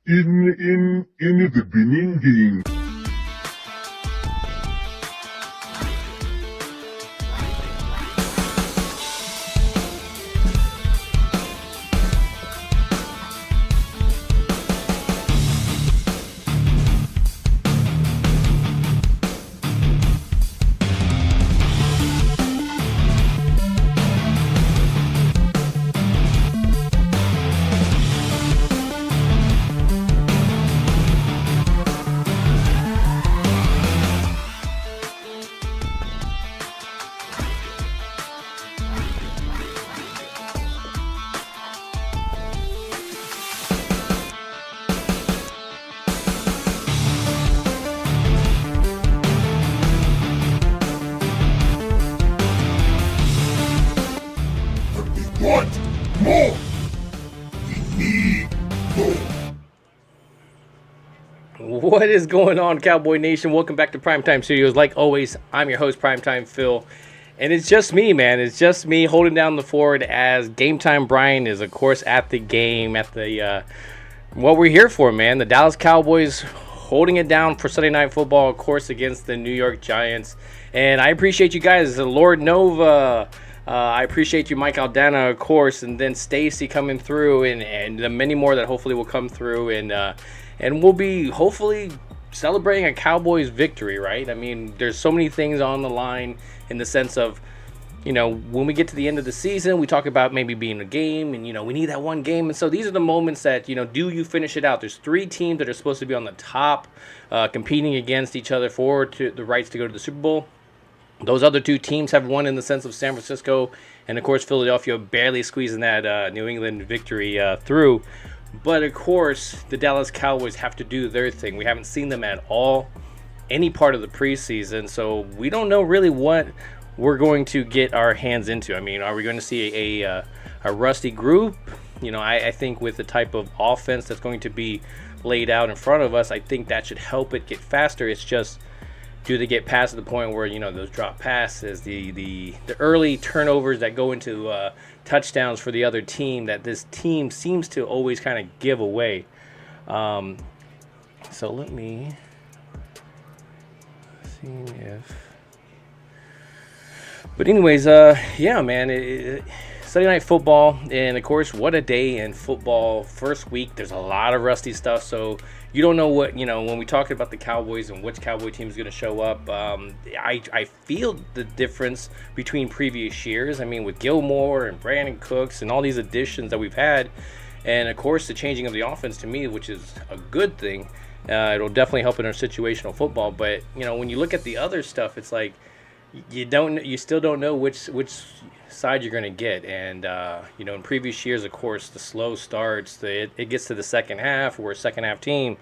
in the Benin game. Want more? We need more. What is going on, Cowboy Nation? Welcome back to Primetime Studios. Like always, I'm your host, Primetime Phil. And it's just me, man. It's just me holding down the fort as Game Time Bryan is, of course, at the game, at the what we're here for, man. The Dallas Cowboys holding it down for Sunday Night Football, of course, against the New York Giants. And I appreciate you guys, Lord Nova. I appreciate you, Mike Aldana, of course, and then Stacy coming through, and the many more that hopefully will come through, and we'll be hopefully celebrating a Cowboys victory, right? I mean, there's so many things on the line in the sense of, you know, when we get to the end of the season, we talk about maybe being a game, and, you know, we need that one game. And so these are the moments that, you know, do you finish it out? There's three teams that are supposed to be on the top, competing against each other for the rights to go to the Super Bowl. Those other two teams have won in the sense of San Francisco and, of course, Philadelphia barely squeezing that New England victory through. But, of course, the Dallas Cowboys have to do their thing. We haven't seen them at all any part of the preseason, so we don't know really what we're going to get our hands into. I mean, are we going to see a rusty group? You know, I think with the type of offense that's going to be laid out in front of us, I think that should help it get faster. It's just, do they get past the point where, you know, those drop passes, the early turnovers that go into touchdowns for the other team that this team seems to always kind of give away. So let me see if. But anyways, yeah, man, Sunday Night Football, and of course, what a day in football. First week, there's a lot of rusty stuff, so you don't know what, you know, when we talk about the Cowboys and which Cowboy team is going to show up, I feel the difference between previous years. I mean, with Gilmore and Brandon Cooks and all these additions that we've had, and of course, the changing of the offense to me, which is a good thing. It'll definitely help in our situational football, but, you know, when you look at the other stuff, it's like, you still don't know which side you're going to get. And you know, in previous years, of course, the slow starts, it gets to the second half, we're a second half team.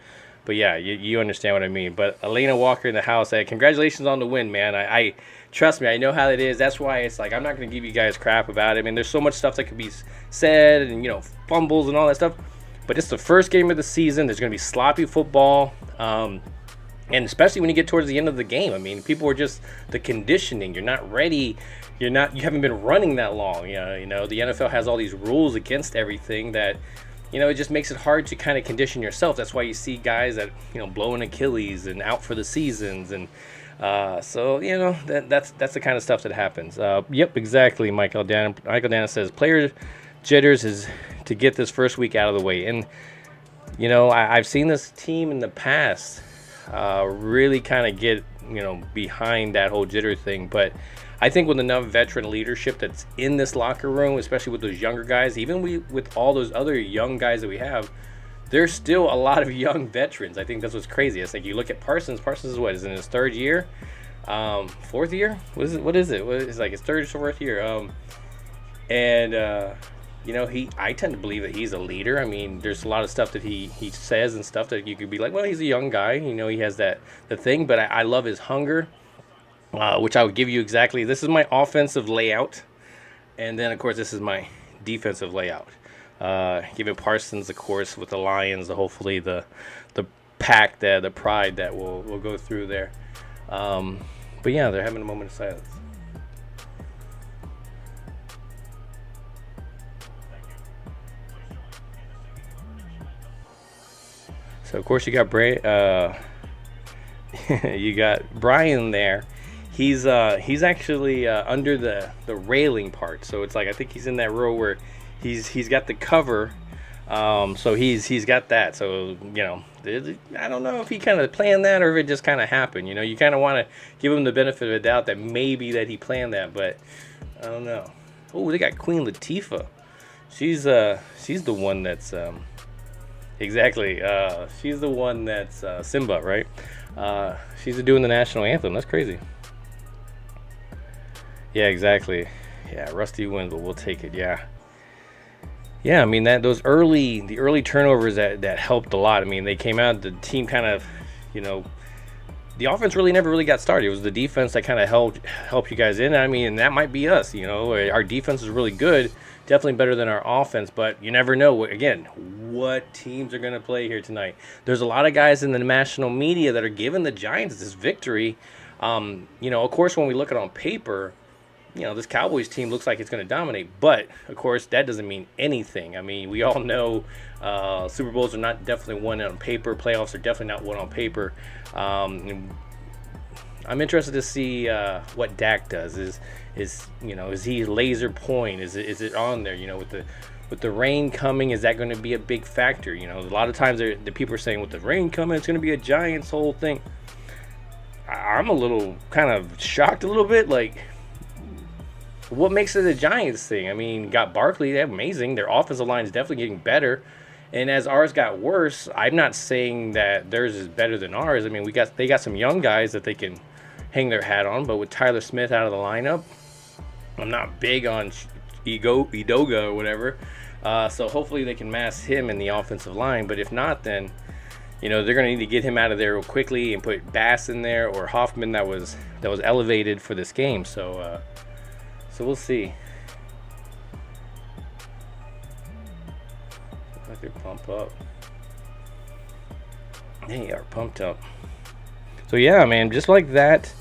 But yeah, you understand what I mean. But Elena Walker in the house, congratulations on the win, man. I trust me, I know how it is. That's why it's like, I'm not going to give you guys crap about it. I mean, there's so much stuff that could be said, and, you know, fumbles and all that stuff, but it's the first game of the season. There's going to be sloppy football, and especially when you get towards the end of the game. I mean, people are just, the conditioning, you're not ready. You haven't been running that long. You know, the NFL has all these rules against everything that, you know, it just makes it hard to kind of condition yourself. That's why you see guys that, you know, blowing Achilles and out for the seasons. And so, you know, that's the kind of stuff that happens. Yep, exactly, Michael Dana. Michael Dana says player jitters is to get this first week out of the way. And, you know, I've seen this team in the past really kind of get, you know, behind that whole jitter thing. But I think with enough veteran leadership that's in this locker room, especially with those younger guys, even with all those other young guys that we have, there's still a lot of young veterans. I think that's what's crazy. It's like you look at Parsons. Parsons is what, is in his third year, fourth year? What is it? It's like his third or fourth year. You know, I tend to believe that he's a leader. I mean, there's a lot of stuff that he says and stuff that you could be like, well, he's a young guy. You know, he has the thing. But I love his hunger, which I would give you exactly. This is my offensive layout. And then, of course, this is my defensive layout. Giving Parsons, of course, with the Lions, hopefully the pack, the pride that will go through there. But, yeah, they're having a moment of silence. So of course you got you got Bryan there. He's actually under the railing part. So it's like I think he's in that row where he's got the cover. So he's got that. So I don't know if he kind of planned that or if it just kind of happened. You kind of want to give him the benefit of the doubt that maybe that he planned that, but I don't know. Oh, they got Queen Latifah. She's the one that's exactly. She's the one that's Simba, right? She's doing the national anthem. That's crazy. Yeah, exactly. Yeah, Rusty wins, but we'll take it. Yeah. Yeah, I mean the early turnovers that helped a lot. I mean, they came out, the team kind of, the offense really never really got started. It was the defense that kind of helped you guys in. I mean, and that might be us. Our defense is really good, definitely better than our offense. But you never know. Again, what teams are going to play here tonight? There's a lot of guys in the national media that are giving the Giants this victory. Of course, when we look at it on paper, this Cowboys team looks like it's going to dominate, but of course that doesn't mean anything. I mean, we all know Super Bowls are not definitely won on paper. Playoffs are definitely not won on paper. I'm interested to see what Dak does. Is he laser point? Is it on there? With the rain coming, is that going to be a big factor? A lot of times the people are saying with the rain coming, it's going to be a Giants whole thing. I'm a little kind of shocked a little bit, like. What makes it a Giants thing? I mean, got Barkley, they're amazing. Their offensive line is definitely getting better. And as ours got worse, I'm not saying that theirs is better than ours. I mean, they got some young guys that they can hang their hat on, but with Tyler Smith out of the lineup, I'm not big on Idoga or whatever. So hopefully they can mask him in the offensive line. But if not, then they're going to need to get him out of there real quickly and put Bass in there or Hoffman that was elevated for this game. So we'll see. Looks like they're pumped up. They are pumped up. So yeah, man, just like that,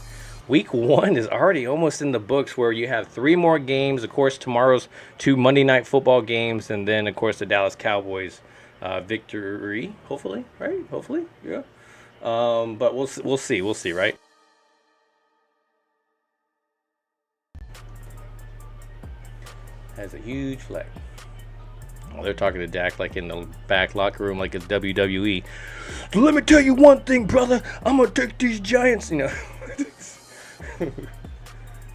week 1 is already almost in the books, where you have 3 more games. Of course, tomorrow's 2 Monday Night Football games, and then of course the Dallas Cowboys victory. Hopefully, right? Hopefully, yeah. But we'll see, right? Has a huge flag. Oh, they're talking to Dak like in the back locker room, like it's WWE. Let me tell you one thing, brother. I'm gonna take these Giants. He's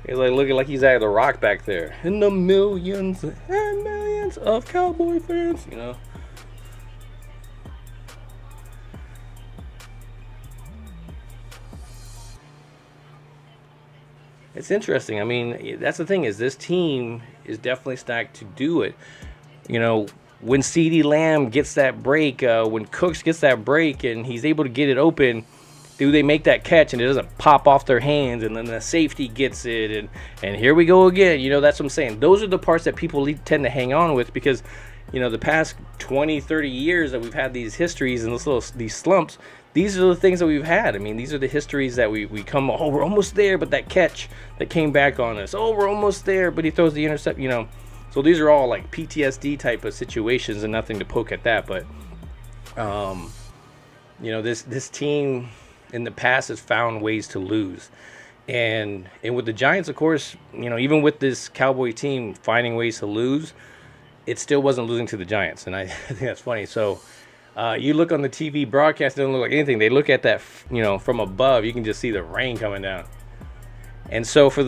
like looking like he's out of the Rock back there. And the millions and millions of Cowboy fans. It's interesting. I mean, that's the thing, is this team is definitely stacked to do it. When CeeDee Lamb gets that break, when Cooks gets that break and he's able to get it open, do they make that catch and it doesn't pop off their hands, and then the safety gets it, and here we go again. That's what I'm saying. Those are the parts that people tend to hang on with, because the past 20, 30 years that we've had these histories and these slumps, these are the things that we've had. I mean, these are the histories that we come, we're almost there, but that catch that came back on us. We're almost there, but he throws the intercept, So these are all like PTSD type of situations, and nothing to poke at that. But, this team in the past has found ways to lose. And with the Giants, of course, even with this Cowboy team finding ways to lose, it still wasn't losing to the Giants. And I think that's funny. So, you look on the TV broadcast, it doesn't look like anything. They look at that, from above, you can just see the rain coming down. And so for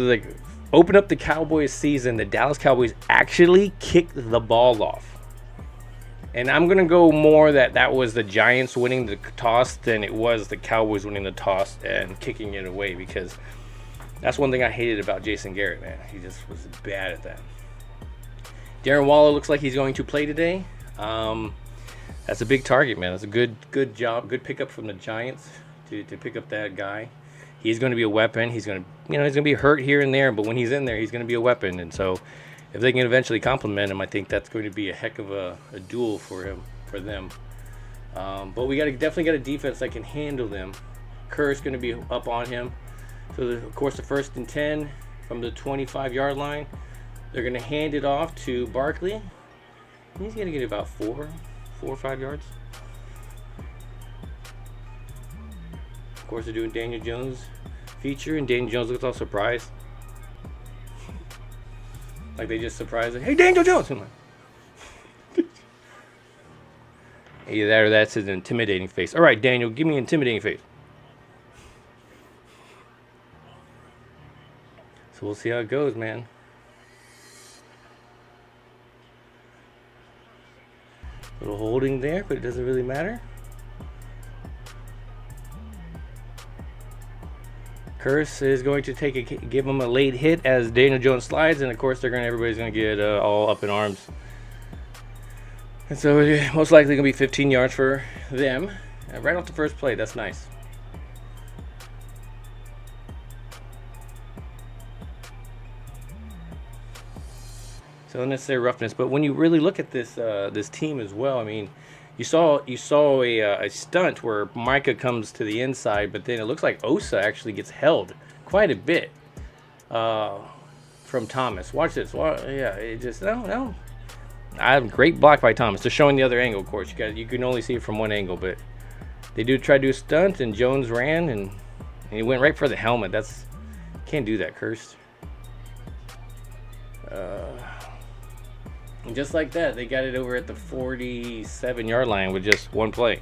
open up the Cowboys season, the Dallas Cowboys actually kicked the ball off. And I'm going to go more that was the Giants winning the toss than it was the Cowboys winning the toss and kicking it away, because that's one thing I hated about Jason Garrett, man. He just was bad at that. Darren Waller looks like he's going to play today. That's a big target, man. That's a good job, good pickup from the Giants to pick up that guy. He's going to be a weapon. He's going to be hurt here and there, but when he's in there, he's going to be a weapon. And so, if they can eventually complement him, I think that's going to be a heck of a duel for them. But we definitely got a defense that can handle them. Kerr's going to be up on him. So, of course, the 1st and 10 from the 25-yard line. They're going to hand it off to Barkley. He's going to get about 4 or 5 yards. course, they're doing Daniel Jones feature, and Daniel Jones looks all surprised. Like they just surprised him. Hey, Daniel Jones! I'm like, either that or that's his intimidating face. All right, Daniel, give me an intimidating face. So we'll see how it goes, man. Little holding there, but it doesn't really matter. Curse is going to give him a late hit as Daniel Jones slides, and of course everybody's gonna get all up in arms. And so most likely gonna be 15 yards for them, right off the first play. That's nice. So unnecessary roughness, but when you really look at this this team as well, I mean, you saw a stunt where Micah comes to the inside, but then it looks like Osa actually gets held quite a bit from Thomas. Watch this. Yeah, it just no. I have great block by Thomas. They're showing the other angle, of course. You can only see it from one angle, but they do try to do a stunt, and Jones ran and he went right for the helmet. Can't do that, Cursed. And just like that, they got it over at the 47-yard line with just one play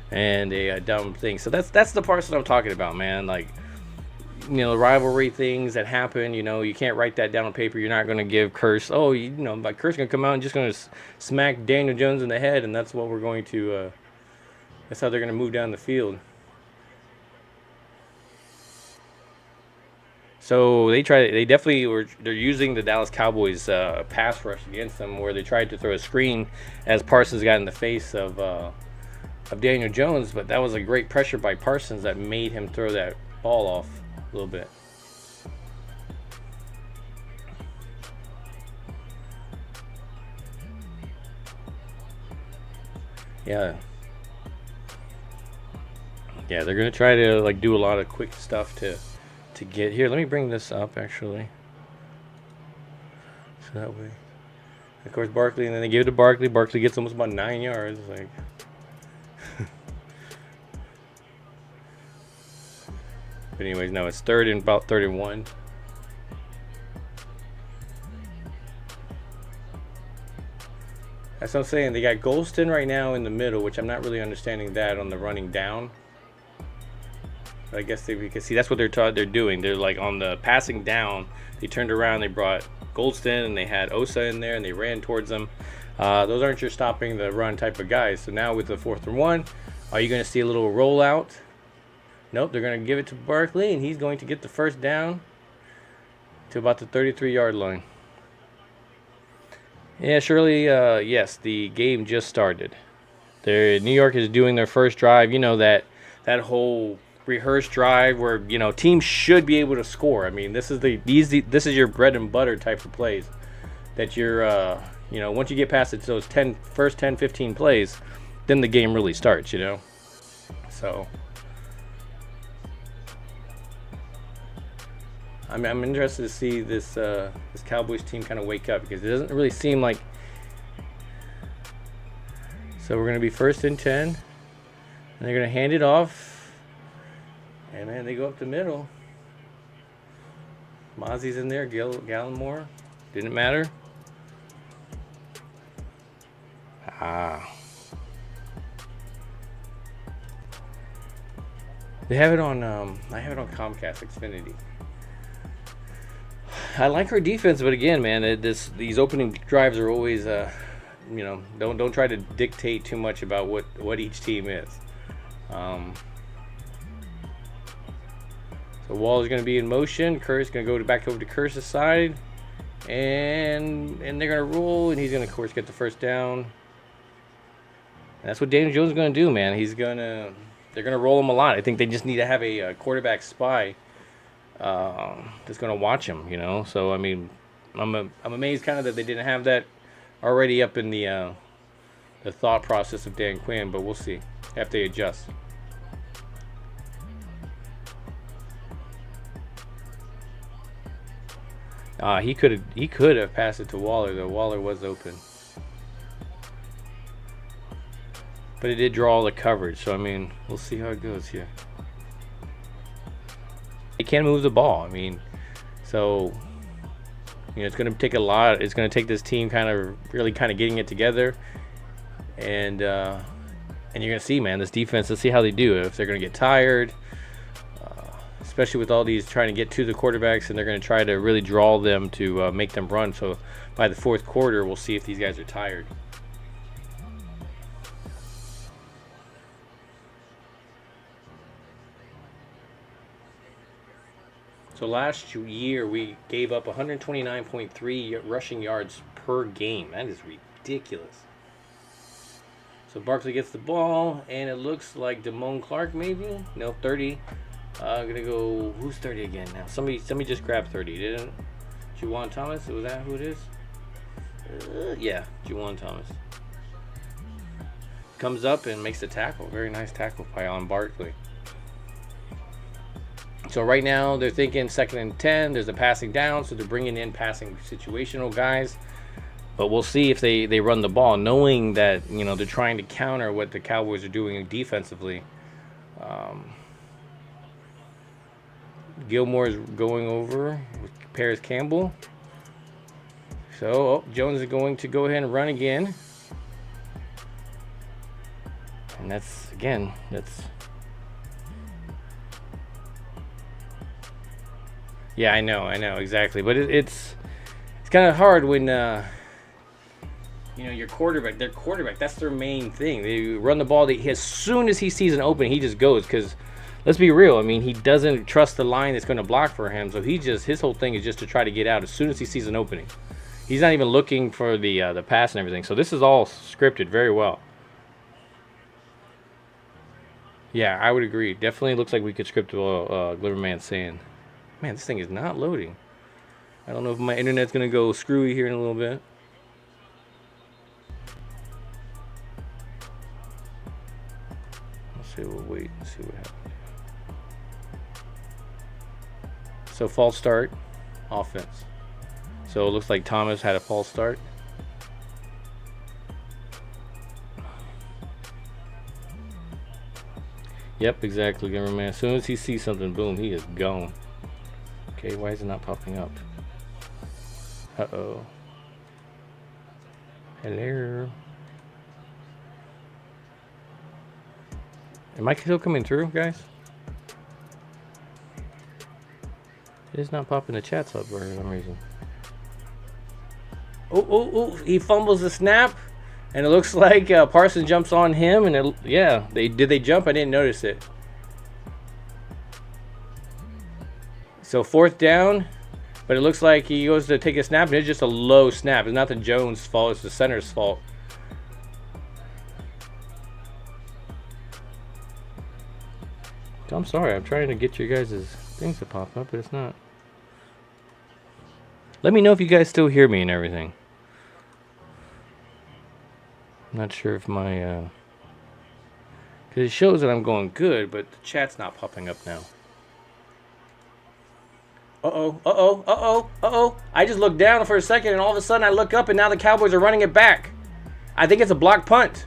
and a dumb thing. So that's the parts that I'm talking about, man. Like, rivalry things that happen. You can't write that down on paper. You're not going to give Curse. Like Curse going to come out and just going to smack Daniel Jones in the head, and that's what we're going to. That's how they're going to move down the field. So they're using the Dallas Cowboys pass rush against them, where they tried to throw a screen as Parsons got in the face of Daniel Jones, but that was a great pressure by Parsons that made him throw that ball off a little bit. Yeah, they're gonna try to do a lot of quick stuff to get here. Let me bring this up actually, so that way, of course, Barkley, and then they give it to Barkley. Barkley gets almost about 9 yards. But anyways, no, it's third and about 31. That's what I'm saying. They got Golston right now in the middle, which I'm not really understanding that on the running down. I guess because see, that's what they're doing. They're on the passing down. They turned around, they brought Goldston, and they had Osa in there, and they ran towards them. Those aren't your stopping the run type of guys. So now with the 4th and 1, are you going to see a little rollout? Nope, they're going to give it to Barkley, and he's going to get the first down to about the 33-yard line. Yeah, surely, yes, the game just started. New York is doing their first drive. That whole rehearsed drive where teams should be able to score. I mean, this is your bread and butter type of plays that you're once you get past it, those first 10 15 plays, then the game really starts. So I'm interested to see this Cowboys team kind of wake up, because it doesn't really seem like. So we're going to be 1st and 10, and they're going to hand it off. And man, they go up the middle. Mozzie's in there. Gallimore. Didn't matter. They have it on. I have it on Comcast Xfinity. I like our defense, but again, man, these opening drives are always, don't try to dictate too much about what each team is. So Waller's going to be in motion. Curse going to go back over to Curse's side, and they're going to roll, and he's going to, of course, get the first down. And that's what Daniel Jones is going to do, man. They're going to roll him a lot. I think they just need to have a quarterback spy that's going to watch him. So I mean, I'm amazed kind of that they didn't have that already up in the thought process of Dan Quinn, but we'll see if they adjust. He could have passed it to Waller, though. Waller was open, but it did draw all the coverage. So I mean, we'll see how it goes here. they can't move the ball. I mean, so it's going to take a lot. It's going to take this team kind of getting it together, and you're going to see, man, this defense. Let's see how they do. If they're going to get tired, especially with all these trying to get to the quarterbacks, and they're going to try to really draw them to make them run. So by the fourth quarter, we'll see if these guys are tired. So last year, we gave up 129.3 rushing yards per game. That is ridiculous. So Barkley gets the ball, and it looks like Damone Clark maybe? No, 30. I'm going to go, who's 30 again now? Somebody just grabbed 30, didn't it? Juwan Thomas? Was that who it is? Yeah, Juwan Thomas. Comes up and makes the tackle. Very nice tackle by on Barkley. So right now they're thinking 2nd and 10. There's a passing down, so they're bringing in passing situational guys. But we'll see if they run the ball, knowing that they're trying to counter what the Cowboys are doing defensively. Gilmore is going over with Paris Campbell. So Jones is going to go ahead and run again. And that's. Yeah, I know, exactly. But it's kind of hard when your quarterback, their quarterback, that's their main thing. They run the ball. As soon as he sees an opening, he just goes. Because let's be real. I mean, he doesn't trust the line that's going to block for him. So his whole thing is just to try to get out as soon as he sees an opening. He's not even looking for the pass and everything. So this is all scripted very well. Yeah, I would agree. Definitely looks like we could script what Gliverman's saying. Man, this thing is not loading. I don't know if my internet's going to go screwy here in a little bit. Let's see, we'll wait and see what happens. So, false start, offense. So, it looks like Thomas had a false start. Yep, exactly, Gamerman. As soon as he sees something, boom, he is gone. Okay, why is it not popping up? Uh-oh. Hello. Am I still coming through, guys? It is not popping the chats up for some reason. Oh, he fumbles the snap. And it looks like Parsons jumps on him. And did they jump? I didn't notice it. So 4th down, but it looks like he goes to take a snap, and it's just a low snap. It's not the Jones' fault, it's the center's fault. I'm sorry, I'm trying to get you guys' things to pop up, but it's not. Let me know if you guys still hear me and everything. I'm not sure if my, because it shows that I'm going good, but the chat's not popping up now. Uh-oh. I just looked down for a second, and all of a sudden I look up, and now the Cowboys are running it back. I think it's a block punt.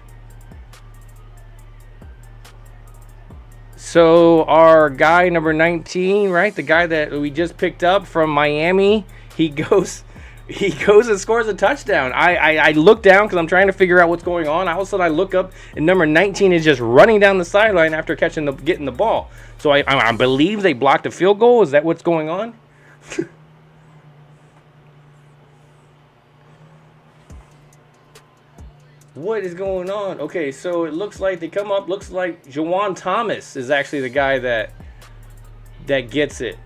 So our guy, number 19, right? The guy that we just picked up from Miami, he goes and scores a touchdown. I look down because I'm trying to figure out what's going on. All of a sudden I look up, and number 19 is just running down the sideline after getting the ball. So I believe they blocked a field goal. Is that what's going on? What is going on? Okay, so it looks like they come up. Looks like Juwan Thomas is actually the guy that gets it.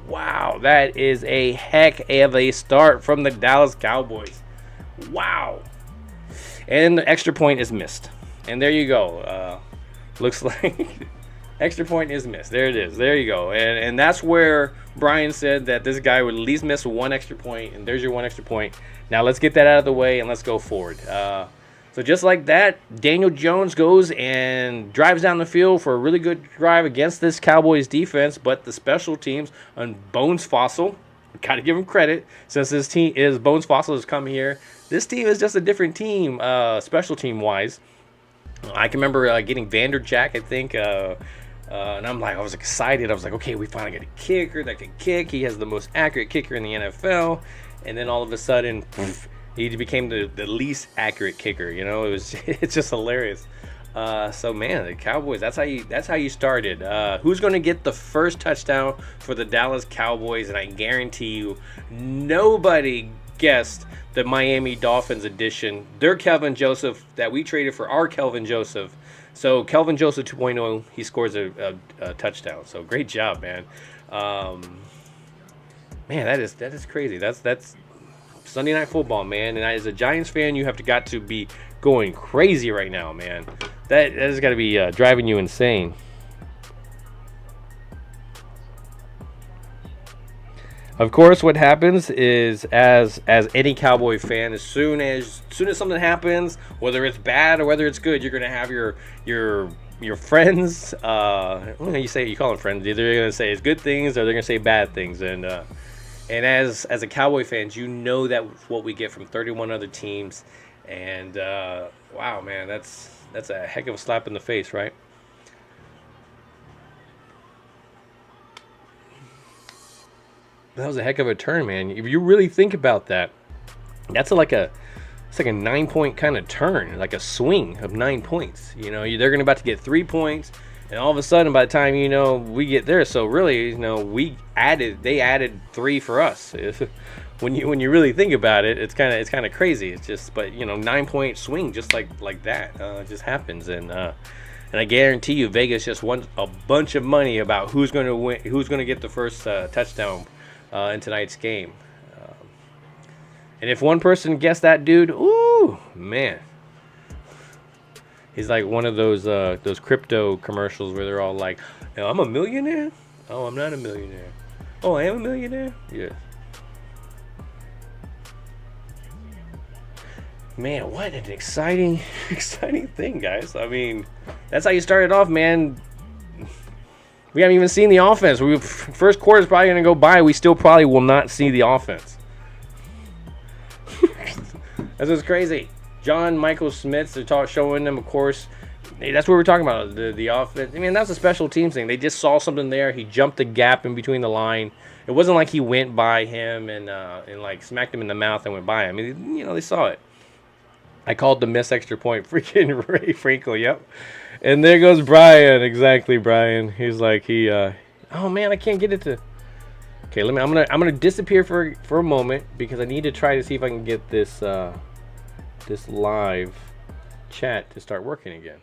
Wow, that is a heck of a start from the Dallas Cowboys. Wow. And the extra point is missed. And there you go. Looks like extra point is missed. There it is. There you go. And that's where Bryan said that this guy would at least miss one extra point. And there's your one extra point. Now let's get that out of the way and let's go forward. So just like that, Daniel Jones goes and drives down the field for a really good drive against this Cowboys defense. But the special teams on Bones Fossil, got to give him credit, since this team Bones Fossil has come here. This team is just a different team, special team wise. I can remember getting Vanderjack, I think, and I was excited. I was like, okay, we finally got a kicker that can kick. He has the most accurate kicker in the NFL. And then all of a sudden, he became the least accurate kicker. It's just hilarious. So man, the Cowboys. That's how you started. Who's going to get the first touchdown for the Dallas Cowboys? And I guarantee you, nobody guessed the Miami Dolphins edition. Their Kelvin Joseph that we traded for our Kelvin Joseph. So Kelvin Joseph 2.0, he scores a touchdown. So great job, man. Man, that is crazy. That's Sunday Night Football, man. And as a Giants fan, you have got to be going crazy right now, man. That has got to be driving you insane. Of course, what happens is, as any Cowboy fan, as soon as something happens, whether it's bad or whether it's good, you're gonna have your friends. You call them friends. Either they're gonna say it's good things or they're gonna say bad things. And as a Cowboy fans, you know that's what we get from 31 other teams. And wow, man, that's a heck of a slap in the face, right? That was a heck of a turn, man. If you really think about that, it's like a 9-point kind of turn, like a swing of 9 points. They're about to get 3 points, and all of a sudden, by the time we get there, so really, they added 3 for us. When you really think about it, it's kind of crazy. It's just, but 9-point swing just like that just happens, and I guarantee you, Vegas just won a bunch of money about who's going to win, who's going to get the first touchdown in tonight's game. And if one person guessed that dude, ooh, man. He's like one of those crypto commercials where they're all like, I'm a millionaire? Oh, I'm not a millionaire. Oh, I am a millionaire? Yeah. Man, what an exciting thing, guys. I mean, that's how you started off, man. We haven't even seen the offense. First quarter is probably going to go by. We still probably will not see the offense. That's what's crazy. John Michael Smith, they're showing them, of course. That's what we're talking about, the offense. I mean, that's a special teams thing. They just saw something there. He jumped the gap in between the line. It wasn't like he went by him and like smacked him in the mouth and went by him. I mean, they saw it. I called the missed extra point freaking Ray Frankel, yep. And there goes Bryan, exactly, Bryan. He's like, oh man, I can't get it to. Okay, I'm gonna disappear for a moment because I need to try to see if I can get this live chat to start working again.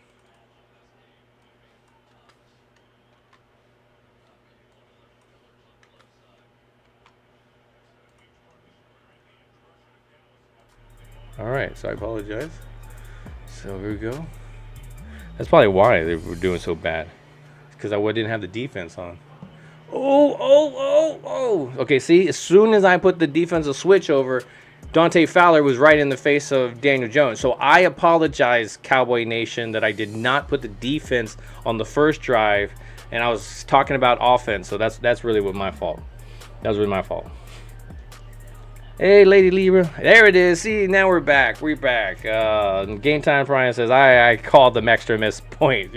All right, so I apologize. So here we go. That's probably why they were doing so bad. Because I didn't have the defense on. Oh. Okay, see, as soon as I put the defensive switch over, Dante Fowler was right in the face of Daniel Jones. So I apologize, Cowboy Nation, that I did not put the defense on the first drive. And I was talking about offense. So that's really my fault. That was really my fault. Hey, Lady Libra. There it is. See, now we're back. We're back. Game Time Brian says, I called the extra miss point.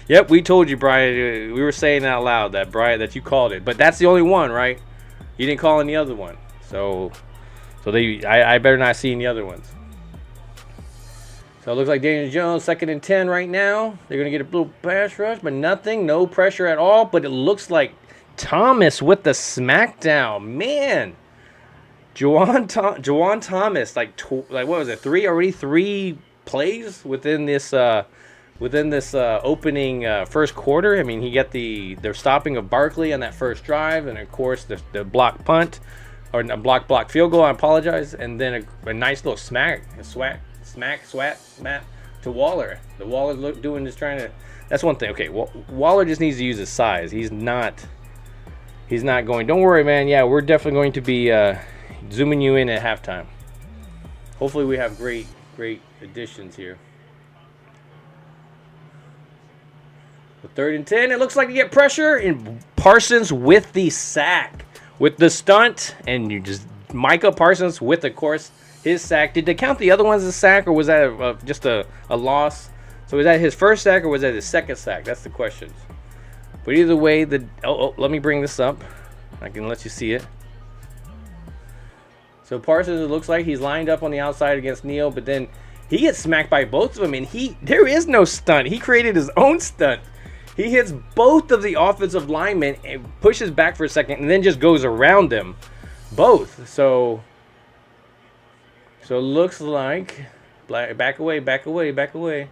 Yep, we told you, Brian. We were saying out loud that, Brian, that you called it. But that's the only one, right? You didn't call any other one. So I better not see any other ones. So it looks like Daniel Jones, 2nd and 10 right now. They're going to get a little pass rush, but nothing. No pressure at all. But it looks like Thomas with the smackdown. Man. Juwan Thomas, what was it? Three plays within this opening first quarter. I mean, he got the stopping of Barkley on that first drive, and of course the block punt or a block field goal. I apologize, and then a nice little smack to Waller. The Waller doing just trying to. That's one thing. Okay, Waller just needs to use his size. He's not going. Don't worry, man. Yeah, we're definitely going to be. Zooming you in at halftime. Hopefully we have great additions here. The 3rd and 10. It looks like you get pressure, and Parsons with the sack, with the stunt, and you just Micah Parsons with, of course, his sack. Did they count the other ones as a sack, or was that just a loss? So was that his first sack or was that his second sack? That's the question. But either way, let me bring this up. I can let you see it. So Parsons, it looks like he's lined up on the outside against Neal, but then he gets smacked by both of them, and there is no stunt. He created his own stunt. He hits both of the offensive linemen and pushes back for a second, and then just goes around them, both. So it looks like back away.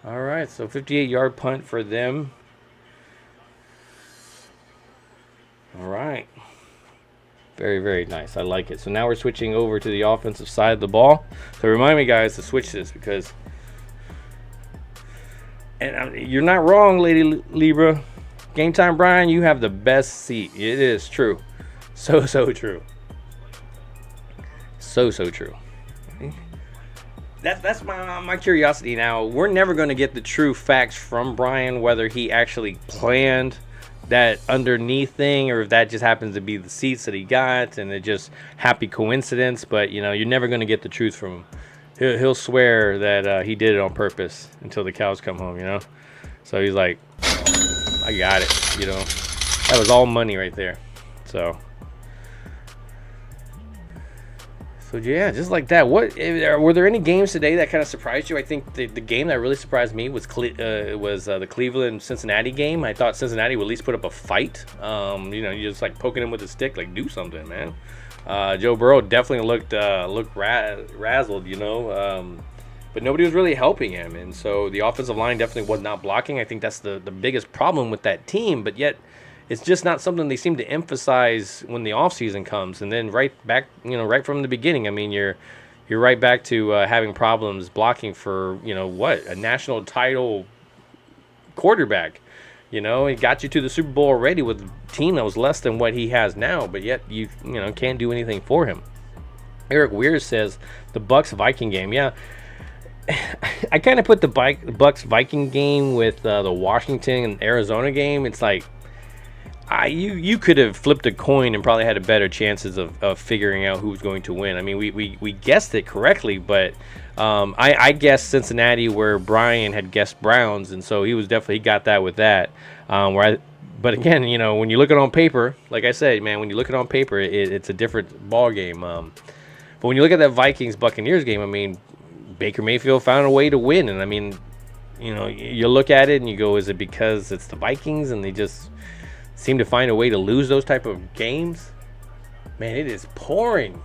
All right, so 58-yard punt for them. All right. Very, very nice. I like it. So now we're switching over to the offensive side of the ball. So remind me, guys, to switch this because... And you're not wrong, Lady Libra. Game Time Bryan, you have the best seat. It is true. So true. So true. That's my curiosity now. We're never going to get the true facts from Bryan, whether he actually planned that underneath thing or if that just happens to be the seats that he got and it just happy coincidence. But, you're never going to get the truth from him. He'll swear that he did it on purpose until the cows come home, So he's like, I got it, That was all money right there. So yeah, just like that. Were there any games today that kind of surprised you? I think the game that really surprised me was the Cleveland-Cincinnati game. I thought Cincinnati would at least put up a fight. You're just like poking him with a stick, like do something, man. Joe Burrow definitely looked razzled, but nobody was really helping him, and so the offensive line definitely was not blocking. I think that's the biggest problem with that team, but yet it's just not something they seem to emphasize when the offseason comes. And then right back, right from the beginning, I mean, you're right back to having problems blocking for, a national title quarterback. He got you to the Super Bowl already with a team that was less than what he has now, but yet you can't do anything for him. Eric Weir says the Bucs-Viking game. Yeah, I kind of put the Bucs-Viking game with the Washington and Arizona game. It's like, you could have flipped a coin and probably had a better chances of figuring out who's going to win. I mean, we guessed it correctly, but I guessed Cincinnati where Bryan had guessed Browns, and so he got that with that. But again, when you look at it on paper, like I said, man, when you look at it on paper, it's a different ball game. But when you look at that Vikings-Buccaneers game, I mean, Baker Mayfield found a way to win, and I mean, you look at it and you go, is it because it's the Vikings and they just seem to find a way to lose those type of games? Man, it is pouring.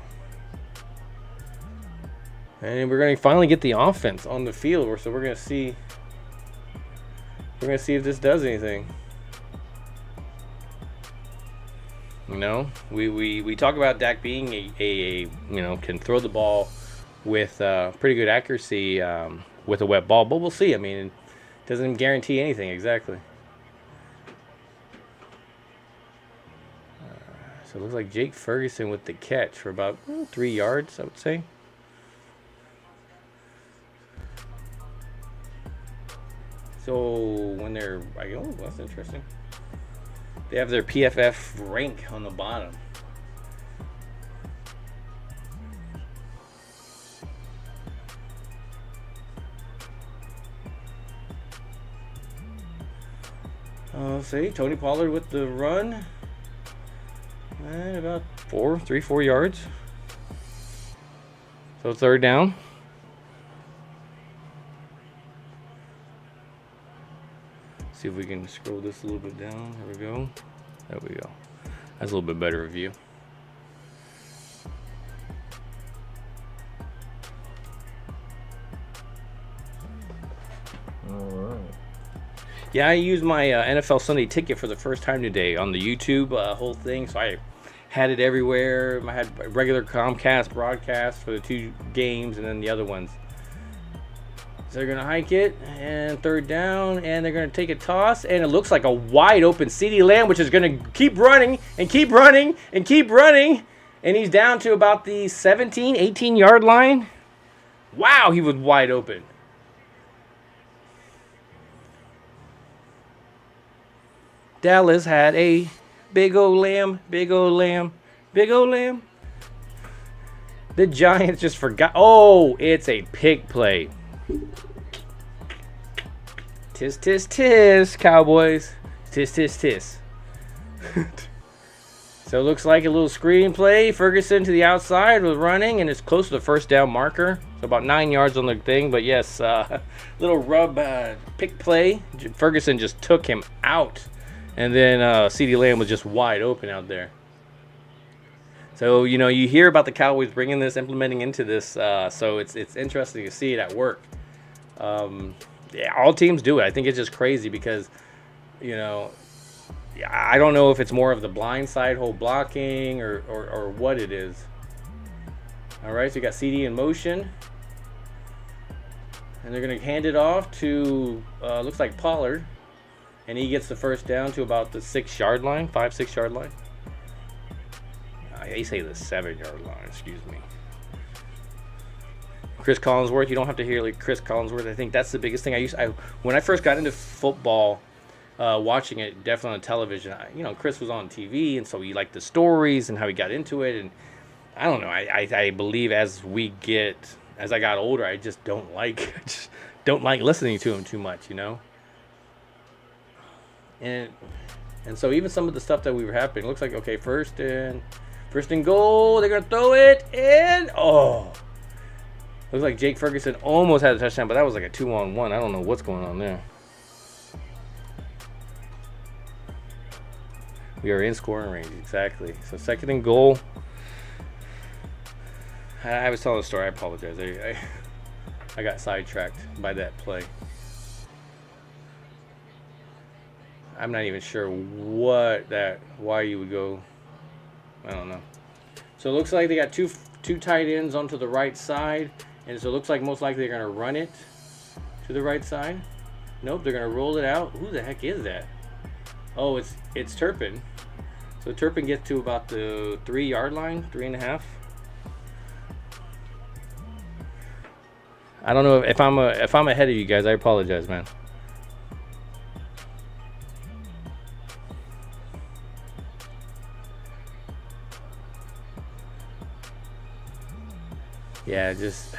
And we're going to finally get the offense on the field. So we're going to see if this does anything. We talk about Dak being a can throw the ball with pretty good accuracy with a wet ball, but we'll see. I mean, it doesn't guarantee anything exactly. So it looks like Jake Ferguson with the catch for about 3 yards, I would say. So when they're, that's interesting. They have their PFF rank on the bottom. See, Tony Pollard with the run. And about 4 yards. So third down. See if we can scroll this a little bit down. There we go. There we go. That's a little bit better view. All right. Yeah, I used my NFL Sunday ticket for the first time today on the YouTube whole thing. So I had it everywhere. I had a regular Comcast broadcast for the 2 games and then the other ones. So they're going to hike it, and third down, and they're going to take a toss, and it looks like a wide open CeeDee Lamb, which is going to keep running, and keep running, and keep running, and he's down to about the 17, 18-yard line. Wow, he was wide open. Dallas had a big old lamb, big old lamb, big old lamb. The Giants just forgot. Oh, it's a pick play. Tis, tis, tis, Cowboys. Tis, tis, tis. So it looks like a little screen play. Ferguson to the outside was running, and it's close to the first down marker. So about 9 yards on the thing. But yes, little rub pick play. Ferguson just took him out. And then CeeDee Lamb was just wide open out there. So, you know, you hear about the Cowboys bringing this, implementing into this. So it's interesting to see it at work. Yeah, all teams do it. I think it's just crazy because, you know, I don't know if it's more of the blind side hole blocking or what it is. All right, so you got CD in motion. And they're going to hand it off to, looks like Pollard. And he gets the first down to about the 6 yard line, 5-6 yard line. They say the 7 yard line, excuse me. Chris Collinsworth, you don't have to hear like Chris Collinsworth. I think that's the biggest thing. When I first got into football, watching it definitely on television, you know, Chris was on TV, and so he liked the stories and how he got into it. And I don't know. I believe as I got older, I just don't like listening to him too much, you know. And so even some of the stuff that we were happening, looks like okay, first and goal. They're gonna throw it, and looks like Jake Ferguson almost had a touchdown, but that was like a 2-on-1. I don't know what's going on there. We are in scoring range, exactly. So 2nd and goal. I was telling a story. I apologize. I got sidetracked by that play. I'm not even sure why you would go. I don't know. So it looks like they got two tight ends onto the right side. And so it looks like most likely they're going to run it to the right side. Nope, they're going to roll it out. Who the heck is that? Oh, it's Turpin. So Turpin gets to about the 3 yard line, 3.5. I don't know if I'm ahead of you guys. I apologize, man. Yeah, just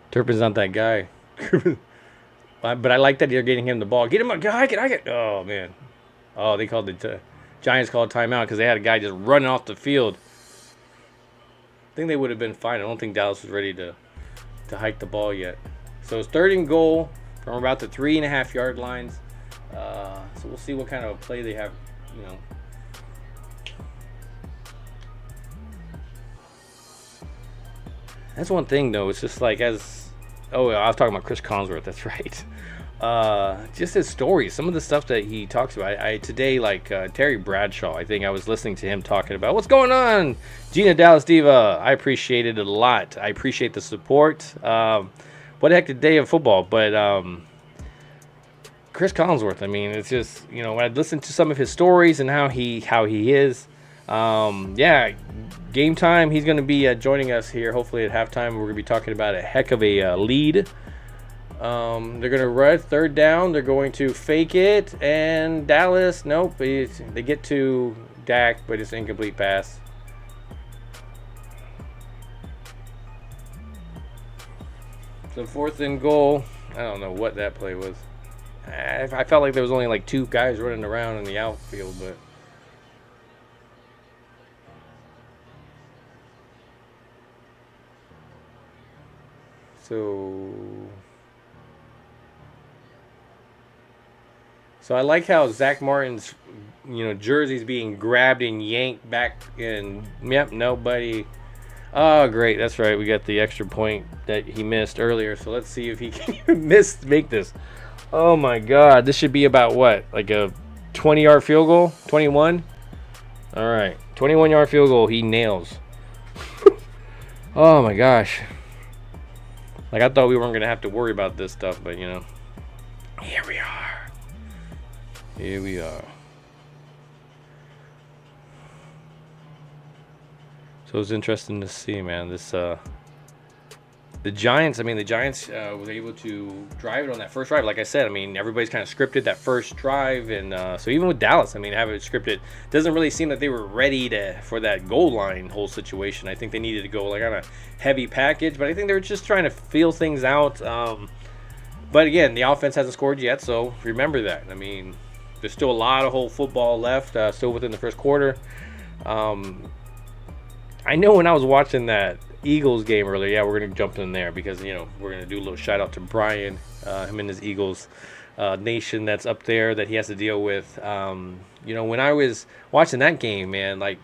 Turpin's not that guy. But I like that they're getting him the ball. Get him a guy. Oh man. Oh, they called the Giants called timeout because they had a guy just running off the field. I think they would have been fine. I don't think Dallas was ready to hike the ball yet. So it's 3rd and goal from about the 3.5 yard lines. So we'll see what kind of a play they have. You know. That's one thing though. It's just like I was talking about Chris Collinsworth. That's right. Just his stories, some of the stuff that he talks about. Today, like Terry Bradshaw, I think I was listening to him talking about what's going on. Gina Dallas Diva, I appreciate it a lot. I appreciate the support. What the heck a day of football, but Chris Collinsworth. I mean, it's just, you know, when I listened to some of his stories and how he is. Yeah, game time. He's going to be joining us here. Hopefully at halftime, we're going to be talking about a heck of a lead. They're going to run 3rd down. They're going to fake it, and Dallas, nope. They get to Dak, but it's an incomplete pass. So 4th and goal. I don't know what that play was. I felt like there was only like 2 guys running around in the outfield, but. So I like how Zach Martin's, you know, jersey's being grabbed and yanked back, and yep, nobody. Oh, great, that's right. We got the extra point that he missed earlier. So let's see if he can make this. Oh my God, this should be about what, like a 20-yard field goal? 21. All right, 21-yard field goal. He nails. Oh my gosh. Like, I thought we weren't going to have to worry about this stuff, but, you know, here we are. Here we are. So it's interesting to see, man. This the Giants, was able to drive it on that first drive. Like I said, everybody's kind of scripted that first drive, and so even with Dallas, having it scripted, doesn't really seem that they were ready for that goal line whole situation. I think they needed to go like on a heavy package, but I think they were just trying to feel things out. But again, the offense hasn't scored yet, so remember that. There's still a lot of whole football left, still within the first quarter. I know when I was watching that Eagles game earlier, yeah, we're going to jump in there because, we're going to do a little shout out to Bryan, him and his Eagles nation that's up there that he has to deal with. When I was watching that game, man, like,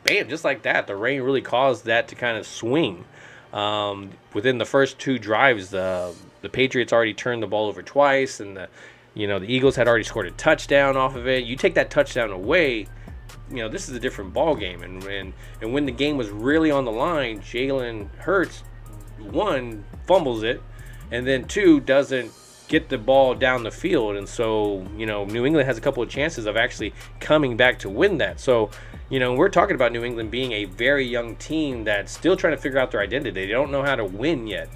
bam, just like that, the rain really caused that to kind of swing. Within the first two drives, the Patriots already turned the ball over twice, and the Eagles had already scored a touchdown off of it. You take that touchdown away, this is a different ball game. And when the game was really on the line, Jalen Hurts, one, fumbles it, and then two, doesn't get the ball down the field. And so, New England has a couple of chances of actually coming back to win that. So, we're talking about New England being a very young team that's still trying to figure out their identity. They don't know how to win yet.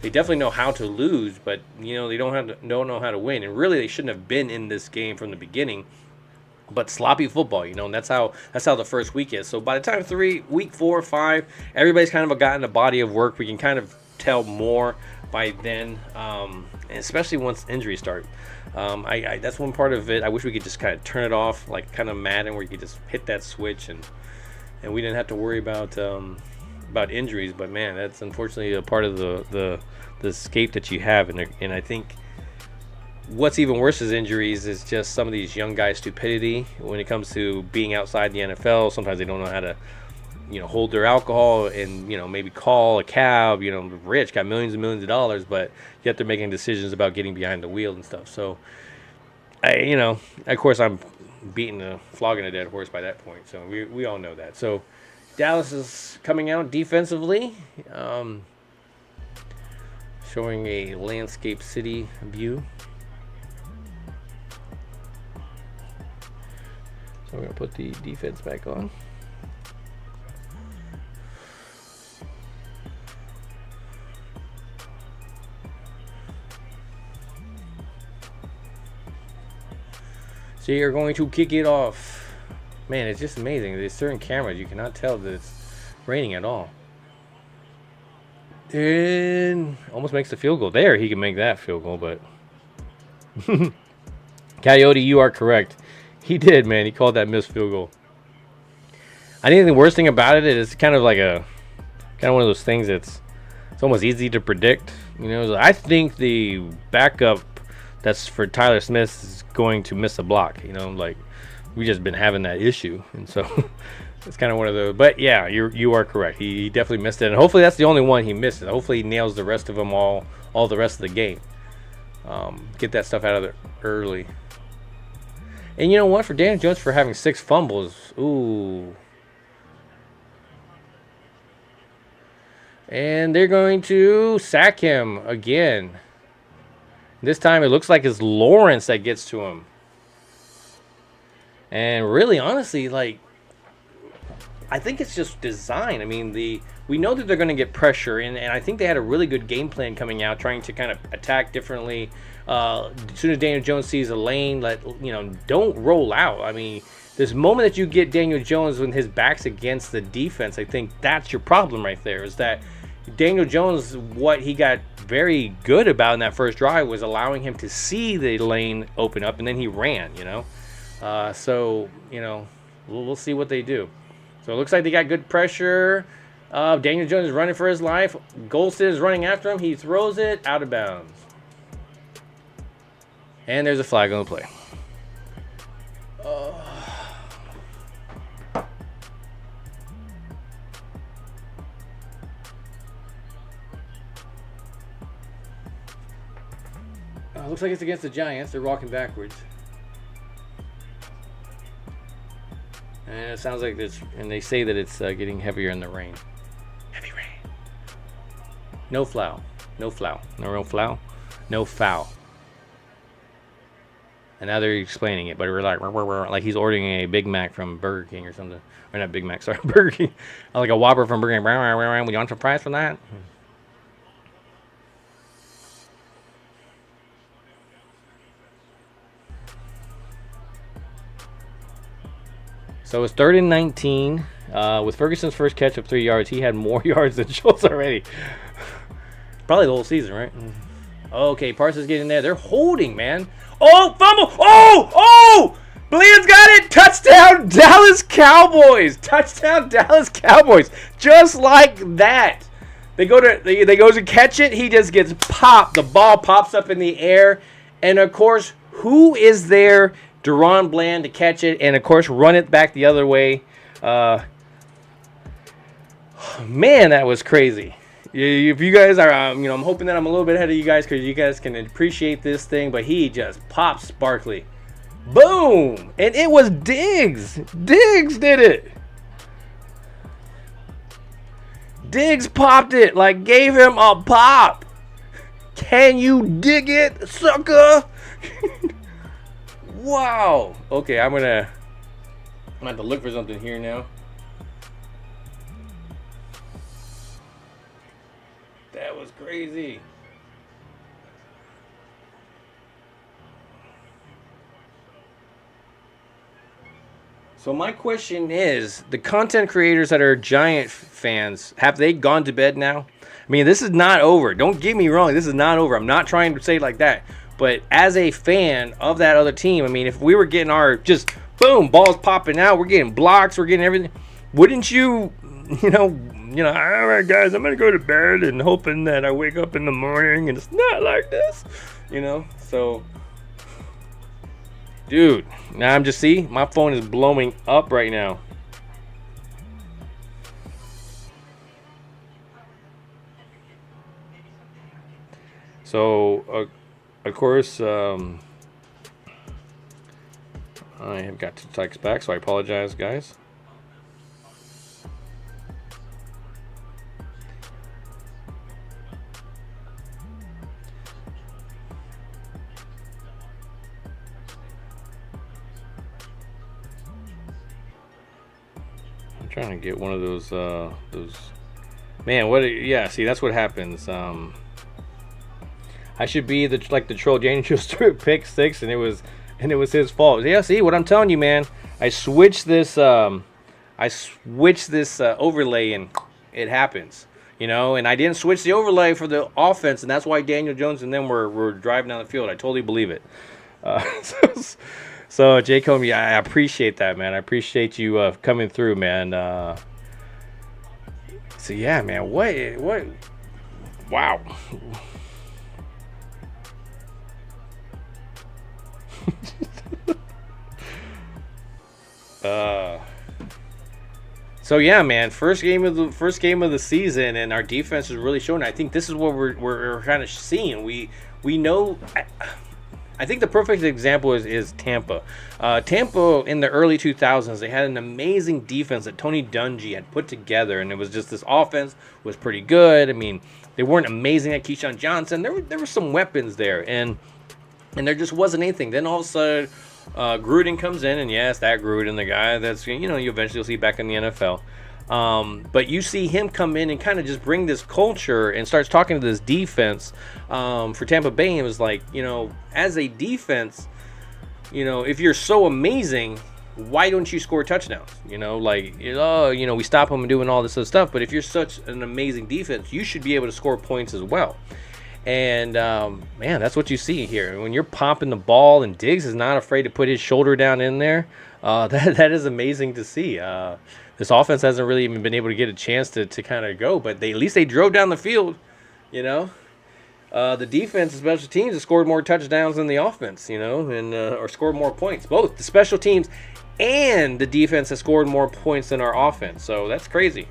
They definitely know how to lose, but, they don't know how to win. And really, they shouldn't have been in this game from the beginning. But sloppy football, and that's how the first week is. So by the time week 4 or 5, everybody's kind of gotten a body of work. We can kind of tell more by then, and especially once injuries start. That's one part of it. I wish we could just kind of turn it off, like kind of Madden, where you could just hit that switch and we didn't have to worry about injuries. But man, that's unfortunately a part of the escape that you have, and I think. What's even worse is injuries is just some of these young guys' stupidity when it comes to being outside the NFL. Sometimes they don't know how to, hold their alcohol and, maybe call a cab. Rich, got millions and millions of dollars, but yet they're making decisions about getting behind the wheel and stuff. So, of course, I'm flogging a dead horse by that point. So we all know that. So Dallas is coming out defensively, showing a landscape city view. So we're going to put the defense back on. So you're going to kick it off. Man, it's just amazing. There's certain cameras, you cannot tell that it's raining at all. And almost makes the field goal. There, he can make that field goal, but... Coyote, you are correct. He did, man. He called that missed field goal. I think the worst thing about it is kind of one of those things it's almost easy to predict. I think the backup that's for Tyler Smith is going to miss a block. We just been having that issue, and so it's kind of one of those. But yeah, you are correct. He definitely missed it, and hopefully that's the only one he misses. Hopefully he nails the rest of them all the rest of the game. Get that stuff out of there early. And you know what? For Daniel Jones for having 6 fumbles, ooh. And they're going to sack him again. This time it looks like it's Lawrence that gets to him. And really, honestly, I think it's just design. We know that they're going to get pressure, and I think they had a really good game plan coming out, trying to kind of attack differently. As soon as Daniel Jones sees a lane, don't roll out. This moment that you get Daniel Jones when his back's against the defense, I think that's your problem right there, is that Daniel Jones, what he got very good about in that first drive was allowing him to see the lane open up, and then he ran, So, we'll see what they do. So it looks like they got good pressure. Daniel Jones is running for his life. Golston is running after him. He throws it out of bounds. And there's a flag on the play. Looks like it's against the Giants. They're walking backwards. And it sounds like this, and they say that it's getting heavier in the rain. Heavy rain. No foul. No foul. No foul. No foul. And now they're explaining it, but we're like he's ordering a Big Mac from Burger King or something. Or not Big Mac, sorry, Burger King. Like a Whopper from Burger King. Would you want some fries for that? So it's 3rd and 19. With Ferguson's first catch of 3 yards, he had more yards than Schultz already. Probably the whole season, right? Okay, Parsons getting there. They're holding, man. Oh, fumble! Oh! Bland's got it! Touchdown, Dallas Cowboys! Touchdown, Dallas Cowboys! Just like that. They go to catch it. He just gets popped. The ball pops up in the air. And, of course, who is there? Deron Bland to catch it. And, of course, run it back the other way. Man, that was crazy. If you guys are, I'm hoping that I'm a little bit ahead of you guys because you guys can appreciate this thing. But he just popped Sparkly. Boom! And it was Diggs. Diggs did it. Diggs popped it, like gave him a pop. Can you dig it, sucker? Wow. Okay, I'm gonna have to look for something here now. That was crazy. So my question is, the content creators that are Giant fans, have they gone to bed now? I mean, this is not over. Don't get me wrong. This is not over. I'm not trying to say it like that. But as a fan of that other team, I mean, if we were getting our just, boom, balls popping out, we're getting blocks, we're getting everything, wouldn't you, all right, guys, I'm going to go to bed and hoping that I wake up in the morning and it's not like this, So, dude, now I'm just, my phone is blowing up right now. So, of course, I have got to text back, so I apologize, guys. I'm trying to get one of those, man, yeah, see, that's what happens. I should be the troll. Daniel Stewart pick 6, and it was his fault. Yeah, see what I'm telling you, man. I switched this overlay, and it happens. And I didn't switch the overlay for the offense, and that's why Daniel Jones and them were driving down the field. I totally believe it. So Jay Comey, I appreciate that, man. I appreciate you coming through, man. So yeah, man. What? Wow. So yeah, man. First game of the season, and our defense is really showing. I think this is what we're kind of seeing. We know. I think the perfect example is Tampa. Tampa in the early 2000s, they had an amazing defense that Tony Dungy had put together, and it was just this offense was pretty good. I mean, they weren't amazing at Keyshawn Johnson. There were some weapons there, and there just wasn't anything. Then all of a sudden, Gruden comes in, and yes, that Gruden, the guy that's you eventually see back in the NFL. But you see him come in and kind of just bring this culture and starts talking to this defense for Tampa Bay. It was like, as a defense, if you're so amazing, why don't you score touchdowns? We stop them and doing all this other stuff. But if you're such an amazing defense, you should be able to score points as well. And, man, that's what you see here. When you're popping the ball and Diggs is not afraid to put his shoulder down in there, that is amazing to see. This offense hasn't really even been able to get a chance to kind of go, but at least they drove down the field, The defense and special teams have scored more touchdowns than the offense, or scored more points. Both the special teams and the defense have scored more points than our offense. So that's crazy.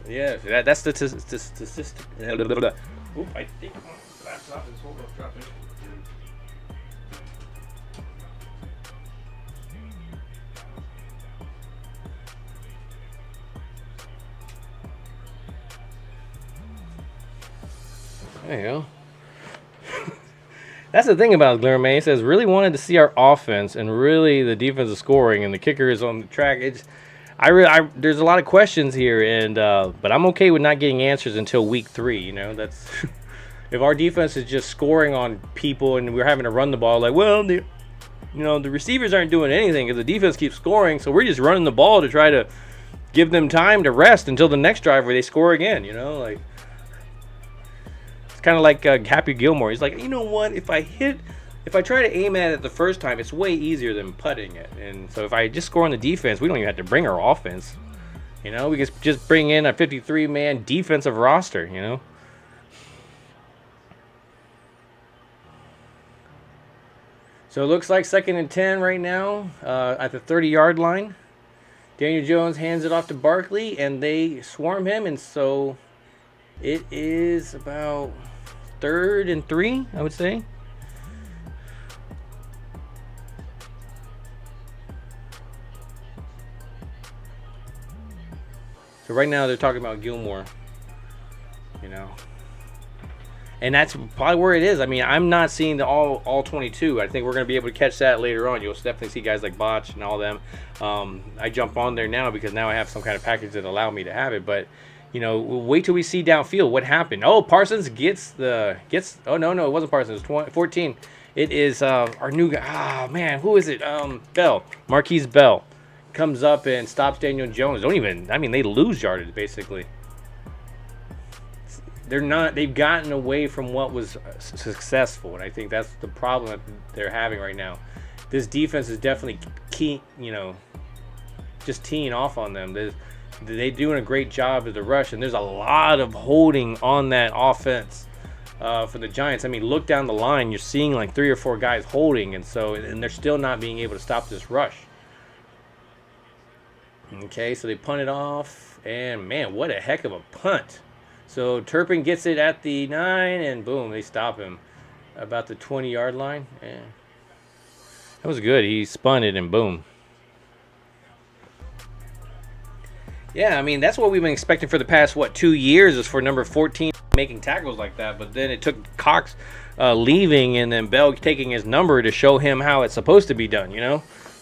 Yeah, that's the statistic. Oop, I think my laptop is almost dropping. There you go. That's the thing about Glenn, man. He says really wanted to see our offense and really the defensive scoring, and the kicker is on the track. There's a lot of questions here, and but I'm okay with not getting answers until week 3. That's if our defense is just scoring on people and we're having to run the ball. the receivers aren't doing anything because the defense keeps scoring. So we're just running the ball to try to give them time to rest until the next drive where they score again. Like it's kind of like Happy Gilmore. He's like, you know what? If I try to aim at it the first time, it's way easier than putting it. And so if I just score on the defense, we don't even have to bring our offense. We can just bring in a 53-man defensive roster. So it looks like 2nd and 10 right now at the 30-yard line. Daniel Jones hands it off to Barkley, and they swarm him. And so it is about 3rd and 3, I would say. So right now they're talking about Gilmore. And that's probably where it is. I mean, I'm not seeing the all 22. I think we're going to be able to catch that later on. You'll definitely see guys like Botch and all them. I jump on there now because now I have some kind of package that allow me to have it. But, we'll wait till we see downfield what happened. Oh, Parsons gets. Oh, no, it wasn't Parsons. 14. It is our new guy. Man, who is it? Bell. Marquise Bell comes up and stops Daniel Jones. They lose yardage basically. They've gotten away from what was successful, and I think that's the problem that they're having right now. This defense is definitely just teeing off on them. They're doing a great job of the rush, and there's a lot of holding on that offense for the Giants. Look down the line, you're seeing like 3 or 4 guys holding, and they're still not being able to stop this rush. Okay, so they punt it off, and man, what a heck of a punt. So Turpin gets it at the 9, and boom, they stop him about the 20-yard line. And that was good. He spun it, and boom. Yeah, that's what we've been expecting for the past, 2 years is for number 14 making tackles like that. But then it took Cox leaving and then Bell taking his number to show him how it's supposed to be done,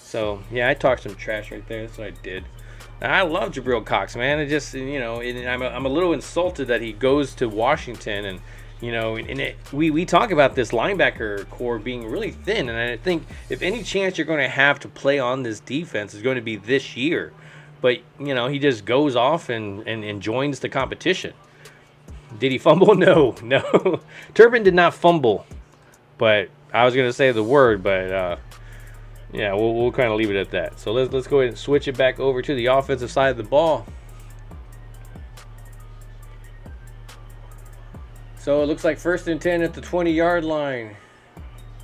So, yeah, I talked some trash right there. That's what I did. I love Jabril Cox, man. It just, I'm a little insulted that he goes to Washington, and we talk about this linebacker core being really thin, and I think if any chance you're going to have to play on this defense is going to be this year, but he just goes off and joins the competition. Did he fumble? No. Turpin did not fumble, but I was going to say the word, but. Yeah, we'll kind of leave it at that. So let's go ahead and switch it back over to the offensive side of the ball. So it looks like 1st and 10 at the 20-yard line.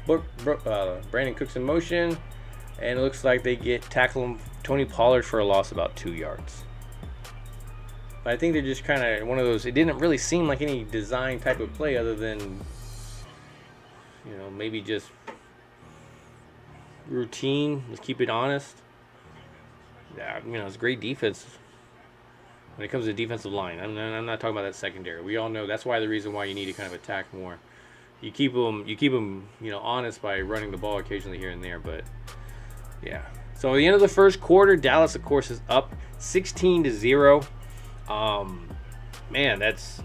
Brandon Cooks in motion, and it looks like they tackle Tony Pollard for a loss about 2 yards. But I think they're just kind of one of those. It didn't really seem like any design type of play other than, maybe just routine. Let's keep it honest. Yeah, it's great defense when it comes to defensive line. I'm not talking about that secondary. We all know that's the reason why you need to kind of attack more. You keep them, honest by running the ball occasionally here and there. But yeah. So at the end of the first quarter, Dallas, of course, is up 16-0. Man, that's.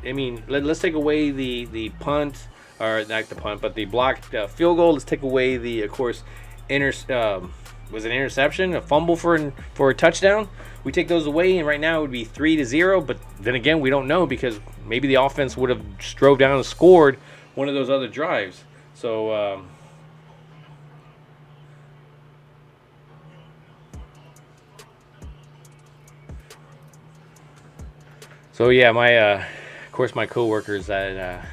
Let's take away the punt, or not the punt, but the blocked field goal. Let's take away the, of course. Was an interception, a fumble for a touchdown. We take those away, and right now it would be 3-0. But then again, we don't know because maybe the offense would have drove down and scored one of those other drives. So yeah, my coworkers are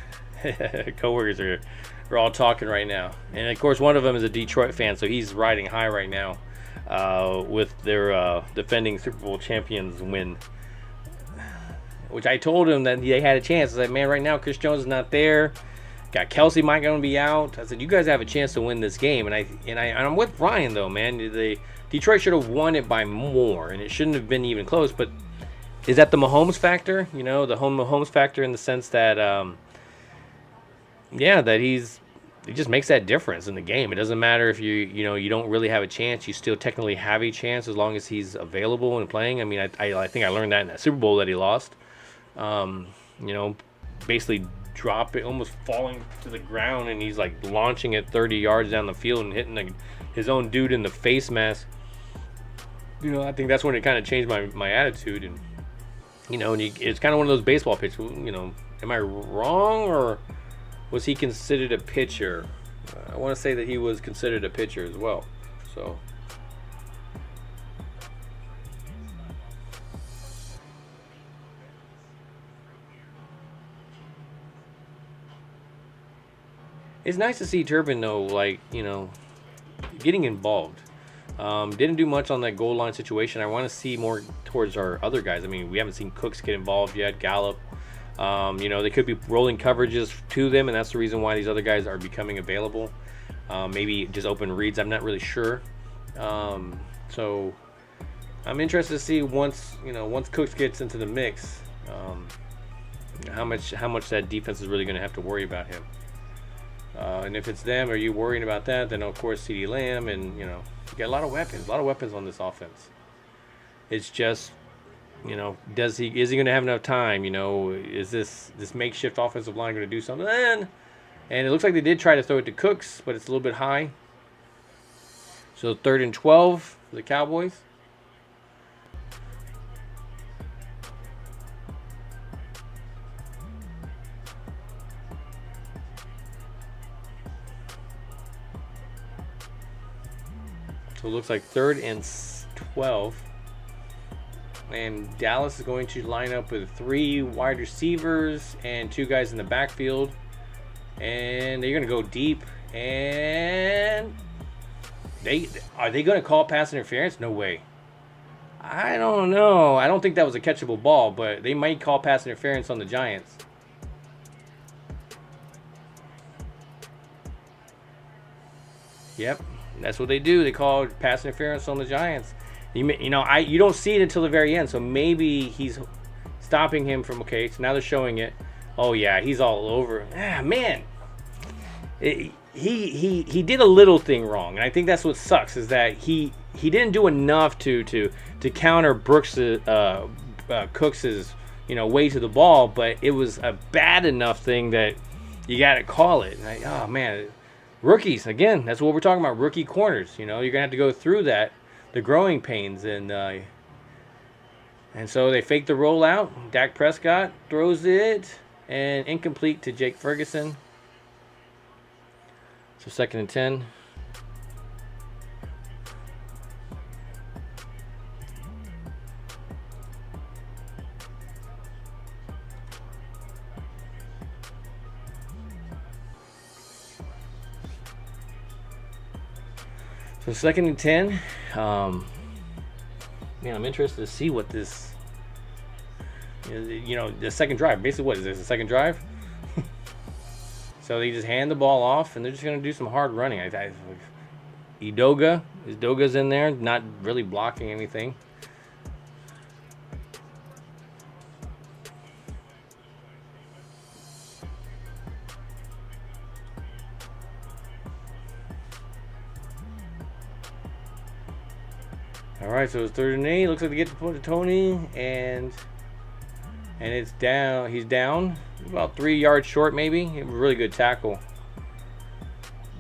all talking right now, and of course one of them is a Detroit fan, so he's riding high right now with their defending Super Bowl champions win, which I told him that they had a chance. I said, man, right now Chris Jones is not there, got Kelsey might going to be out. I said, you guys have a chance to win this game, and I'm with Bryan though, man. Detroit should have won it by more, and it shouldn't have been even close. But is that the Mahomes factor? The Mahomes factor in the sense that that he just makes that difference in the game. It doesn't matter if you don't really have a chance. You still technically have a chance as long as he's available and playing. I think I learned that in that Super Bowl that he lost. Basically almost falling to the ground, and he's like launching it 30 yards down the field and hitting his own dude in the face mask. I think that's when it kind of changed my attitude. And it's kind of one of those baseball pitches. Am I wrong, or was he considered a pitcher? I want to say that he was considered a pitcher as well. So it's nice to see Turbin though, getting involved. Didn't do much on that goal line situation. I want to see more towards our other guys. I mean, we haven't seen Cooks get involved yet, Gallup. They could be rolling coverages to them, and that's the reason why these other guys are becoming available. Maybe just open reads. I'm not really sure. So I'm interested to see once Cooks gets into the mix, how much that defense is really going to have to worry about him. And if it's them, are you worrying about that? Then of course CeeDee Lamb, and you got a lot of weapons on this offense. It's just, is he going to have enough time? Is this makeshift offensive line going to do something? And it looks like they did try to throw it to Cooks, but it's a little bit high. So 3rd and 12 for the Cowboys. So it looks like 3rd and 12. And Dallas is going to line up with 3 wide receivers and 2 guys in the backfield. And they're going to go deep. And are they going to call pass interference? No way. I don't know. I don't think that was a catchable ball, but they might call pass interference on the Giants. Yep. That's what they do. They call pass interference on the Giants. You don't see it until the very end. So maybe he's stopping him from. Okay, so now they're showing it. Oh yeah, he's all over. Man, he did a little thing wrong, and I think that's what sucks is that he didn't do enough to counter Cooks's way to the ball, but it was a bad enough thing that you got to call it. Oh man. Rookies, again, that's what we're talking about, rookie corners. You're going to have to go through the growing pains. And so they fake the rollout. Dak Prescott throws it, and incomplete to Jake Ferguson. So 2nd and 10. So 2nd and 10. I'm interested to see what this. The second drive. Basically, what is this? The second drive? So they just hand the ball off, and they're just going to do some hard running. Idoga's in there, not really blocking anything. All right, so it's 3rd and 8. Looks like they get the point to Tony, and it's down. He's down about 3 yards short, maybe. A really good tackle.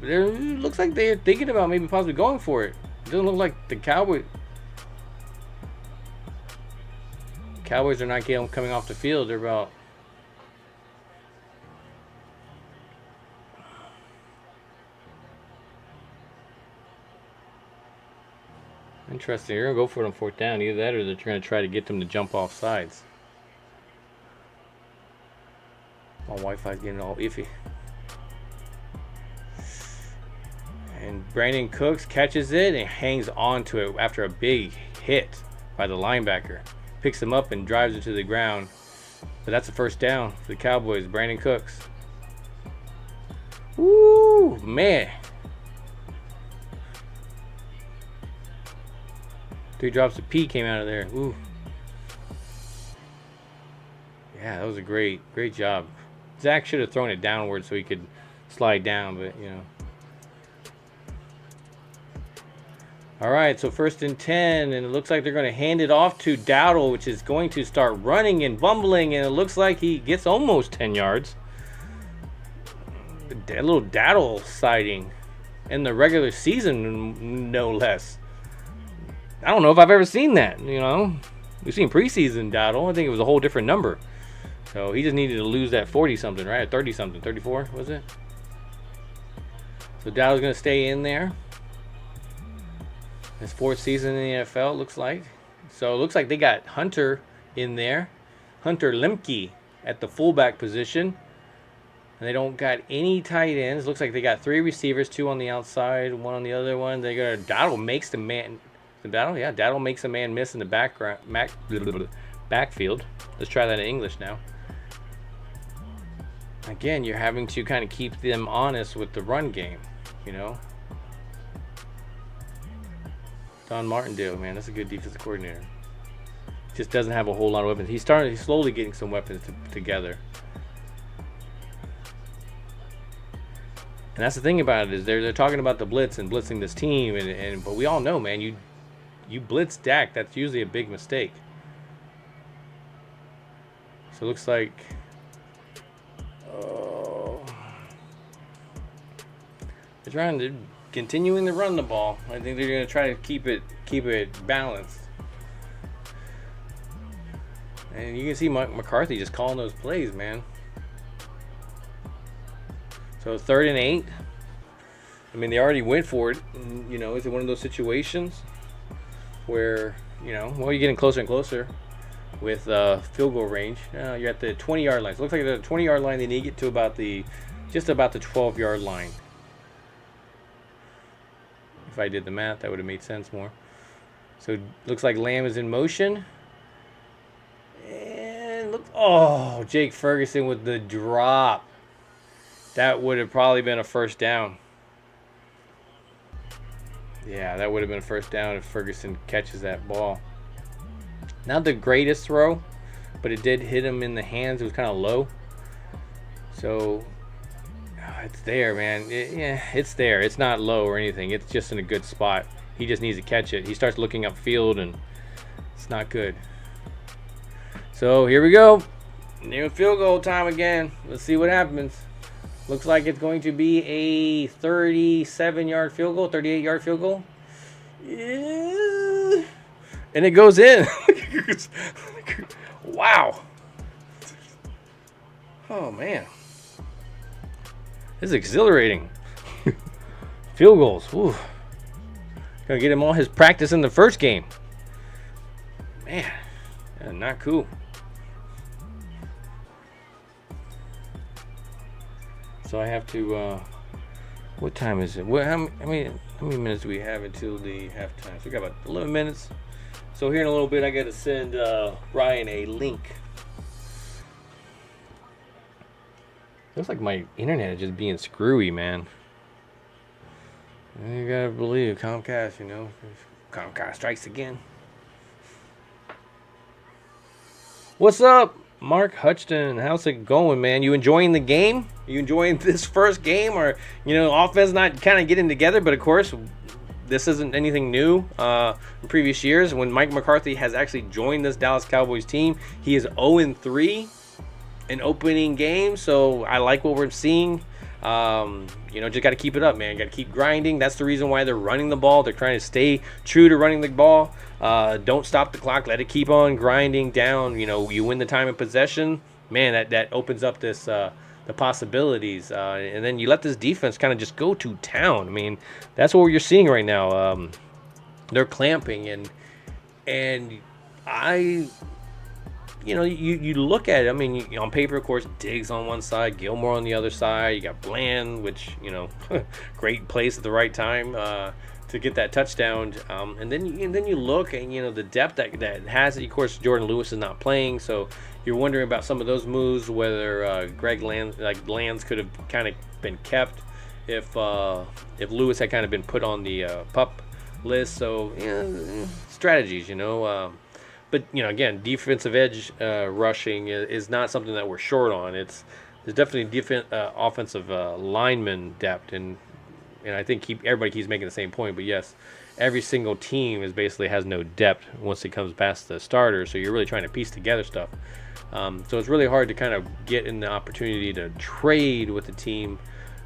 But it looks like they're thinking about maybe possibly going for it. It doesn't look like the Cowboys are not coming off the field. They're about. Interesting. You're going to go for it on 4th down. Either that or they're trying to try to get them to jump off sides. My Wi-Fi's getting all iffy. And Brandon Cooks catches it and hangs on to it after a big hit by the linebacker. Picks him up and drives it to the ground. But that's a 1st down for the Cowboys. Brandon Cooks. Woo, man. 3 drops of pee came out of there. Ooh. Yeah, that was a great job. Zach should have thrown it downward so he could slide down, but All right, so 1st and 10, and it looks like they're going to hand it off to Dowdle, which is going to start running and bumbling, and it looks like he gets almost 10 yards. A little Dowdle sighting. in the regular season, no less. I don't know if I've ever seen that. We've seen preseason Dowdle. I think it was a whole different number. So he just needed to lose that 40-something, right? 30-something, 34 was it? So Dowdle's going to stay in there. His 4th season in the NFL, looks like. So it looks like they got Hunter in there. Hunter Lemke at the fullback position. And they don't got any tight ends. Looks like they got 3 receivers, 2 on the outside, 1 on the other one. They got Dowdle makes the man. Dowdle makes a man miss in the backfield. Let's try that in English now. Again, you're having to kind of keep them honest with the run game, Don Martindale, man, that's a good defensive coordinator. Just doesn't have a whole lot of weapons. He's slowly getting some weapons together. And that's the thing about it, is they're talking about the blitz and blitzing this team, but we all know, man, you blitz Dak, that's usually a big mistake. So it looks like they're trying to continuing to run the ball. I think they're going to try to keep it balanced. And you can see McCarthy just calling those plays, man. So 3rd and 8. I mean, they already went for it. And, is it one of those situations where, you're getting closer and closer with field goal range. You're at the 20-yard line. So it looks like the 20-yard line, they need to get to just about the 12-yard line. If I did the math, that would have made sense more. So it looks like Lamb is in motion. And Jake Ferguson with the drop. That would have probably been a first down. Yeah, that would have been a first down if Ferguson catches that ball. Not the greatest throw, but it did hit him in the hands. It was kind of low. So it's there, man. It's there. It's not low or anything. It's just in a good spot. He just needs to catch it. He starts looking upfield, and it's not good. So here we go. Near field goal time again. Let's see what happens. Looks like it's going to be a 37-yard field goal, 38-yard field goal. Yeah. And it goes in. Wow. Oh, man. This is exhilarating. Field goals. Whew. Gonna get him all his practice in the first game. Man, not cool. So I have to, what time is it? How many minutes do we have until the halftime? So we got about 11 minutes. So here in a little bit, I got to send Bryan a link. Looks like my internet is just being screwy, man. You gotta believe Comcast, Comcast strikes again. What's up, Mark Hutchton? How's it going, man? You enjoying the game? You enjoying this first game? Or, offense not kind of getting together? But, of course, this isn't anything new in previous years. When Mike McCarthy has actually joined this Dallas Cowboys team, he is 0-3 in opening games. So I like what we're seeing. Just got to keep it up, man. Got to keep grinding. That's the reason why they're running the ball. They're trying to stay true to running the ball. Don't stop the clock. Let it keep on grinding down. You win the time of possession. Man, that opens up this the possibilities. And then you let this defense kind of just go to town. I mean, that's what you're seeing right now. They're clamping and I. You look at it. I mean, on paper, of course, Diggs on one side, Gilmore on the other side. You got Bland, which, great place at the right time to get that touchdown. And then you look and, the depth that has it. Of course, Jordan Lewis is not playing, so you're wondering about some of those moves, whether Lands could have kind of been kept if Lewis had kind of been put on the PUP list. So, strategies, But, again, defensive edge rushing is not something that we're short on. There's definitely offensive lineman depth, and I think everybody keeps making the same point. But, yes, every single team basically has no depth once it comes past the starter, so you're really trying to piece together stuff. So it's really hard to kind of get in the opportunity to trade with the team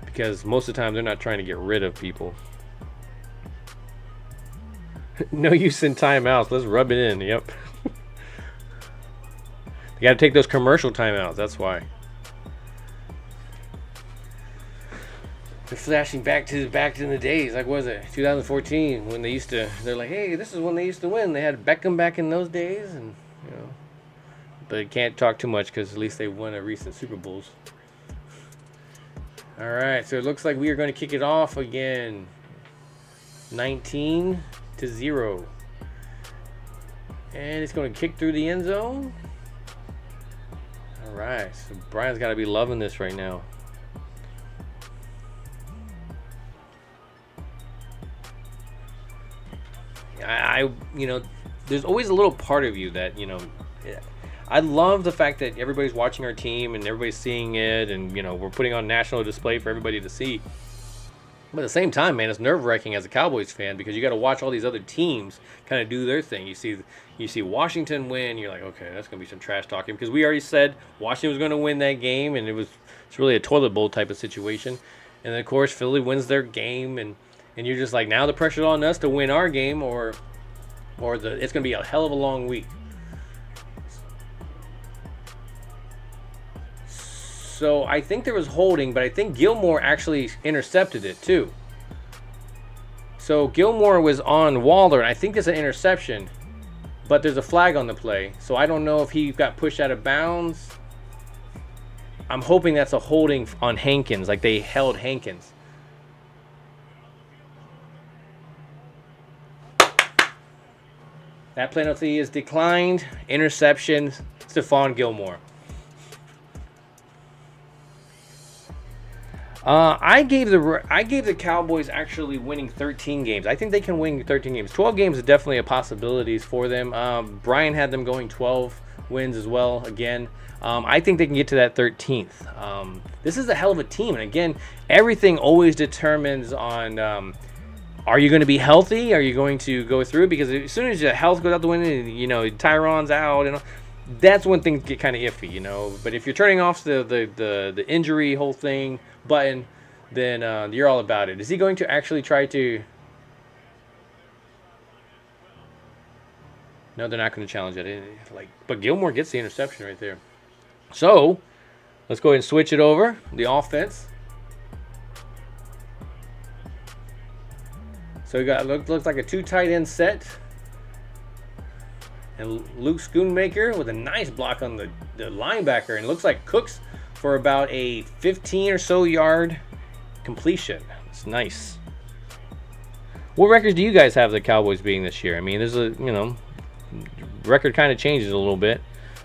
because most of the time they're not trying to get rid of people. No use in timeouts. Let's rub it in. Yep. You got to take those commercial timeouts. That's why. They're flashing back in the days. Like, what was it 2014 when they're like, hey, this is when they used to win. They had Beckham back in those days, and but you can't talk too much because at least they won a recent Super Bowls. All right, so it looks like we are going to kick it off again. 19-0, and it's going to kick through the end zone. All right, so Bryan's got to be loving this right now. There's always a little part of you that, I love the fact that everybody's watching our team and everybody's seeing it, and, we're putting on national display for everybody to see. But at the same time, man, it's nerve-wracking as a Cowboys fan because you got to watch all these other teams kind of do their thing. You see Washington win, you're like, okay, that's going to be some trash talking because we already said Washington was going to win that game, and it's really a toilet bowl type of situation. And then, of course, Philly wins their game, and you're just like, now the pressure's on us to win our game, or it's going to be a hell of a long week. So I think there was holding, but I think Gilmore actually intercepted it too. So Gilmore was on Waller, and I think there's an interception, but there's a flag on the play. So I don't know if he got pushed out of bounds. I'm hoping that's a holding on Hankins, like they held Hankins. That penalty is declined. Interception, Stephon Gilmore. I gave the Cowboys actually winning 13 games. I think they can win 13 games. 12 games is definitely a possibility for them. Bryan had them going 12 wins as well. Again, I think they can get to that 13th. This is a hell of a team, and again, everything always determines on. Are you going to be healthy? Are you going to go through? Because as soon as your health goes out the window, Tyron's out, that's when things get kind of iffy, But if you're turning off the injury whole thing button, then you're all about it. Is he going to actually try to? No, they're not going to challenge it. But Gilmore gets the interception right there. So let's go ahead and switch it over. The offense. So we got looks like a 2 tight end set. And Luke Schoonmaker with a nice block on the linebacker. And it looks like Cooks for about a 15 or so yard completion. It's nice. What records do you guys have the Cowboys being this year? I mean, there's record kind of changes a little bit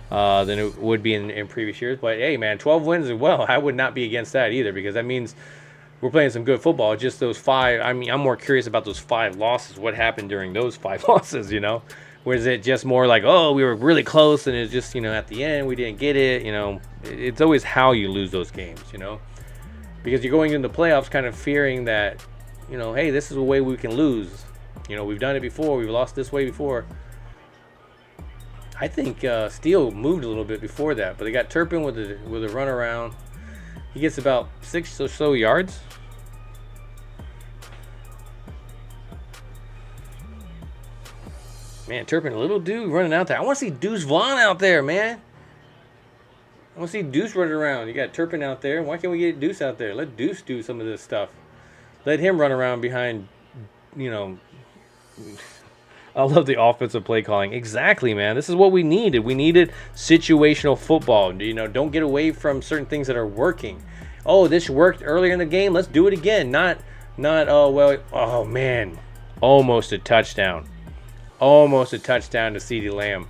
than it would be in previous years. But hey, man, 12 wins as well. I would not be against that either, because that means we're playing some good football. Just those 5. I mean, I'm more curious about those 5 losses. What happened during those 5 losses, Was it just more like, oh, we were really close and it's just, at the end we didn't get it, It's always how you lose those games, Because you're going into the playoffs kind of fearing that, hey, this is a way we can lose. We've done it before. We've lost this way before. I think Steele moved a little bit before that, but they got Turpin with a run around. He gets about 6 or so yards. Man, Turpin, a little dude running out there. I want to see Deuce Vaughn out there, man. I want to see Deuce running around. You got Turpin out there. Why can't we get Deuce out there? Let Deuce do some of this stuff. Let him run around behind, I love the offensive play calling. Exactly, man. This is what we needed. We needed situational football. Don't get away from certain things that are working. Oh, this worked earlier in the game. Let's do it again. Not. Oh man, almost a touchdown. Almost a touchdown to CeeDee Lamb.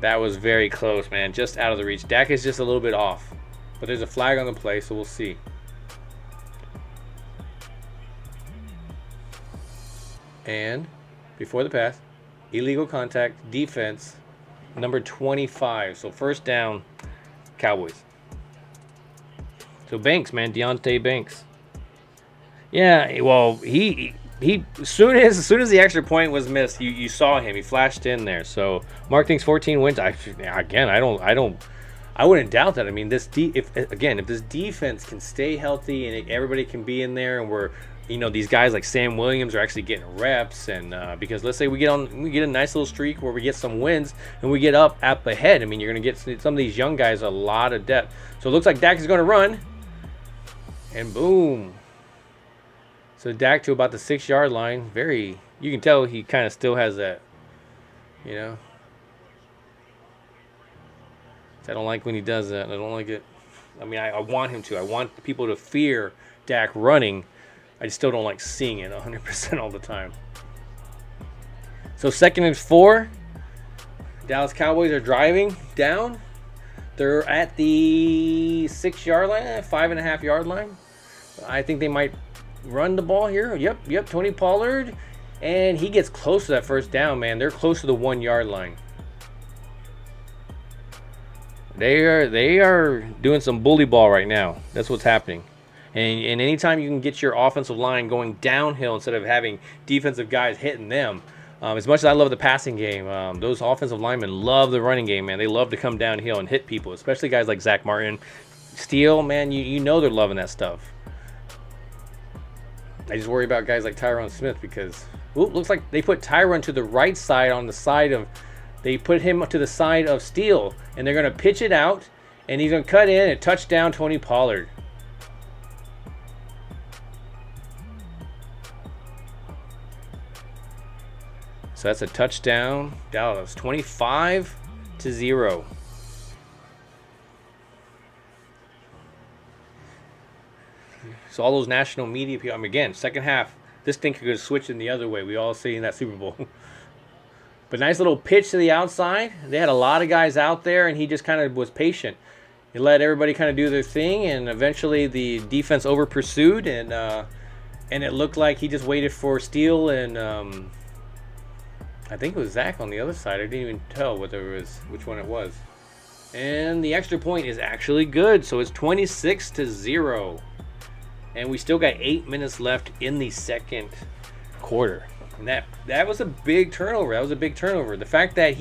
That was very close, man. Just out of the reach. Dak is just a little bit off. But there's a flag on the play, so we'll see. And before the pass, illegal contact, defense, number 25. So first down, Cowboys. So Banks, man, Deontay Banks. Yeah, well, he as soon as the extra point was missed, you saw him. He flashed in there. So Mark thinks 14 wins. I I wouldn't doubt that. I mean, if this defense can stay healthy and everybody can be in there, and we're, these guys like Sam Williams are actually getting reps, and because let's say we get a nice little streak where we get some wins and we get up ahead. I mean, you're going to get some of these young guys a lot of depth. So it looks like Dak is going to run, and boom. So Dak to about the 6-yard line. You can tell he kind of still has that, I don't like when he does that. I don't like it. I mean, I want him to. I want people to fear Dak running. I just still don't like seeing it 100% all the time. So 2nd and 4. Dallas Cowboys are driving down. They're at the 6-yard line, 5.5-yard line. I think they might run the ball here. Yep. Tony Pollard. And he gets close to that first down, man. They're close to the 1-yard line. They are doing some bully ball right now. That's what's happening. And anytime you can get your offensive line going downhill instead of having defensive guys hitting them, as much as I love the passing game, those offensive linemen love the running game, man. They love to come downhill and hit people, especially guys like Zach Martin. Steele, man, you know they're loving that stuff. I just worry about guys like Tyron Smith because looks like they put Tyron to the right side on the side of – they put him to the side of Steele, and they're going to pitch it out, and he's going to cut in and touchdown Tony Pollard. So that's a touchdown. Dallas 25-0. So all those national media people, again, second half, this thing could go switching the other way. We all see in that Super Bowl. But nice little pitch to the outside. They had a lot of guys out there, and he just kind of was patient. He let everybody kind of do their thing, and eventually the defense over-pursued, and it looked like he just waited for Steele, and I think it was Zach on the other side. I didn't even tell which one it was. And the extra point is actually good, so it's 26-0. And we still got 8 minutes left in the second quarter. And that was a big turnover. The fact that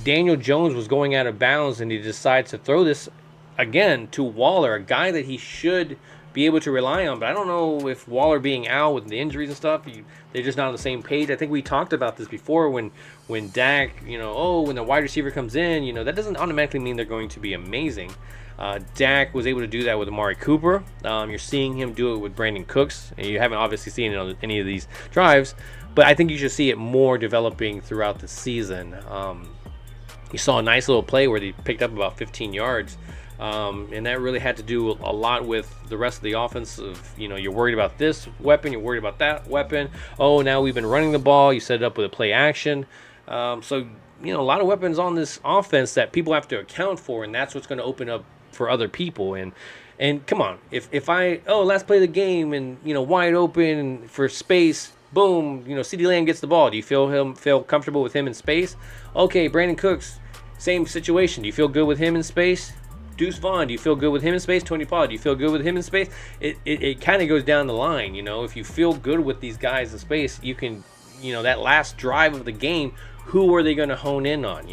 Daniel Jones was going out of bounds and he decides to throw this again to Waller, a guy that he should be able to rely on. But I don't know if Waller being out with the injuries and stuff, they're just not on the same page. I think we talked about this before when Dak, when the wide receiver comes in, that doesn't automatically mean they're going to be amazing. Dak was able to do that with Amari Cooper. You're seeing him do it with Brandon Cooks. And you haven't obviously seen it on any of these drives, but I think you should see it more developing throughout the season. You saw a nice little play where they picked up about 15 yards, and that really had to do a lot with the rest of the offense. You're worried about this weapon, you're worried about that weapon. Oh, now we've been running the ball. You set it up with a play action. So a lot of weapons on this offense that people have to account for, and that's what's going to open up for other people. And come on, if last play of the game and wide open for space, boom, CeeDee Lamb gets the ball. Do you feel comfortable with him in space? Okay, Brandon Cooks, same situation. Do you feel good with him in space? Deuce Vaughn, do you feel good with him in space? Tony Pollard, do you feel good with him in space? It kind of goes down the line. If you feel good with these guys in space, you can, that last drive of the game, who are they going to hone in on?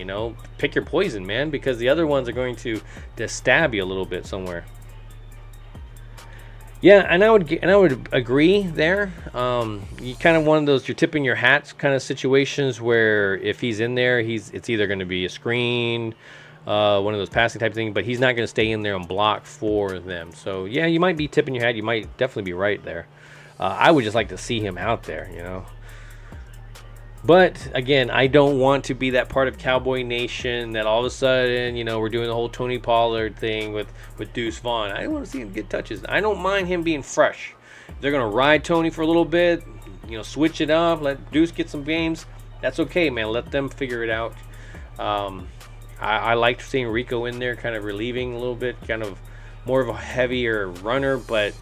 Pick your poison, man, because the other ones are going to stab you a little bit somewhere. Yeah, and I would agree there. You kind of one of those you're tipping your hats kind of situations where if he's in there, it's either going to be a screen, one of those passing type things, but he's not going to stay in there and block for them. So yeah, you might be tipping your hat. You might definitely be right there. I would just like to see him out there, But, again, I don't want to be that part of Cowboy Nation that all of a sudden, we're doing the whole Tony Pollard thing with Deuce Vaughn. I want to see him get touches. I don't mind him being fresh. They're going to ride Tony for a little bit, switch it up, let Deuce get some games. That's okay, man. Let them figure it out. I liked seeing Rico in there kind of relieving a little bit, kind of more of a heavier runner, but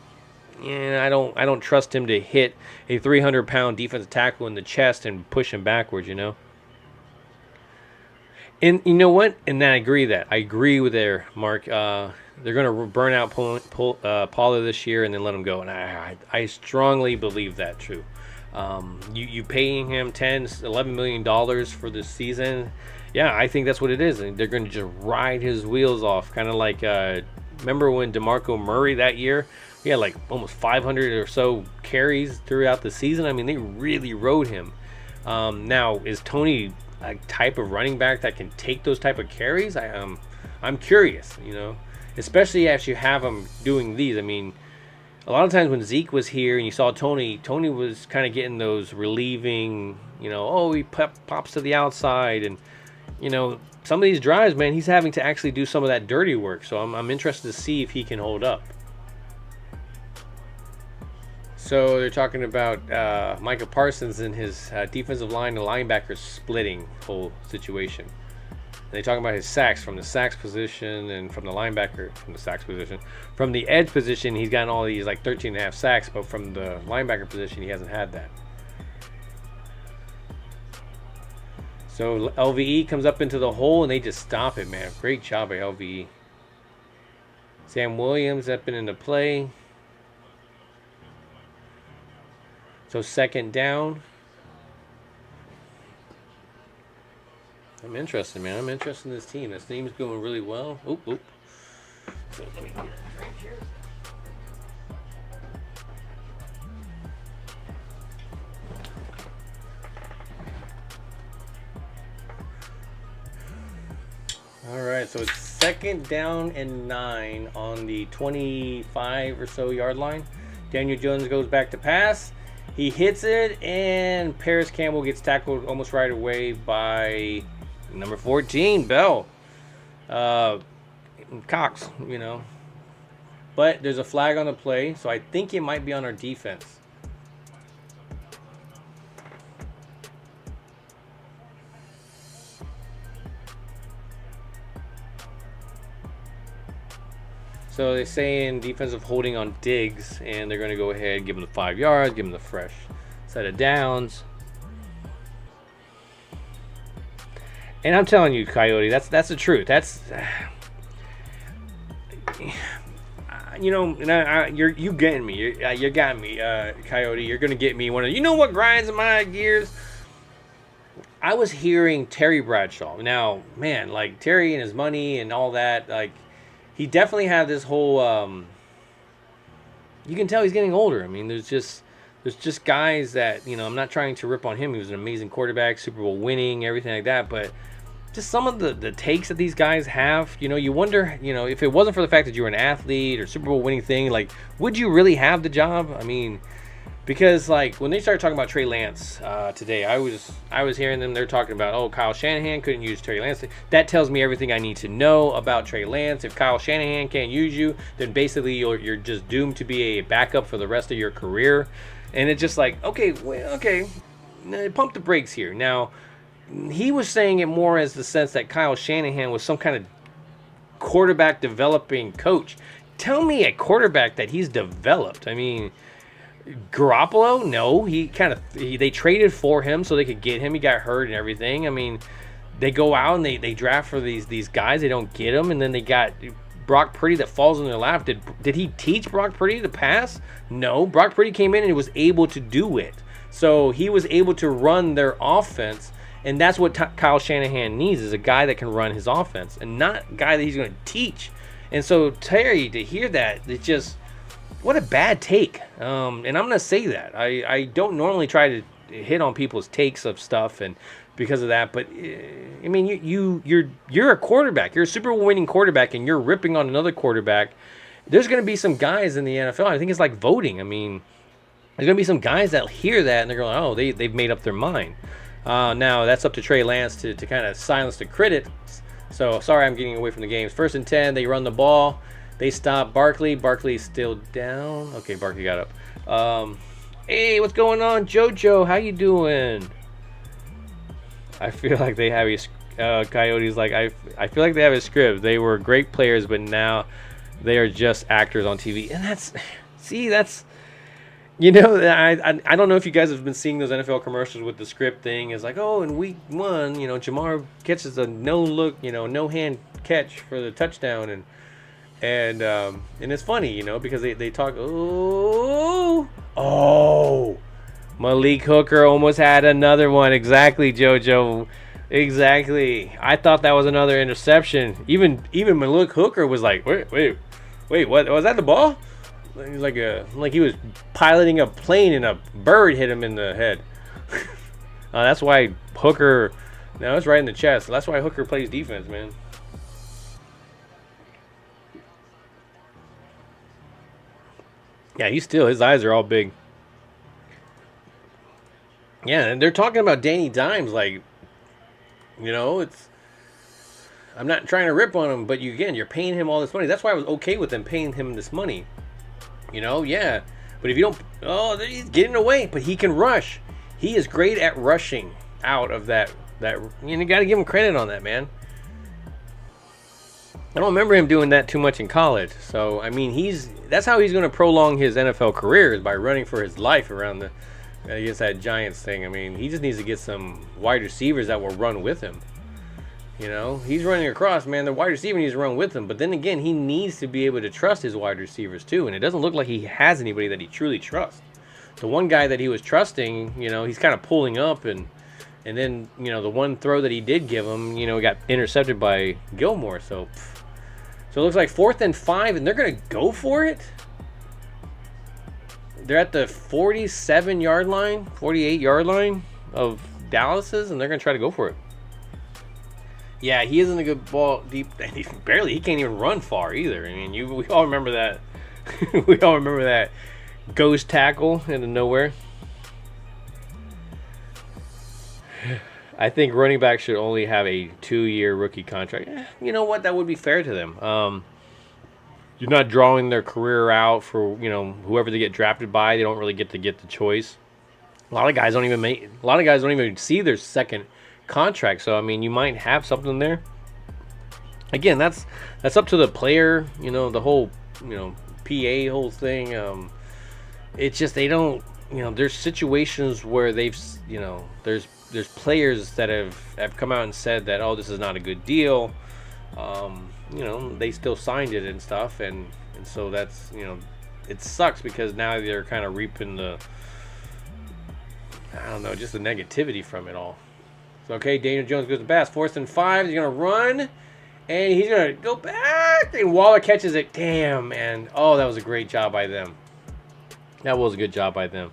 yeah, I don't trust him to hit a 300-pound defensive tackle in the chest and push him backwards, And you know what? And I agree with there, Mark. They're going to burn out Pollard this year and then let him go. And I strongly believe that, too. You paying him $10, $11 million for this season, Yeah, I think that's what it is. And they're going to just ride his wheels off. Kind of like, remember when DeMarco Murray that year? He had like almost 500 or so carries throughout the season. I mean, they really rode him. Now, is Tony a type of running back that can take those type of carries? I'm curious, especially as you have him doing these. I mean, a lot of times when Zeke was here and you saw Tony was kind of getting those relieving, he pops to the outside. And, some of these drives, man, he's having to actually do some of that dirty work. So I'm interested to see if he can hold up. So they're talking about Micah Parsons and his defensive line and linebackers splitting whole situation. They're talking about his sacks from the sacks position and from the linebacker from the sacks position. From the edge position, he's gotten all these like 13 and a half sacks, but from the linebacker position, he hasn't had that. So LVE comes up into the hole and they just stop it, man. Great job by LVE. Sam Williams up and into play. So second down. I'm interested, man. I'm interested in this team. This team's going really well. Oop. So let me get a drink here. All right, so it's second down and 9 on the 25 or so yard line. Daniel Jones goes back to pass. He hits it, and Paris Campbell gets tackled almost right away by number 14, Bell. Cox, But there's a flag on the play, so I think it might be on our defense. So they're saying defensive holding on Diggs, and they're going to go ahead and give him the 5 yards, give him the fresh set of downs. And I'm telling you, Coyote, that's the truth. That's you getting me. You got me, Coyote. You're going to get me one of what grinds in my gears. I was hearing Terry Bradshaw. Now, man, like Terry and his money and all that, like. He definitely had this whole. You can tell he's getting older. I mean, there's just guys that I'm not trying to rip on him. He was an amazing quarterback, Super Bowl winning, everything like that. But just some of the takes that these guys have. You wonder. If it wasn't for the fact that you were an athlete or Super Bowl winning thing, like, would you really have the job? I mean. Because like when they started talking about Trey Lance today, I was hearing them. They're talking about Kyle Shanahan couldn't use Trey Lance. That tells me everything I need to know about Trey Lance. If Kyle Shanahan can't use you, then basically you're just doomed to be a backup for the rest of your career. And it's just like okay, pump the brakes here. Now he was saying it more as the sense that Kyle Shanahan was some kind of quarterback developing coach. Tell me a quarterback that he's developed. I mean. Garoppolo, no, they traded for him so they could get him. He got hurt and everything. I mean, they go out and they draft for these guys. They don't get them, and then they got Brock Purdy that falls in their lap. Did he teach Brock Purdy to pass? No, Brock Purdy came in and was able to do it. So he was able to run their offense, and that's what Kyle Shanahan needs is a guy that can run his offense and not a guy that he's going to teach. And so Terry, to hear that, it's just. What a bad take. And I'm going to say that. I don't normally try to hit on people's takes of stuff and because of that. But, I mean, you're a quarterback. You're a Super Bowl winning quarterback, and you're ripping on another quarterback. There's going to be some guys in the NFL. I think it's like voting. I mean, there's going to be some guys that hear that, and they're going, they've made up their mind. Now, that's up to Trey Lance to kind of silence the critics. So, sorry I'm getting away from the games. 1st and 10, they run the ball. They stop Barkley. Barkley's still down. Okay, Barkley got up. Hey, what's going on, JoJo? How you doing? I feel like they have a Coyotes. Like I feel like they have a script. They were great players, but now they are just actors on TV. And that's I don't know if you guys have been seeing those NFL commercials with the script thing. It's like, in week 1, Jamar catches a no-look, no hand catch for the touchdown, and it's funny, because they talk. Malik Hooker almost had another one. Exactly, JoJo. Exactly. I thought that was another interception. Even Malik Hooker was like, wait, what was that? The ball? He's like he was piloting a plane and a bird hit him in the head. That's why Hooker. No, it's right in the chest. That's why Hooker plays defense, man. Yeah, his eyes are all big. Yeah, and they're talking about Danny Dimes like, it's. I'm not trying to rip on him, but you're paying him all this money. That's why I was okay with them paying him this money. Yeah. But if you don't, he's getting away. But he can rush. He is great at rushing out of that. You got to give him credit on that, man. I don't remember him doing that too much in college. So I mean, that's how he's going to prolong his NFL career, is by running for his life around against that Giants thing. I mean, he just needs to get some wide receivers that will run with him. He's running across, man. The wide receiver needs to run with him. But then again, he needs to be able to trust his wide receivers too. And it doesn't look like he has anybody that he truly trusts. The one guy that he was trusting, he's kind of pulling up. And then, the one throw that he did give him, got intercepted by Gilmore. So it looks like 4th and 5, and they're going to go for it. They're at the 47-yard line, 48-yard line of Dallas's, and they're going to try to go for it. Yeah, he isn't a good ball deep. Barely. He can't even run far either. I mean, we all remember that. We all remember that ghost tackle into nowhere. I think running backs should only have a 2-year rookie contract. You know what? That would be fair to them. You're not drawing their career out for whoever they get drafted by. They don't really get the choice. A lot of guys don't even see their second contract. So I mean, you might have something there. Again, that's up to the player. The whole PA whole thing. It's just they don't. There's situations where there's players that have come out and said that, oh, this is not a good deal. They still signed it and stuff, and so that's it sucks because now they're kind of reaping just the negativity from it all. So, okay, Daniel Jones goes to pass. 4th and 5. He's going to run. And he's going to go back. And Waller catches it. Damn, man. Oh, that was a great job by them. That was a good job by them.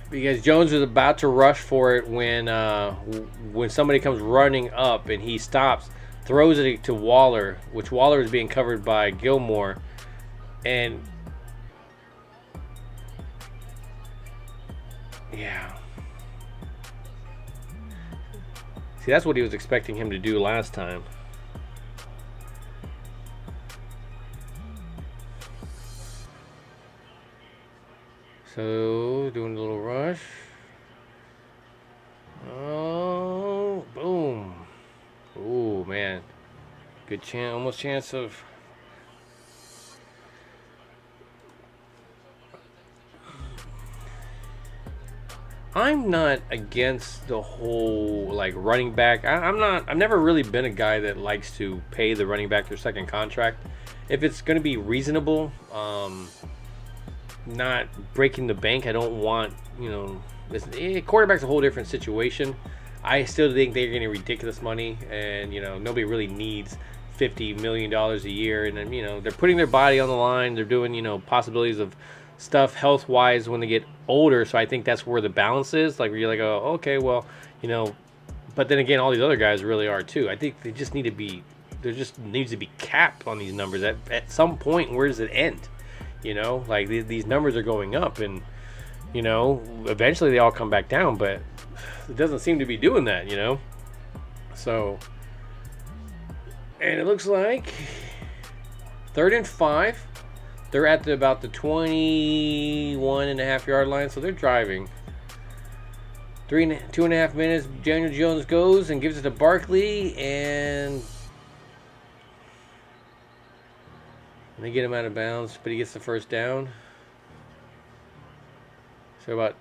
Because Jones was about to rush for it when somebody comes running up and he stops, throws it to Waller, which Waller is being covered by Gilmore. And, yeah. See, that's what he was expecting him to do last time. So, doing a little rush. Oh, boom. Oh, man. Good chance, almost chance of... I'm not against the whole running back. I've never really been a guy that likes to pay the running back their second contract. If it's going to be reasonable, not breaking the bank. I don't want, quarterback's a whole different situation. I still think they're getting ridiculous money, and nobody really needs $50 million a year. And then they're putting their body on the line. They're doing possibilities of stuff health wise when they get older. So I think that's where the balance is. Where you're like, oh, okay, well, but then again, all these other guys really are too. I think they just need to be. There just needs to be cap on these numbers. At some point, where does it end? These numbers are going up, and eventually they all come back down. But it doesn't seem to be doing that. So, and it looks like 3rd and 5. They're at about the 21.5-yard line, so they're driving. 2.5 minutes. Daniel Jones goes and gives it to Barkley, and they get him out of bounds, but he gets the first down. So I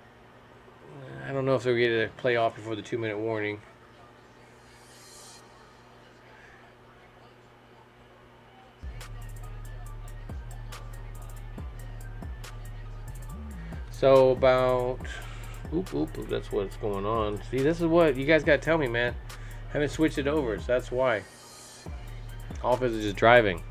don't know if they'll get a play off before the 2-minute warning. So about Oop. That's what's going on. See, this is what you guys got to tell me, man. Haven't switched it over, so that's why. Offense is just driving.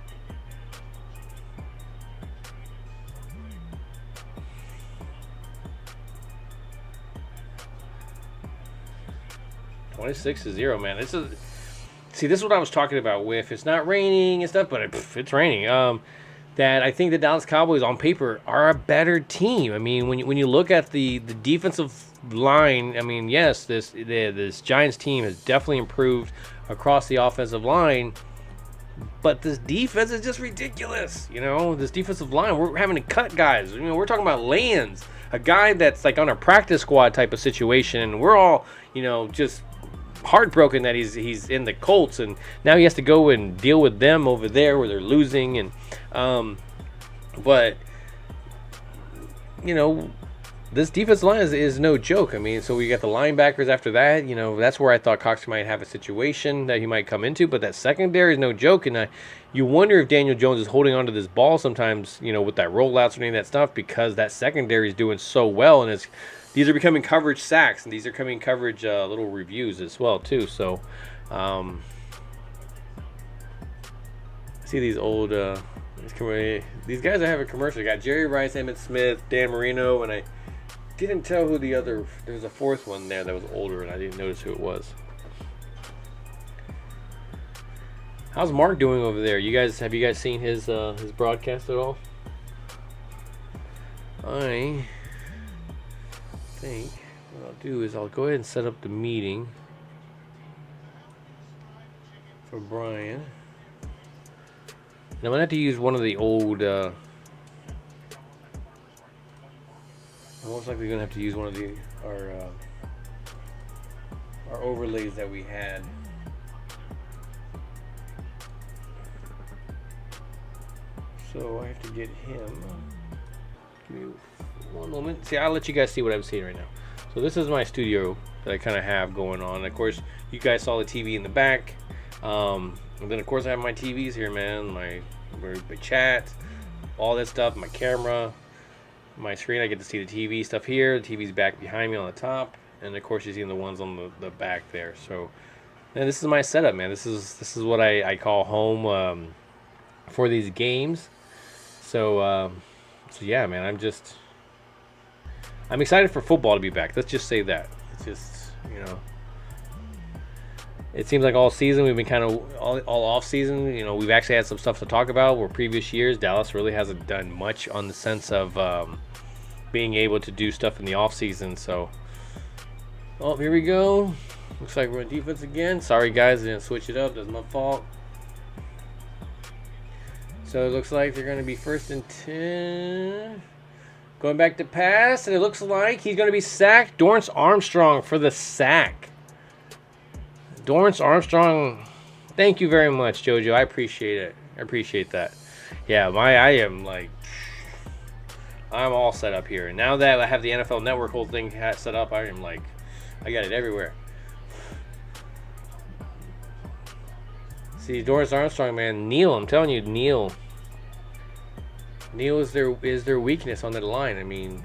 $26-0, man. This is what I was talking about with it's not raining and stuff, but it's raining. That I think the Dallas Cowboys on paper are a better team. I mean, when you look at the defensive line, I mean, yes, this Giants team has definitely improved across the offensive line, but this defense is just ridiculous. This defensive line, we're having to cut guys. We're talking about Lands, a guy that's like on a practice squad type of situation, and we're all, just heartbroken that he's in the Colts, and now he has to go and deal with them over there where they're losing. And but this defensive line is no joke. I mean, so we got the linebackers after that. That's where I thought Cox might have a situation that he might come into, but that secondary is no joke. And you wonder if Daniel Jones is holding onto this ball sometimes, with that rollouts and any of that stuff, because that secondary is doing so well, and these are becoming coverage sacks, and these are coming coverage little reviews as well too. So, see these old these guys that have a commercial. You got Jerry Rice, Emmitt Smith, Dan Marino, and I didn't tell who the other. There was a fourth one there that was older, and I didn't notice who it was. How's Mark doing over there? Have you guys seen his broadcast at all? I think what I'll do is I'll go ahead and set up the meeting for Bryan. And I'm gonna have to use one of the old. I'm most likely gonna have to use one of our overlays that we had. So I have to get him. Give me one moment. See, I'll let you guys see what I'm seeing right now. So this is my studio that I kind of have going on. Of course, you guys saw the TV in the back. And then, of course, I have my TVs here, man. My chat, all that stuff, my camera, my screen. I get to see the TV stuff here. The TV's back behind me on the top. And, of course, you're seeing the ones on the back there. So, man, this is my setup, man. This is what I call home for these games. So yeah, man, I'm excited for football to be back. Let's just say that. It's just, it seems like all season we've been kind of all off season. We've actually had some stuff to talk about where previous years Dallas really hasn't done much on the sense of being able to do stuff in the off season. So, here we go. Looks like we're on defense again. Sorry, guys, I didn't switch it up. That's my fault. So it looks like they're going to be 1st and 10. Going back to pass, and it looks like he's going to be sacked. Dorrance Armstrong for the sack. Dorrance Armstrong, thank you very much, JoJo. I appreciate it. I appreciate that. Yeah, I'm all set up here. And now that I have the NFL Network whole thing set up, I got it everywhere. See, Dorrance Armstrong, man, kneel. I'm telling you, kneel. Kneel is their weakness on the line. I mean,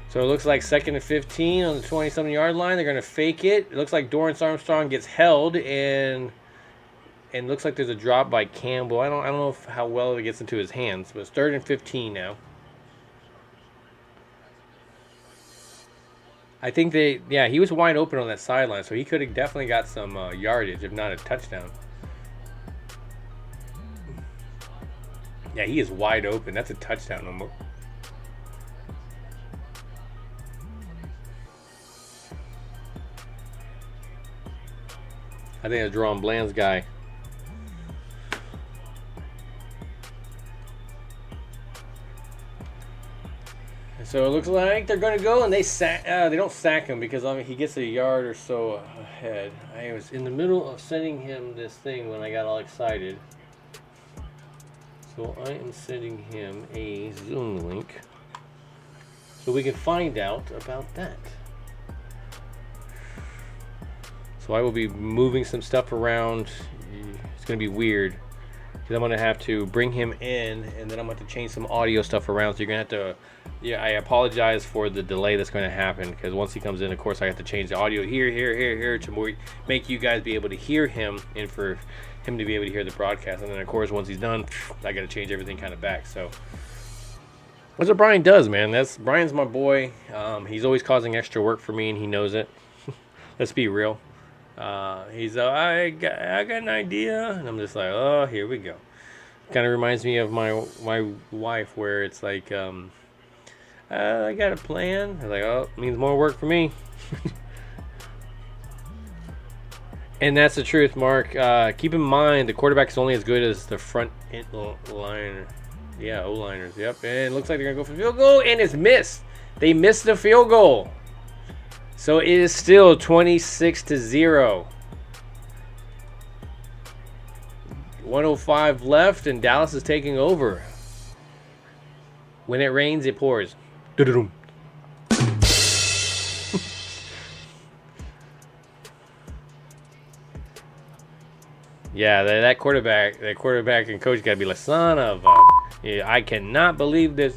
so it looks like 2nd and 15 on the 27-yard line. They're going to fake it. It looks like Dorrance Armstrong gets held, and looks like there's a drop by Campbell. I don't know how well it gets into his hands, but it's 3rd and 15 now. I think he was wide open on that sideline, so he could have definitely got some yardage, if not a touchdown. Yeah, he is wide open. That's a touchdown no more. I think it's Jerome Bland's guy. So it looks like they're going to go, and they don't sack him because he gets a yard or so ahead. I was in the middle of sending him this thing when I got all excited. So I am sending him a Zoom link so we can find out about that. So I will be moving some stuff around. It's going to be weird because because I'm going to have to bring him in, and then I'm going to have to change some audio stuff around. So you're going to have to, I apologize for the delay that's going to happen, because once he comes in, of course, I have to change the audio here to make you guys be able to hear him, and for him to be able to hear the broadcast. And then, of course, once he's done, I got to change everything kind of back. So that's what Bryan does, man. Bryan's my boy. He's always causing extra work for me, and he knows it. Let's be real. He's I got an idea, and I'm just like, oh, here we go. Kind of reminds me of my wife, where it's like, I got a plan. I'm like, oh, means more work for me. And that's the truth, Mark. Keep in mind, the quarterback is only as good as the front liner. Yeah, O-liners. Yep. And it looks like they're going to go for the field goal, and it's missed. They missed the field goal. So it is still 26-0. 105 left, and Dallas is taking over. When it rains, it pours. Yeah, that quarterback and coach got to be like, son of a... Yeah, I cannot believe this.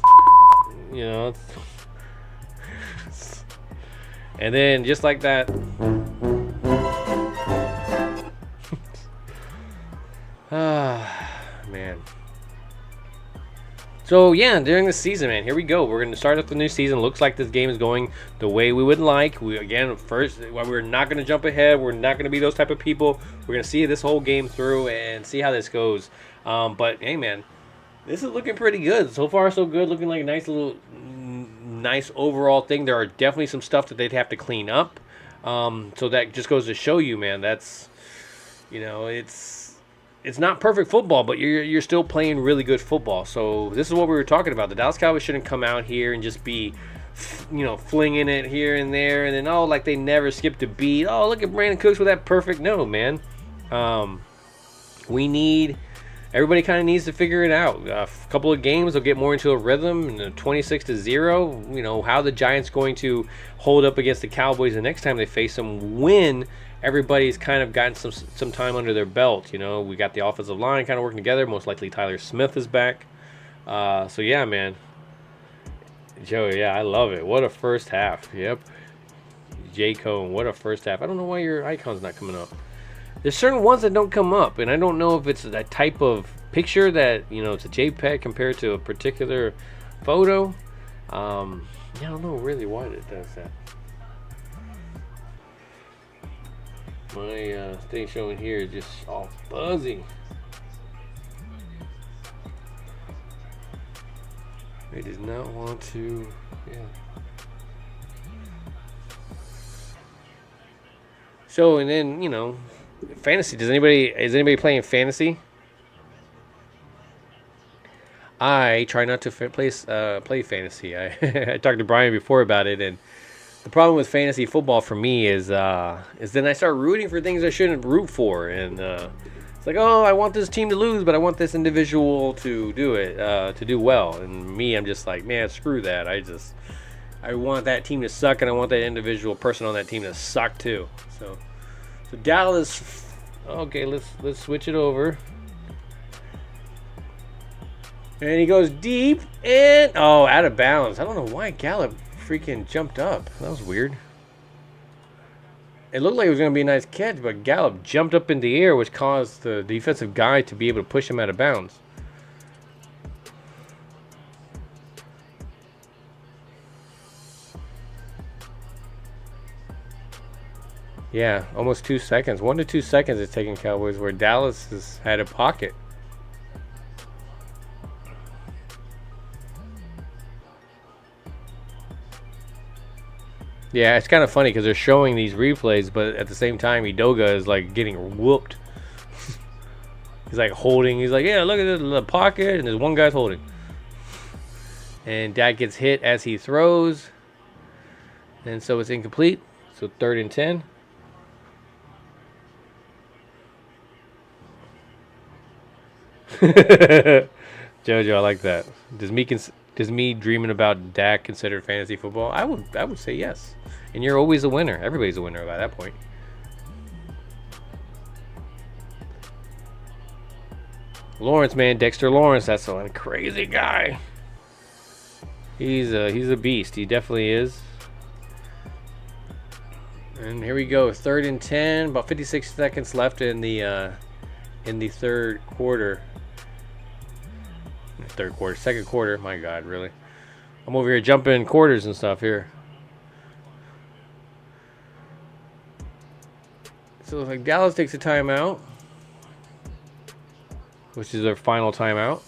You know. And then, just like that... Man. So, yeah, during the season, man, here we go. We're going to start up the new season. Looks like this game is going the way we would like. We're not going to jump ahead. We're not going to be those type of people. We're going to see this whole game through and see how this goes. But, hey, man, this is looking pretty good. So far, so good. Looking like a nice overall thing. There are definitely some stuff that they'd have to clean up. So that just goes to show you, man, that's, it's not perfect football, but you're still playing really good football. So this is what we were talking about. The Dallas Cowboys shouldn't come out here and just be, flinging it here and there, and then like they never skipped a beat. Oh, look at Brandon Cooks with that perfect. No, man. Everybody kind of needs to figure it out. A couple of games, they'll get more into a rhythm. And 26-0. How the Giants going to hold up against the Cowboys the next time they face them when everybody's kind of gotten some time under their belt. We got the offensive line kind of working together. Most likely Tyler Smith is back. So, yeah, man. Joey, yeah, I love it. What a first half. Yep. J. Cone, what a first half. I don't know why your icon's not coming up. There's certain ones that don't come up, and I don't know if it's that type of picture that, it's a JPEG compared to a particular photo. I don't know really why it does that. My thing showing here is just all fuzzy. It does not want to, yeah. So, and then, fantasy. Is anybody playing fantasy? I try not to play fantasy. I talked to Bryan before about it, and the problem with fantasy football for me is then I start rooting for things I shouldn't root for, and it's like, oh, I want this team to lose, but I want this individual to do it, to do well. And me, I'm just like, man, screw that. I want that team to suck, and I want that individual person on that team to suck too. So Dallas. Okay, let's switch it over. And he goes deep and out of bounds. I don't know why Gallup freaking jumped up. That was weird. It looked like it was going to be a nice catch, but Gallup jumped up in the air, which caused the defensive guy to be able to push him out of bounds. Yeah, almost 2 seconds. 1 to 2 seconds it's taking Cowboys, where Dallas has had a pocket. Yeah, it's kind of funny because they're showing these replays, but at the same time, Edoga is like getting whooped. He's like holding. He's like, yeah, look at the pocket, and there's one guy's holding. And Dak gets hit as he throws. And so it's incomplete. So 3rd and 10. Jojo, I like that. Does me dreaming about Dak consider fantasy football? I would say yes. And you're always a winner. Everybody's a winner by that point. Lawrence, man, Dexter Lawrence. That's a crazy guy. He's a beast. He definitely is. And here we go, 3rd and 10. About 56 seconds left in the third quarter. Second quarter. My God, really? I'm over here jumping quarters and stuff here. So it looks like Dallas takes a timeout, which is their final timeout.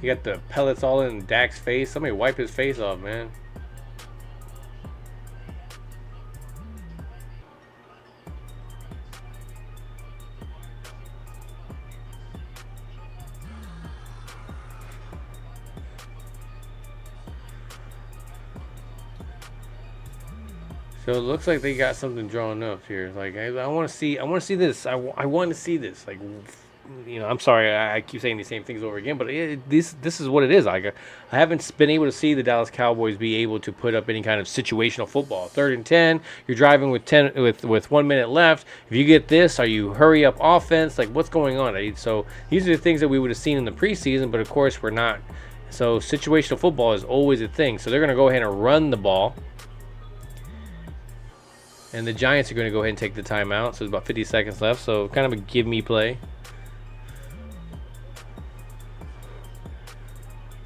You got the pellets all in Dak's face. Somebody wipe his face off, man. So it looks like they got something drawn up here. Like I want to see this. I want to see this. Like, you know, I'm sorry I keep saying the same things over again, but this is what it is. Like I haven't been able to see the Dallas Cowboys be able to put up any kind of situational football. 3rd and 10, you're driving with 1 minute left. If you get this, are you hurry up offense? Like what's going on? So these are the things that we would have seen in the preseason, but of course we're not. So situational football is always a thing. So they're going to go ahead and run the ball. And the Giants are going to go ahead and take the timeout. So there's about 50 seconds left. So kind of a give me play.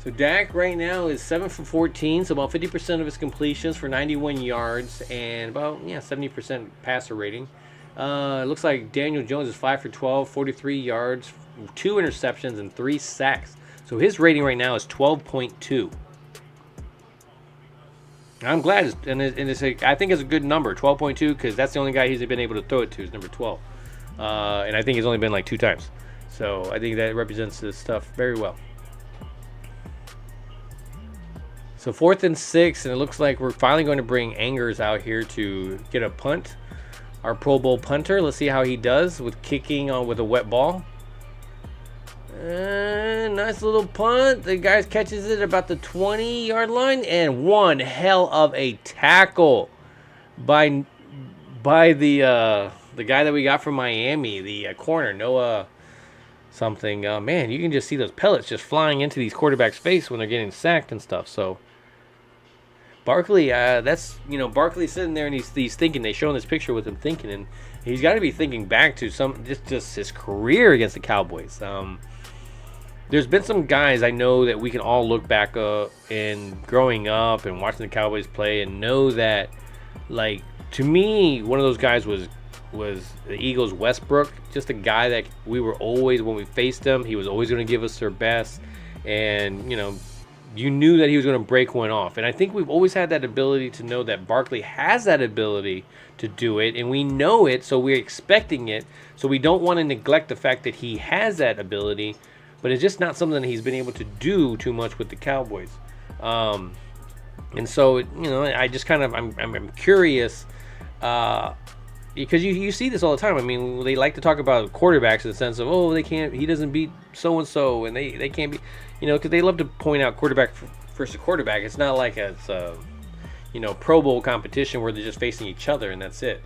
So Dak right now is 7 for 14. So about 50% of his completions for 91 yards. And about 70% passer rating. It looks like Daniel Jones is 5 for 12, 43 yards, 2 interceptions, and 3 sacks. So his rating right now is 12.2. I'm glad, I think it's a good number, 12.2, because that's the only guy he's been able to throw it to is number 12. And I think he's only been like 2 times. So I think that represents this stuff very well. So 4th and 6, and it looks like we're finally going to bring Angers out here to get a punt. Our Pro Bowl punter. Let's see how he does with kicking with a wet ball. Nice little punt. The guy catches it about the 20-yard line, and one hell of a tackle by the guy that we got from Miami, the corner Noah something. Man, you can just see those pellets just flying into these quarterbacks' face when they're getting sacked and stuff. So Barkley, Barkley sitting there and he's thinking. They show him this picture with him thinking, and he's got to be thinking back to just his career against the Cowboys. There's been some guys I know that we can all look back in growing up and watching the Cowboys play and know that, like, to me, one of those guys was the Eagles' Westbrook. Just a guy that we were always, when we faced him, he was always going to give us their best. And, you knew that he was going to break one off. And I think we've always had that ability to know that Barkley has that ability to do it. And we know it, so we're expecting it. So we don't want to neglect the fact that he has that ability. But it's just not something that he's been able to do too much with the Cowboys. And so, I just kind of, I'm curious, because you see this all the time. I mean, they like to talk about quarterbacks in the sense of, he doesn't beat so-and-so, and they can't be, because they love to point out quarterback versus quarterback. It's not like it's a, Pro Bowl competition where they're just facing each other and that's it.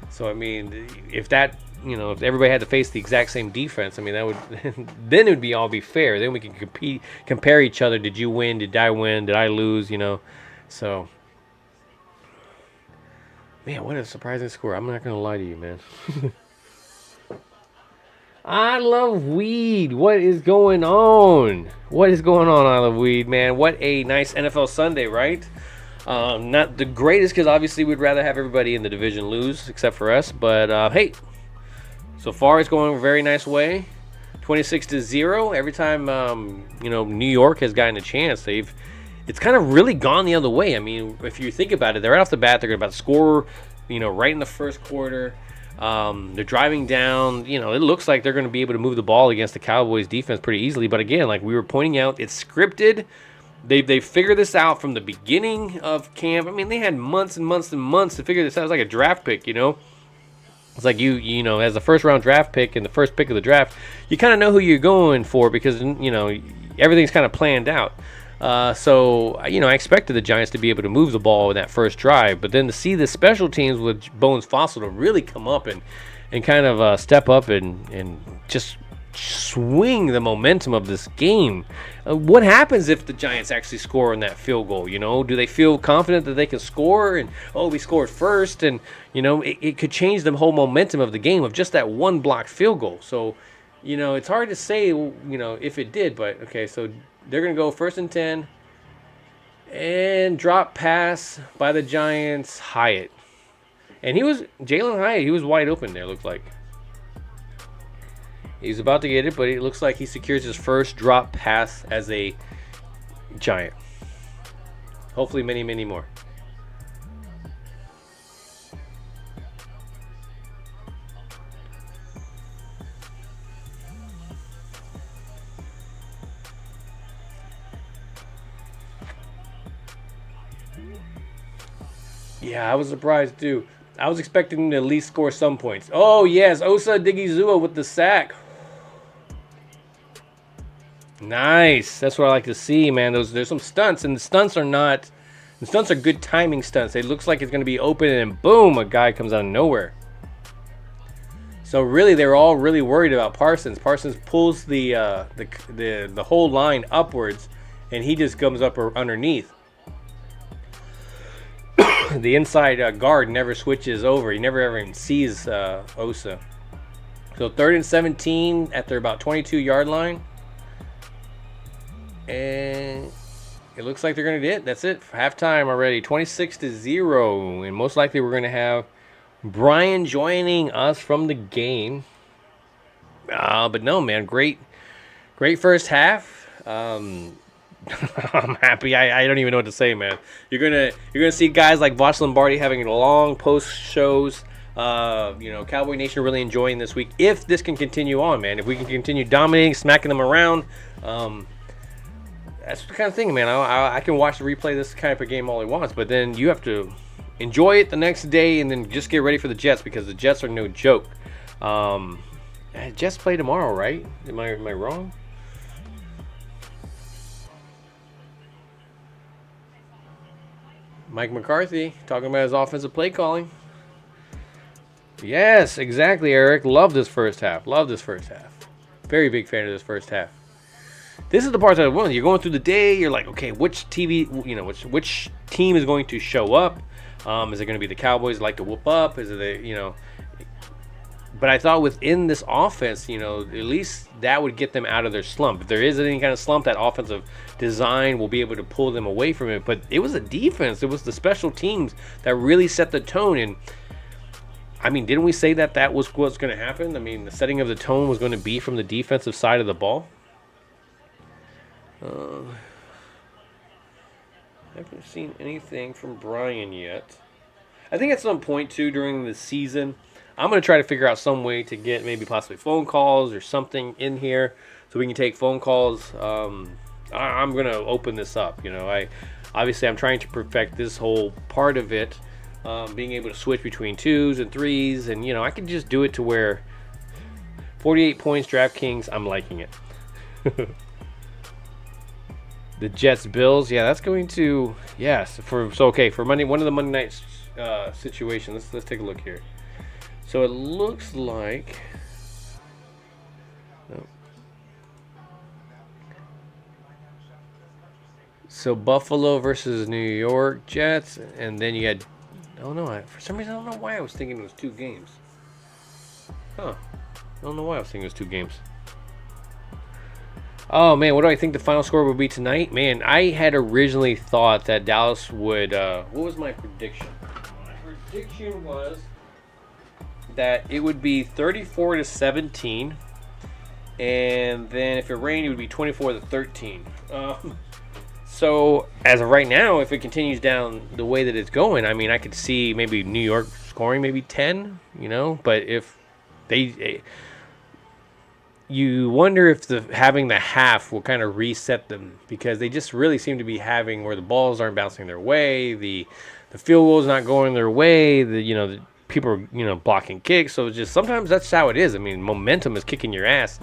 So, I mean, if everybody had to face the exact same defense, I mean, that would then it would all be fair. Then we can compare each other. Did you win? Did I win? Did I lose? So, man, what a surprising score. I'm not going to lie to you, man. I love weed. What is going on? What is going on? I love weed, man. What a nice NFL Sunday, right? Not the greatest, because obviously we'd rather have everybody in the division lose except for us. But, hey, so far it's going a very nice way. 26-0. Every time, New York has gotten a chance, it's kind of really gone the other way. I mean, if you think about it, they're right off the bat. They're about to score, right in the first quarter. They're driving down. It looks like they're going to be able to move the ball against the Cowboys defense pretty easily. But again, like we were pointing out, it's scripted. They figured this out from the beginning of camp. I mean, they had months and months and months to figure this out. It's like a draft pick, It's like you as the first round draft pick and the first pick of the draft, you kind of know who you're going for because, everything's kind of planned out. So, I expected the Giants to be able to move the ball in that first drive, but then to see the special teams with Bones Fossil to really come up and kind of step up and just swing the momentum of this game. What happens if the Giants actually score on that field goal? Do they feel confident that they can score? And we scored first, and it could change the whole momentum of the game of just that one blocked field goal. So, it's hard to say, if it did. But okay, so they're gonna go 1st and 10, and drop pass by the Giants, Hyatt, and Jalen Hyatt. He was wide open there. Looked like. He's about to get it, but it looks like he secures his first drop pass as a Giant. Hopefully many, many more. Yeah, I was surprised too. I was expecting him to at least score some points. Oh, yes, Osa Digizua with the sack. Nice. That's what I like to see, man. There's some stunts, and the stunts are good timing stunts. It looks like it's going to be open, and boom, a guy comes out of nowhere. So really, they were all really worried about Parsons. Parsons pulls the whole line upwards, and he just comes up underneath. The inside guard never switches over. He never ever even sees Osa. So 3rd and 17 at their about 22-yard line. And it looks like they're going to get it. That's it. Halftime already. 26-0. And most likely we're going to have Bryan joining us from the game. But no, man. Great first half. I'm happy. I don't even know what to say, man. You're gonna see guys like Vosh Lombardi having long post shows. Cowboy Nation really enjoying this week. If this can continue on, man. If we can continue dominating, smacking them around. That's the kind of thing, man. I can watch the replay this kind of a game all he wants, but then you have to enjoy it the next day and then just get ready for the Jets, because the Jets are no joke. Jets play tomorrow, right? Am I wrong? Mike McCarthy talking about his offensive play calling. Yes, exactly, Eric. Love this first half. Very big fan of this first half. This is the part that I want. You're going through the day. You're like, okay, which which team is going to show up? Is it going to be the Cowboys like to whoop up? Is it But I thought within this offense, at least that would get them out of their slump. If there is any kind of slump, that offensive design will be able to pull them away from it. But it was the defense. It was the special teams that really set the tone. And I mean, didn't we say that was what's going to happen? I mean, the setting of the tone was going to be from the defensive side of the ball. I haven't seen anything from Bryan yet. I think at some point, too, during the season, I'm going to try to figure out some way to get maybe possibly phone calls or something in here so we can take phone calls. I'm going to open this up. I'm trying to perfect this whole part of it, being able to switch between 2s and 3s. And, I can just do it to where 48 points, DraftKings, I'm liking it. The Jets Bills, yeah, that's going to for Monday, one of the Monday night situations. Let's take a look here. So it looks like so Buffalo versus New York Jets, and then you had for some reason I don't know why I was thinking it was 2 games. I don't know why I was thinking it was 2 games. Oh, man, what do I think the final score would be tonight? Man, I had originally thought that Dallas would... what was my prediction? My prediction was that it would be 34-17. And then if it rained, it would be 24-13. So, as of right now, if it continues down the way that it's going, I mean, I could see maybe New York scoring maybe 10, But if they... You wonder if having the half will kind of reset them, because they just really seem to be having where the balls aren't bouncing their way, the field goal's not going their way, the people are blocking kicks. So it's just sometimes that's how it is. I mean, momentum is kicking your ass,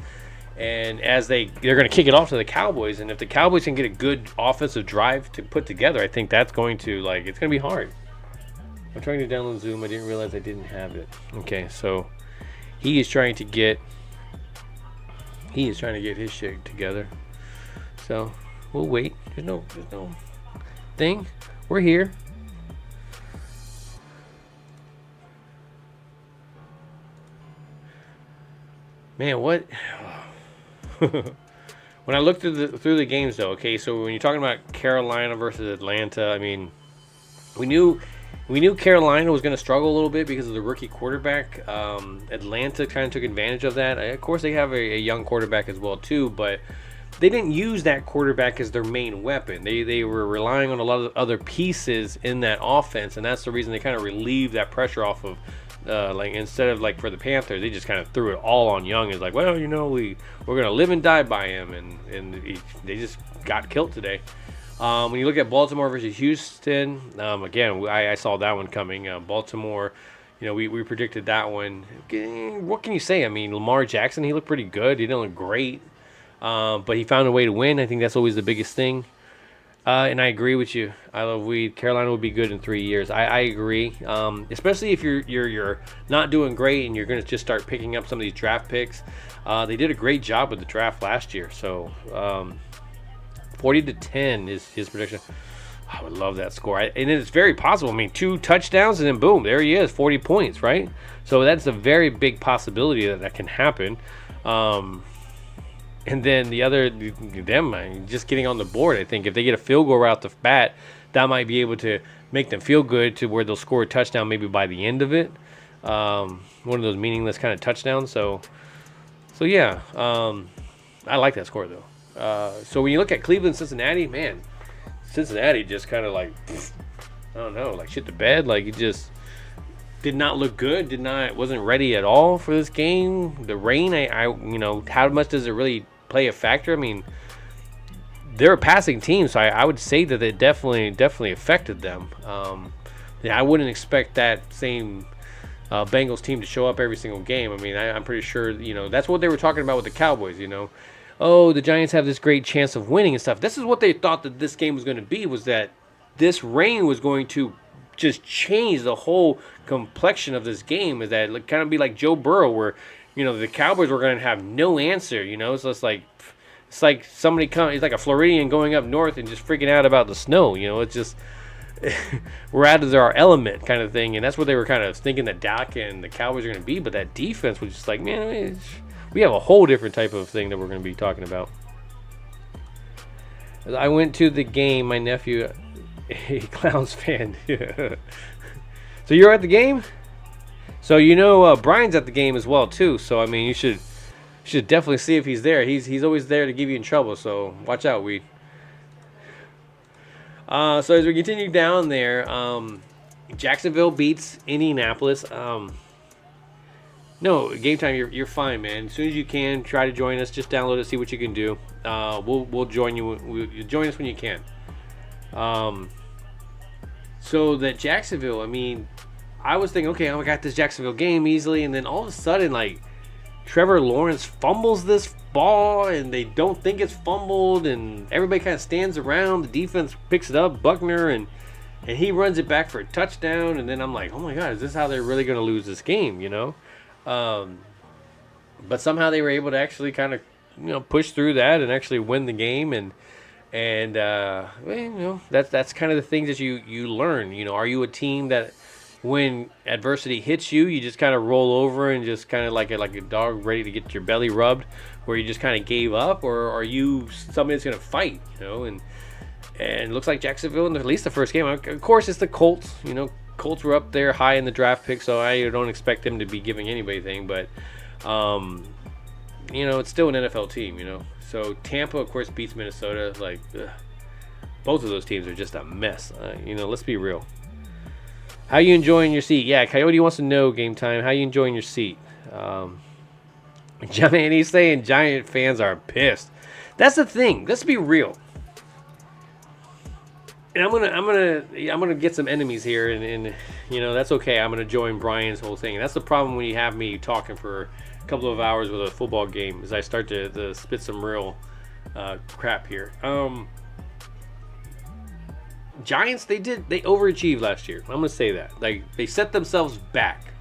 And as they're going to kick it off to the Cowboys, and if the Cowboys can get a good offensive drive to put together, I think that's going to it's going to be hard. I'm trying to download Zoom. I didn't realize I didn't have it. Okay, so he is trying to get his shit together. So we'll wait. There's no thing. We're here. Man, what? When I looked through the games, though, okay, so when you're talking about Carolina versus Atlanta, I mean, we knew Carolina was going to struggle a little bit because of the rookie quarterback. Atlanta kind of took advantage of that. Of course, they have a young quarterback as well, too, but they didn't use that quarterback as their main weapon. They were relying on a lot of other pieces in that offense, and that's the reason they kind of relieved that pressure off of. Instead of for the Panthers, they just kind of threw it all on Young. It's like, well, we're gonna live and die by him, and they just got killed today. When you look at Baltimore versus Houston, again, I saw that one coming. Baltimore, we predicted that one. What can you say? I mean, Lamar Jackson, he looked pretty good. He didn't look great, but he found a way to win. I think that's always the biggest thing. And I agree with you. I love weed. Carolina will be good in 3 years. I agree. Especially if you're not doing great and you're going to just start picking up some of these draft picks. They did a great job with the draft last year. So 40-10 is his prediction. I would love that score. And it's very possible. I mean, 2 touchdowns and then boom, there he is, 40 points, right? So that's a very big possibility that can happen. And then them just getting on the board, I think if they get a field goal right off the bat, that might be able to make them feel good to where they'll score a touchdown maybe by the end of it. One of those meaningless kind of touchdowns. So yeah, I like that score though. So when you look at Cleveland, Cincinnati, man, Cincinnati just kind of I don't know, shit the bed. It just did not look good. Wasn't ready at all for this game. The rain, how much does it really play a factor? I mean, they're a passing team, so I would say that it definitely affected them. I wouldn't expect that same Bengals team to show up every single game. I mean, I'm pretty sure, that's what they were talking about with the Cowboys, Oh, the Giants have this great chance of winning and stuff. This is what they thought that this game was going to be, was that this rain was going to just change the whole complexion of this game. Is that kind of be like Joe Burrow, where the Cowboys were going to have no answer. So it's like somebody it's like a Floridian going up north and just freaking out about the snow. It's just we're out of our element kind of thing, and that's what they were kind of thinking that Dak and the Cowboys are going to be. But that defense was just like, man, we have a whole different type of thing that we're going to be talking about. I went to the game. My nephew, a Clowns fan. So you're at the game? So Bryan's at the game as well too. So I mean, you should definitely see if he's there. He's always there to give you in trouble. So watch out, Weed. So as we continue down there, Jacksonville beats Indianapolis. No, game time. You're fine, man. As soon as you can, try to join us. Just download it, see what you can do. We'll join you. You join us when you can. So that Jacksonville, I mean, I was thinking, okay, I got this Jacksonville game easily, and then all of a sudden, Trevor Lawrence fumbles this ball, and they don't think it's fumbled, and everybody kind of stands around. The defense picks it up, Buckner, and he runs it back for a touchdown, and then I'm like, oh my God, is this how they're really going to lose this game, But somehow they were able to actually kind of, push through that and actually win the game, and that's kind of the things that you learn. Are you a team that when adversity hits you, you just kind of roll over and just kind of like a dog ready to get your belly rubbed, where you just kind of gave up, or are you somebody that's going to fight? And it looks like Jacksonville in at least the first game. Of course, it's the Colts. Colts were up there high in the draft pick, so I don't expect them to be giving anybody anything, but it's still an NFL team. So Tampa, of course, beats Minnesota. Both of those teams are just a mess. Let's be real. How you enjoying your seat? Yeah, Coyote wants to know, game time. How you enjoying your seat? And he's saying Giant fans are pissed. That's the thing. Let's be real. And I'm gonna get some enemies here, and that's okay. I'm gonna join Bryan's whole thing. And that's the problem when you have me talking for couple of hours with a football game as I start to spit some real crap here. Giants, they overachieved last year. I'm gonna say that. Like, they set themselves back.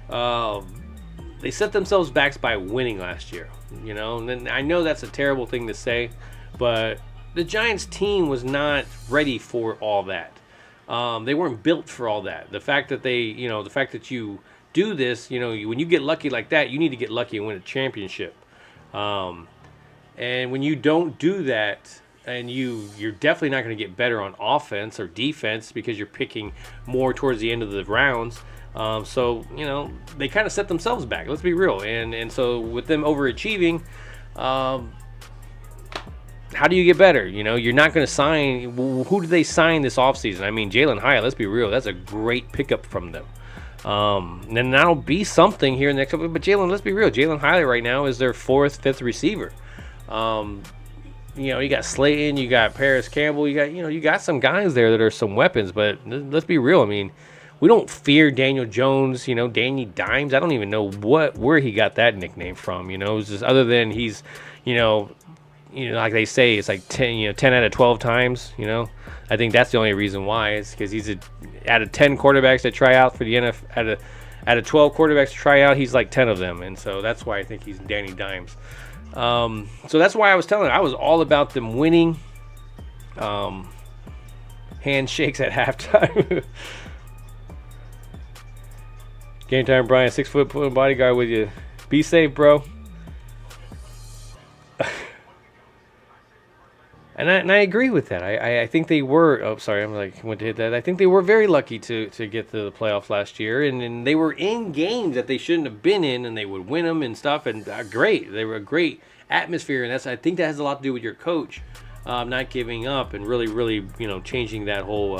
They set themselves back by winning last year. You know, and I know that's a terrible thing to say, but the Giants team was not ready for all that. They weren't built for all that. The fact that the fact that you do this, when you get lucky like that, you need to get lucky and win a championship. And when you don't do that, and you're definitely not going to get better on offense or defense because you're picking more towards the end of the rounds. So they kind of set themselves back. Let's be real. And so with them overachieving, how do you get better? You're not going to sign. Who did they sign this offseason? I mean, Jalen Hyatt, let's be real. That's a great pickup from them. And that'll be something here in the next couple. But let's be real. Jalen Hyatt right now is their 4th, 5th receiver. You got Slayton, you got Paris Campbell, you got some guys there that are some weapons. But let's be real. I mean, we don't fear Daniel Jones, Danny Dimes. I don't even know where he got that nickname from. It's just other than he's, like they say, it's like 10 out of 12 times. I think that's the only reason why. It's because he's out of 10 quarterbacks that try out for the NFL, out of 12 quarterbacks to try out, he's like 10 of them, and so that's why I think he's Danny Dimes. So that's why I was telling. I was all about them winning. Handshakes at halftime. Game time, Bryan. 6-foot bodyguard with you. Be safe, bro. And I agree with that. I think they were. Oh, sorry, went to hit that. I think they were very lucky to get to the playoffs last year, and they were in games that they shouldn't have been in, and they would win them and stuff. And great, they were a great atmosphere, and I think that has a lot to do with your coach not giving up and really changing that whole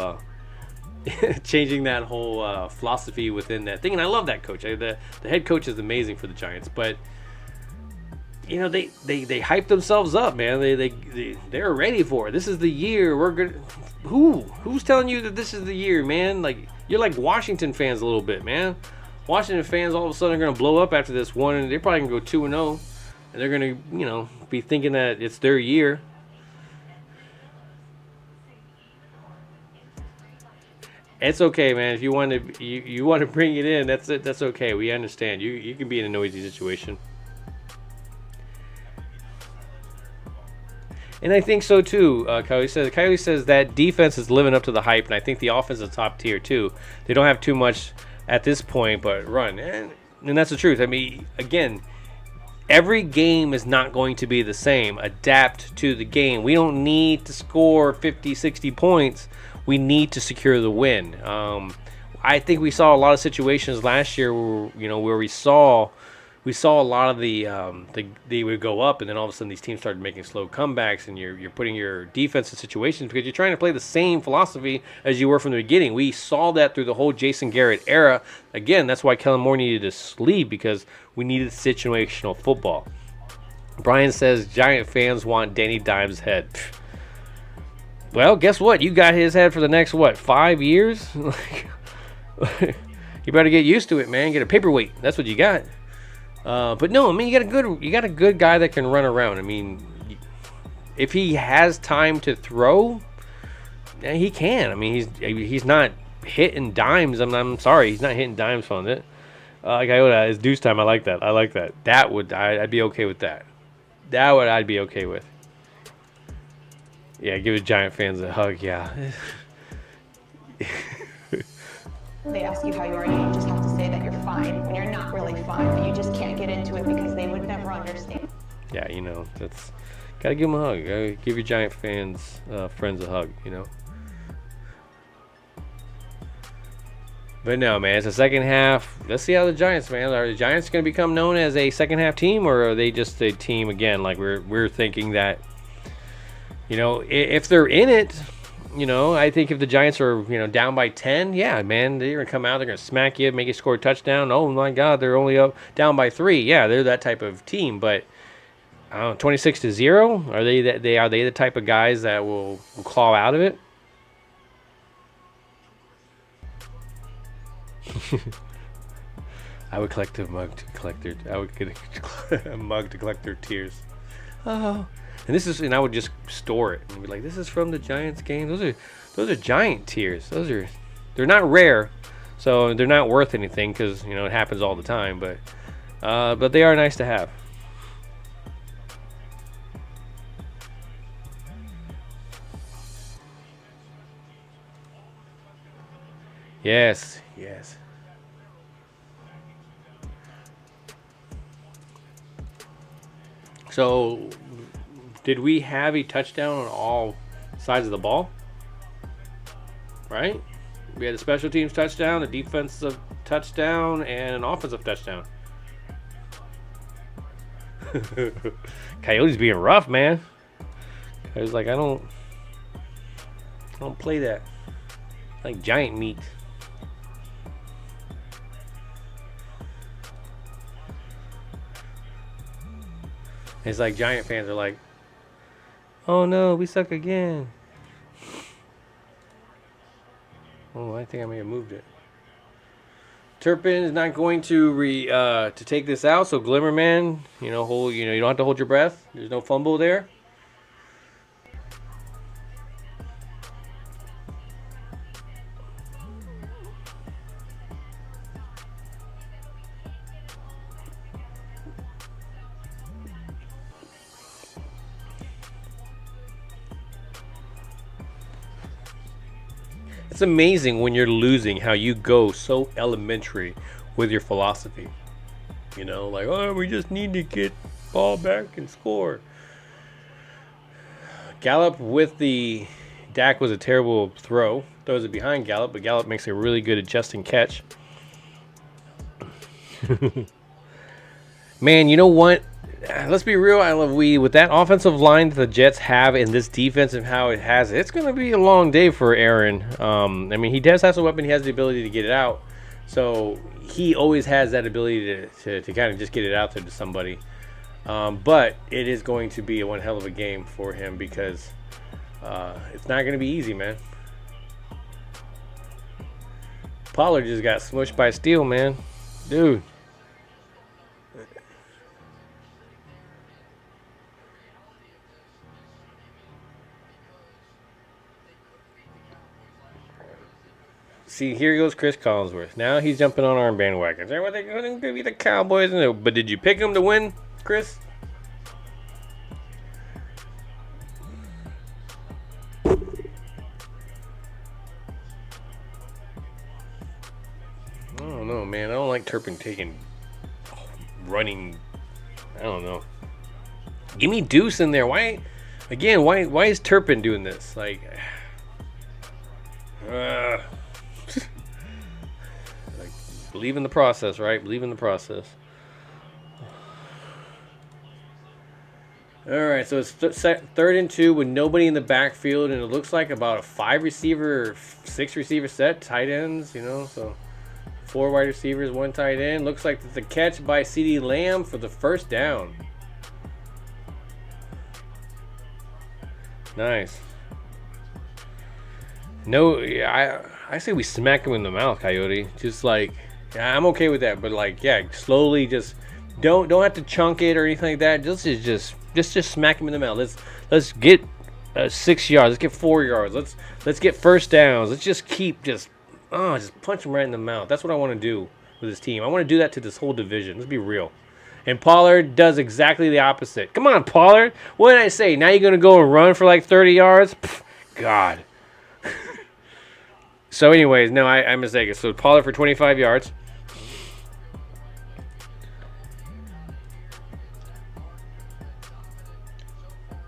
philosophy within that thing. And I love that coach. The head coach is amazing for the Giants, but. They hype themselves up, man. They're ready for it. This is the year we're gonna. Who's telling you that this is the year, man? Like, you're like Washington fans a little bit, man. Washington fans all of a sudden are gonna blow up after this one, and they're probably gonna go 2-0, and they're gonna be thinking that it's their year. It's okay, man. If you want to bring it in, that's it. That's okay. We understand. You can be in a noisy situation. And I think so too. Coyote says that defense is living up to the hype, and I think the offense is top tier too. They don't have too much at this point, but run, and that's the truth. I mean, again, every game is not going to be the same. Adapt to the game. We don't need to score 50, 60 points. We need to secure the win. I think we saw a lot of situations last year where we saw a lot of they would go up, and then all of a sudden these teams started making slow comebacks, and you're putting your defense in situations because you're trying to play the same philosophy as you were from the beginning. We saw that through the whole Jason Garrett era. Again, that's why Kellen Moore needed to leave, because we needed situational football. Brian says Giant fans want Danny Dimes' head. Well, guess what? You got his head for the next 5 years? You better get used to it, man. Get a paperweight. That's what you got. But no, I mean, you got a good guy that can run around. I mean, if he has time to throw, he can. I mean, he's not hitting dimes. I'm sorry, he's not hitting dimes on it. Like it's deuce time. I like that. I'd be okay with that. I'd be okay with. Yeah, give his Giant fans a hug. Yeah. They ask you how you are, and you just have to say that you're fine when you're not really fine, but you just can't get into it because they would never understand. Yeah, that's gotta give them a hug. Gotta give your Giant fans, friends a hug. But no, man, it's a second half. Let's see how the Giants, man. Are the Giants going to become known as a second half team, or are they just a team again? Like we're thinking that, if they're in it. I think if the Giants are, down by 10, yeah, man, they're going to come out, they're going to smack you, make you score a touchdown. Oh, my God, they're only down by 3. Yeah, they're that type of team. But 26-0, are they the type of guys that will claw out of it? I would collect a mug to collect their. I would get a mug to collect their tears. Oh, and I would just store it and be like, "This is from the Giants game. Those are giant tears. They're not rare, so they're not worth anything because it happens all the time. But they are nice to have." Yes. So, did we have a touchdown on all sides of the ball? Right? We had a special teams touchdown, a defensive touchdown, and an offensive touchdown. Coyotes being rough, man. I was like, I don't play that. I like giant meat. It's like Giant fans are like, "Oh no, we suck again." Oh, I think I may have moved it. Turpin is not going to take this out, so Glimmerman, you don't have to hold your breath. There's no fumble there. It's amazing when you're losing how you go so elementary with your philosophy. Like, oh, we just need to get ball back and score. Gallup with the Dak was a terrible throw. Throws it behind Gallup, but Gallup makes a really good adjusting catch. Man, you know what? Let's be real. With that offensive line that the Jets have and this defense and how it has, it's going to be a long day for Aaron. He does have some weapon. He has the ability to get it out. So he always has that ability to kind of just get it out there to somebody. But it is going to be one hell of a game for him because it's not going to be easy, man. Pollard just got smushed by steel, man. Dude. See, here goes Chris Collinsworth. Now he's jumping on our bandwagon. They're going to be the Cowboys. But did you pick them to win, Chris? I don't know, man. I don't like Turpin running. I don't know. Give me Deuce in there. Why is Turpin doing this? Like, believe in the process, right? Believe in the process. All right, so it's 3rd and 2 with nobody in the backfield, and it looks like about a 6 receiver set, tight ends, so 4 wide receivers, 1 tight end. Looks like it's a catch by CeeDee Lamb for the first down. Nice. No, I say we smack him in the mouth, Coyote. Just like, I'm okay with that, but slowly, just don't have to chunk it or anything like that. Just smack him in the mouth. Let's get 6 yards. Let's get 4 yards. Let's get first downs. Let's just keep just punch him right in the mouth. That's what I want to do with this team. I want to do that to this whole division. Let's be real. And Pollard does exactly the opposite. Come on, Pollard. What did I say? Now you're gonna go and run for like 30 yards? Pff, God. So anyways, no, I'm mistaken. So Pollard for 25 yards.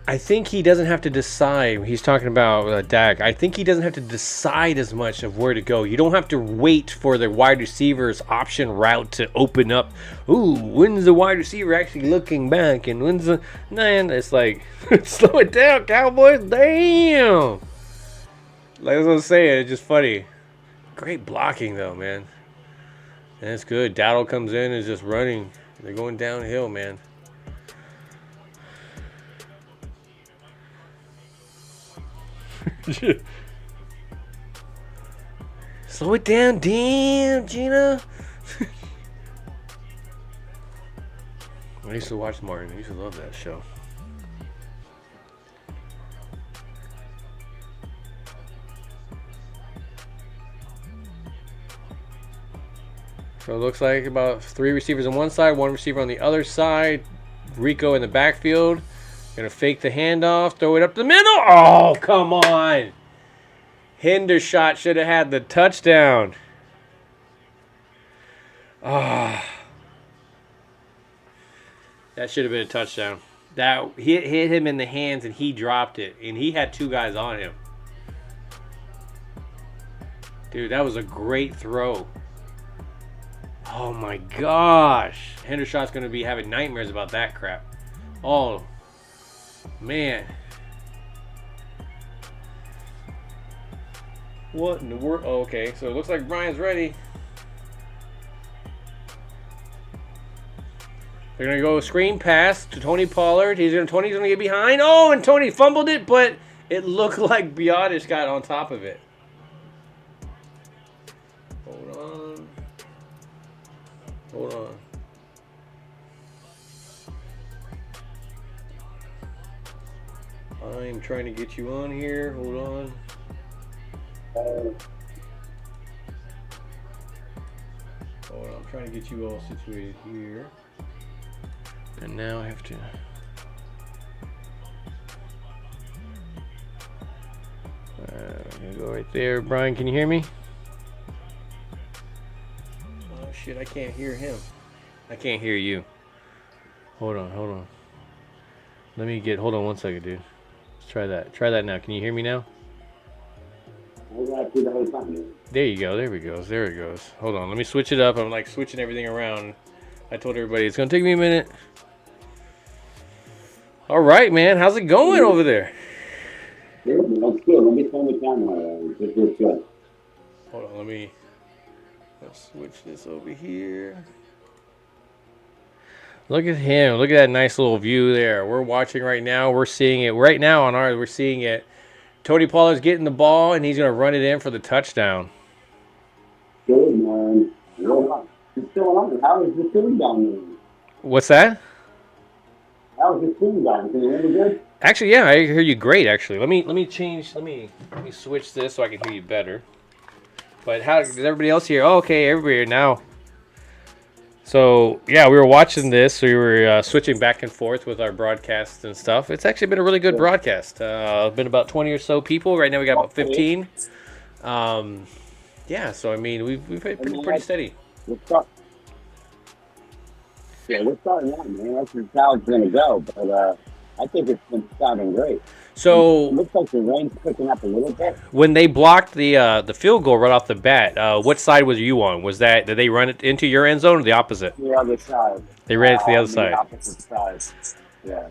I think he doesn't have to decide. He's talking about Dak. I think he doesn't have to decide as much of where to go. You don't have to wait for the wide receiver's option route to open up. Ooh, when's the wide receiver actually looking back? And when's the... Man, it's like, slow it down, Cowboys. Damn. Like I was saying, it's just funny. Great blocking, though, man. That's good. Dowdle comes in and is just running. They're going downhill, man. Slow it down, damn, Gina. I used to watch Martin. I used to love that show. So it looks like about 3 receivers on one side, 1 receiver on the other side. Rico in the backfield. Gonna fake the handoff, throw it up the middle. Oh, come on. Hendershot should have had the touchdown. Ah. That should have been a touchdown. That hit him in the hands and he dropped it. And he had 2 guys on him. Dude, that was a great throw. Oh my gosh. Hendershot's going to be having nightmares about that crap. Oh, man. What in the world? Oh, okay, so it looks like Bryan's ready. They're going to go screen pass to Tony Pollard. Tony's going to get behind. Oh, and Tony fumbled it, but it looked like Biotish got on top of it. Hold on. Hold on. I'm trying to get you on here. Hold on. Hold on. I'm trying to get you all situated here. And now I have to. I'm going to go right there. Bryan, can you hear me? Oh, shit. I can't hear him. I can't hear you. Hold on. Hold on. Hold on one second, dude. Let's try that. Try that now. Can you hear me now? There you go. There we go. There it goes. Hold on. Let me switch it up. I'm like switching everything around. I told everybody it's going to take me a minute. All right, man. How's it going over there? Good. That's good. Let me turn the camera. This is good. Hold on. Let's switch this over here. Look at him. Look at that nice little view there. We're watching right now. We're seeing it right now on ours. We're seeing it. Tony Pollard's getting the ball, and he's going to run it in for the touchdown. Good, man. What's going on? How is the team down there? What's that? How is the team down? Can you hear me good? Actually, yeah, I hear you great. Actually, let me switch this so I can hear you better. But how does everybody else hear? Oh, okay, everybody here now. So yeah, we were watching this. We were switching back and forth with our broadcasts and stuff. It's actually been a really good broadcast. Been about 20 or so people. Right now we got about 15. Yeah, so I mean we've been pretty steady. We're starting out, man. That's how it's going to go. But I think it's been sounding great. So it looks like the rain's picking up a little bit. When they blocked the field goal right off the bat, what side was you on? Did they run it into your end zone or the opposite? The other side. They ran it to the other side. The opposite side. Yeah.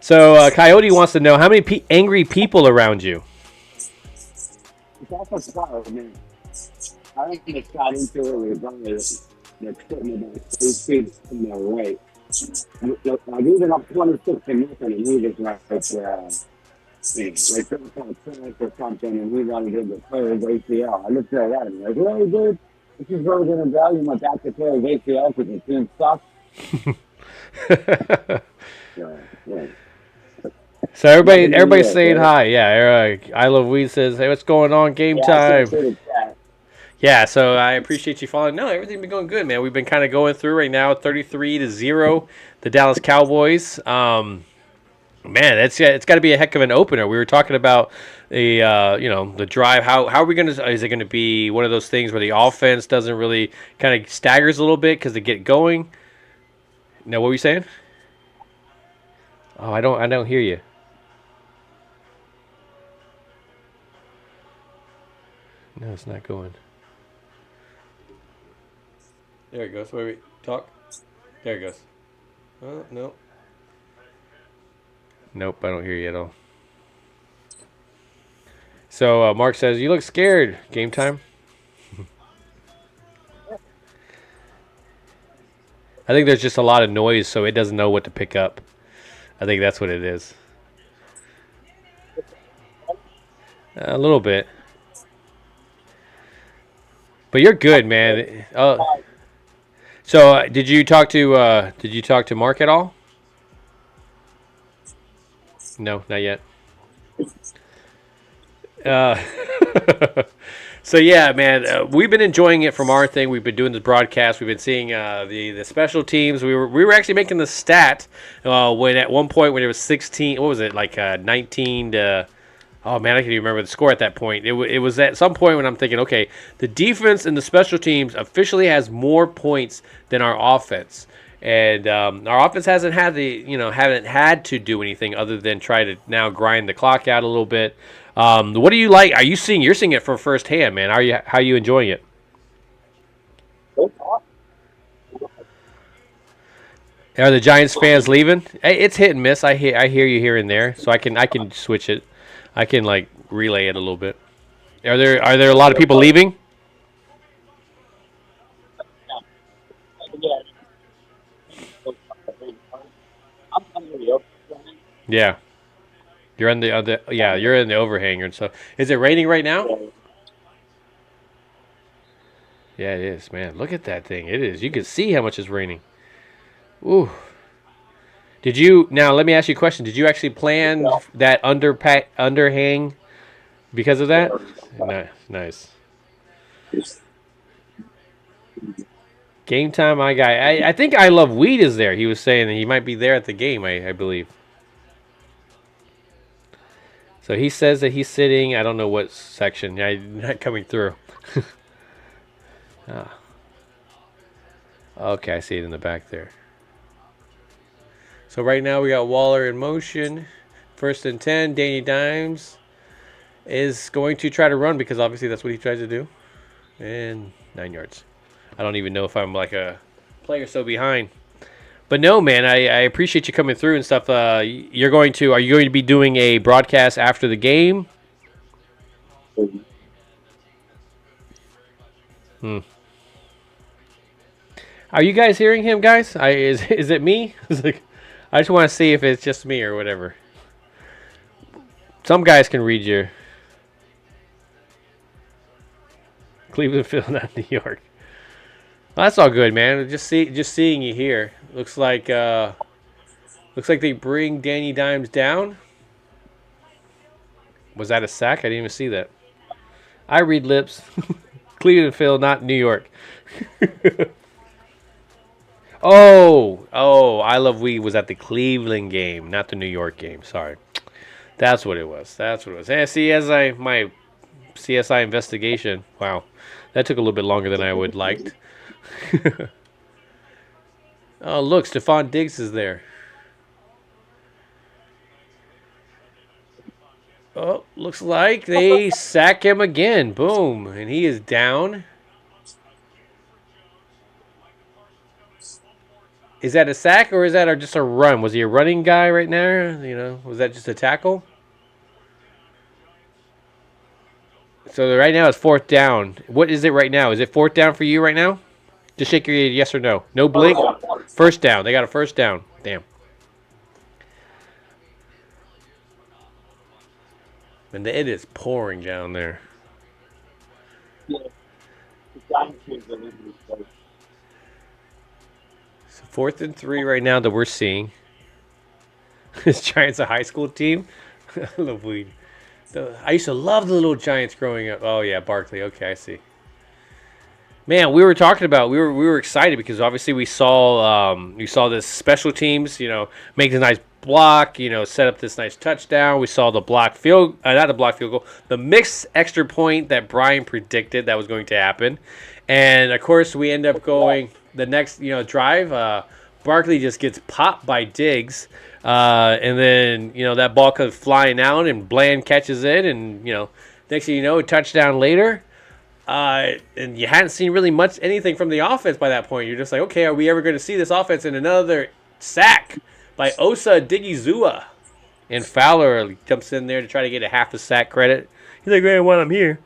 So Coyote wants to know how many angry people around you. It's also fun. I mean, I think it's got into it with they're putting about 3 feet in their way. Like even up 26 and nothing, and he was like, like some kind of track or something, and he wanted to get player's ACL. I looked at that and I'm like, really, dude? This is where we're going to value my back to player's ACL because the team sucks? Yeah. So everybody's saying hi. Yeah, I Love Weed says, hey, what's going on? Game time. Yeah, so I appreciate you following. No, everything's been going good, man. We've been kind of going through right now, 33-0, the Dallas Cowboys. Man, it's got to be a heck of an opener. We were talking about the drive. How are we going to? Is it going to be one of those things where the offense doesn't really kind of staggers a little bit because they get going? No, what were you saying? Oh, I don't hear you. No, it's not going. There it goes. Wait, talk. There it goes. Oh, no. Nope, I don't hear you at all. So Mark says, you look scared. Game time? I think there's just a lot of noise, so it doesn't know what to pick up. I think that's what it is. A little bit. But you're good, man. So did you talk to Mark at all? No, not yet. Uh, so yeah, man, we've been enjoying it from our thing. We've been doing the broadcast. We've been seeing the special teams. We were actually making the stat when at one point when it was 16. What was it, like 19 to? Oh man, I can't even remember the score at that point. It was at some point when I'm thinking, okay, the defense and the special teams officially has more points than our offense. And our offense hasn't had haven't had to do anything other than try to now grind the clock out a little bit. What do you like? You're seeing it from firsthand, man. How are you enjoying it? Are the Giants fans leaving? Hey, it's hit and miss. I hear you here and there, so I can switch it. I can like relay it a little bit. Are there a lot of people leaving? Yeah. You're on the other. Yeah, you're in the overhanger and stuff. Is it raining right now? Yeah, it is, man. Look at that thing. It is. You can see how much it's raining. Ooh. Did you now? Let me ask you a question. Did you actually plan that underhang because of that? Nice. Game time, my guy. I think I Love Weed is there. He was saying that he might be there at the game. I believe. So he says that he's sitting. I don't know what section. Not coming through. Okay, I see it in the back there. So right now we got Waller in motion. 1st and 10. Danny Dimes is going to try to run because obviously that's what he tries to do. And 9 yards. I don't even know if I'm like a player so behind. But no, man, I appreciate you coming through and stuff. Are you going to be doing a broadcast after the game? Are you guys hearing him, guys? Is it me? I just want to see if it's just me or whatever. Some guys can read your Cleveland, Phil, not New York. Well, that's all good, man. Just seeing you here. Looks like they bring Danny Dimes down. Was that a sack? I didn't even see that. I read lips. Cleveland, Phil, not New York. Oh, I Love Weed was at the Cleveland game, not the New York game. Sorry. That's what it was. Hey, see, my CSI investigation. Wow. That took a little bit longer than I would liked. Oh, look, Stephon Diggs is there. Oh, looks like they sack him again. Boom. And he is down. Is that a sack or is that just a run? Was he a running guy right now? Was that just a tackle? So right now it's 4th down. What is it right now? Is it 4th down for you right now? Just shake your head yes or no. No blink. 1st down. They got a 1st down. Damn. And it is pouring down there. So 4th and 3 right now that we're seeing. This Giants a high school team. I love weed. I used to love the little Giants growing up. Oh yeah, Barkley. Okay, I see. Man, we were talking about we were excited because obviously we saw this special teams, make a nice block, set up this nice touchdown. We saw the not the block field goal, the mixed extra point that Bryan predicted that was going to happen, and of course we end up going the next drive. Barkley just gets popped by Diggs, and then that ball comes flying out and Bland catches it, and next thing you know, a touchdown later. And you hadn't seen really anything from the offense by that point. You're just like, okay, are we ever going to see this offense in another sack by Osa Digizua? And Fowler jumps in there to try to get a half a sack credit. He's like, man, while I'm here,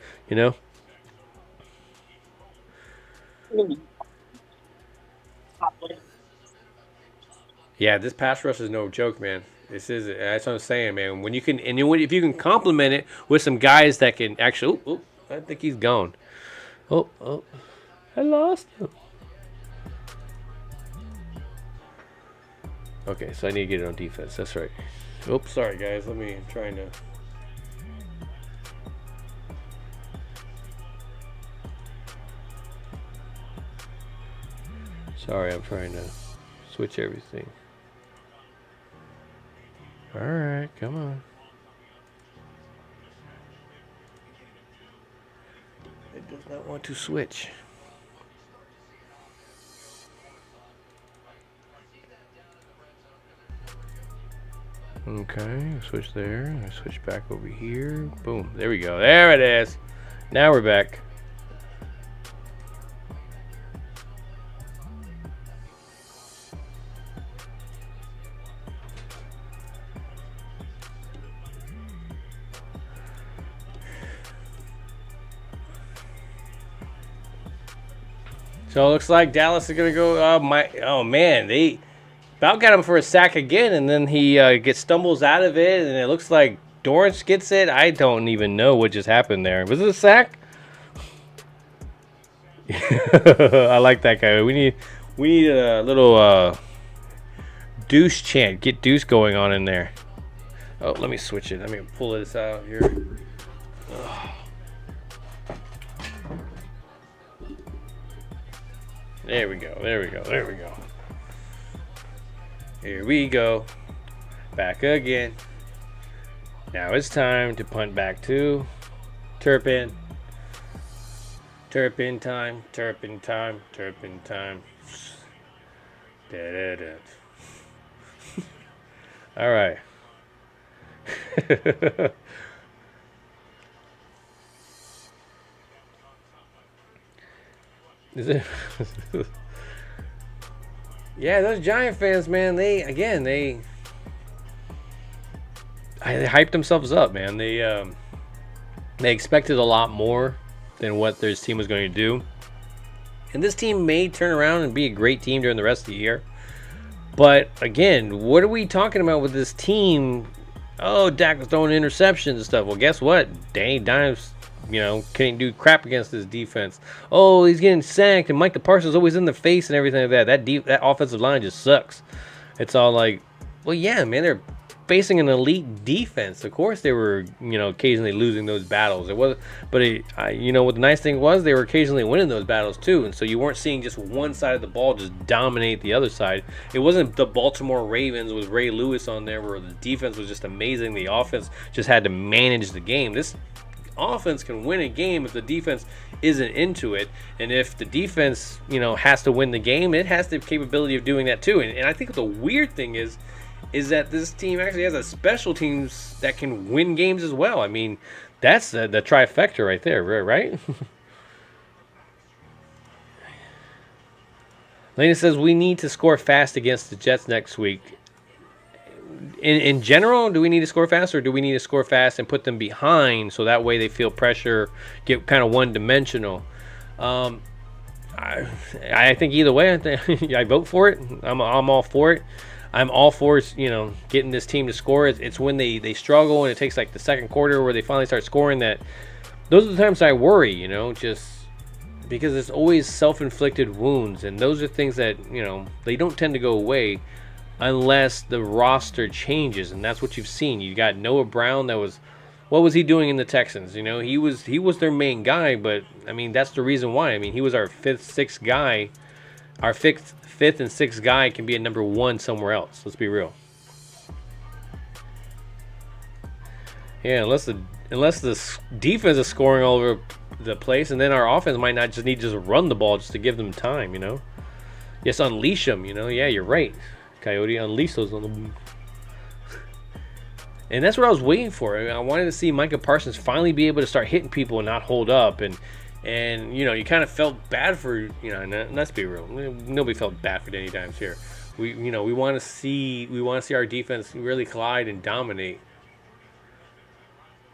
Yeah, this pass rush is no joke, man. That's what I'm saying, man. If you can complement it with some guys that can actually, I think he's gone. Oh, I lost him. Okay, so I need to get it on defense. That's right. Oops, sorry guys. Let me trying to. Sorry, I'm trying to switch everything. All right, come on. It does not want to switch. Okay, switch there. I switch back over here. Boom. There we go. There it is. Now we're back. So it looks like Dallas is gonna go. Oh man, they about got him for a sack again, and then he stumbles out of it, and it looks like Dorrance gets it. I don't even know what just happened there. Was it a sack? I like that guy. We need a little Deuce chant. Get Deuce going on in there. Oh, let me switch it. Let me pull this out here. Ugh. There we go. There we go. There we go. Here we go. Back again. Now it's time to punt back to Turpin. Turpin time. Turpin time. Turpin time. Da-da-da. All right. Is it? Yeah, those Giant fans, man. They hyped themselves up, man. They expected a lot more than what their team was going to do, and this team may turn around and be a great team during the rest of the year. But again, what are we talking about with this team? Oh, Dak was throwing interceptions and stuff. Well, guess what? Danny Dimes, couldn't do crap against this defense. Oh, he's getting sacked, and Micah Parsons always in the face and everything like that. That offensive line just sucks. It's all like, well, yeah, man, they're facing an elite defense. Of course, they were, occasionally losing those battles. It was, but what the nice thing was, they were occasionally winning those battles too. And so you weren't seeing just one side of the ball just dominate the other side. It wasn't the Baltimore Ravens with Ray Lewis on there, where the defense was just amazing. The offense just had to manage the game. This offense can win a game if the defense isn't into it, and if the defense has to win the game, it has the capability of doing that too. And I think the weird thing is that this team actually has a special teams that can win games as well. I mean, that's the trifecta right there, right? Lena says we need to score fast against the Jets next week. In general, do we need to score fast, or do we need to score fast and put them behind so that way they feel pressure, get kind of one-dimensional? I think either way, I vote for it. I'm all for it. I'm all for getting this team to score. It's when they struggle and it takes like the second quarter where they finally start scoring that. Those are the times I worry, just because it's always self-inflicted wounds, and those are things that they don't tend to go away unless the roster changes, and that's what you've seen. You got Noah Brown. What was he doing in the Texans? He was their main guy, but I mean that's the reason why. I mean he was our sixth guy. Our fifth and sixth guy can be a number one somewhere else. Let's be real. Yeah, unless the defense is scoring all over the place, and then our offense might not just need to run the ball just to give them time. Yes, unleash them. Yeah, you're right. Coyote, unleash those on them. And that's what I was waiting for. I wanted to see Micah Parsons finally be able to start hitting people and not hold up. And you kind of felt bad for, and let's be real. Nobody felt bad for Danny Dimes here. We want to see our defense really collide and dominate.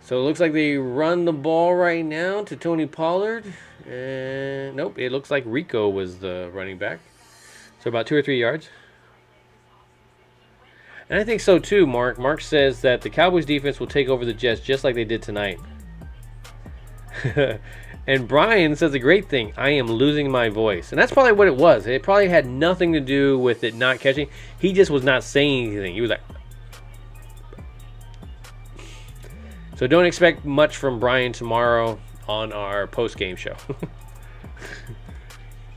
So it looks like they run the ball right now to Tony Pollard. And nope, it looks like Rico was the running back. So about 2 or 3 yards. And I think so too, Mark. Mark says that the Cowboys defense will take over the Jets just like they did tonight. And Bryan says a great thing. I am losing my voice. And that's probably what it was. It probably had nothing to do with it not catching. He just was not saying anything. He was like, So don't expect much from Bryan tomorrow on our post-game show.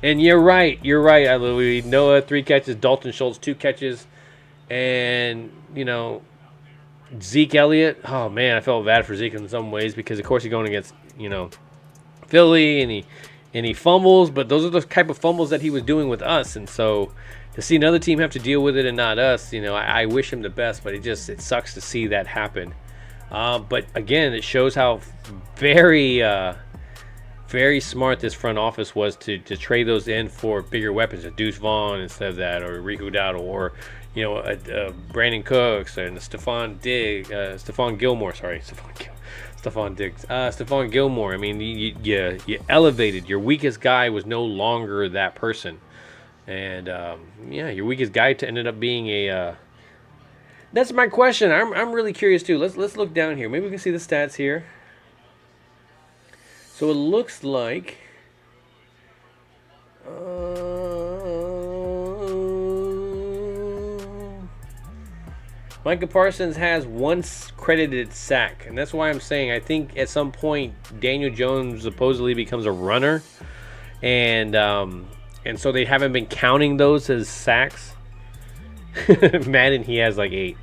And you're right, Louis. Noah 3 catches, Dalton Schultz 2 catches, and Zeke Elliott. Oh man, I felt bad for Zeke in some ways because of course he's going against Philly and he fumbles, but those are the type of fumbles that he was doing with us, and so to see another team have to deal with it and not us, I wish him the best, but it sucks to see that happen. But again, it shows how very very smart this front office was to trade those in for bigger weapons, a Deuce Vaughn instead of that, or Riku Dowdle, or Brandon Cooks and Stephon Gilmore. I mean, you elevated. Your weakest guy was no longer that person, and your weakest guy ended up being a. That's my question. I'm really curious too. Let's look down here. Maybe we can see the stats here. So it looks like Micah Parsons has 1 credited sack, and that's why I'm saying I think at some point Daniel Jones supposedly becomes a runner, and so they haven't been counting those as sacks. Madden, he has like 8.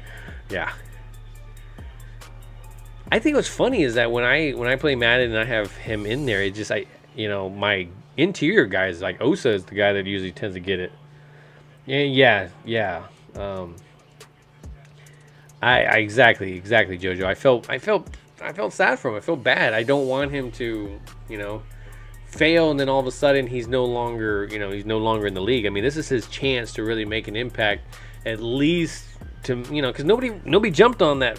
Yeah. I think what's funny is that when I play Madden and I have him in there, it just my interior guys like Osa is the guy that usually tends to get it. Yeah. I exactly Jojo. I felt sad for him. I felt bad. I don't want him to fail and then all of a sudden he's no longer in the league. I mean, this is his chance to really make an impact, at least to because nobody jumped on that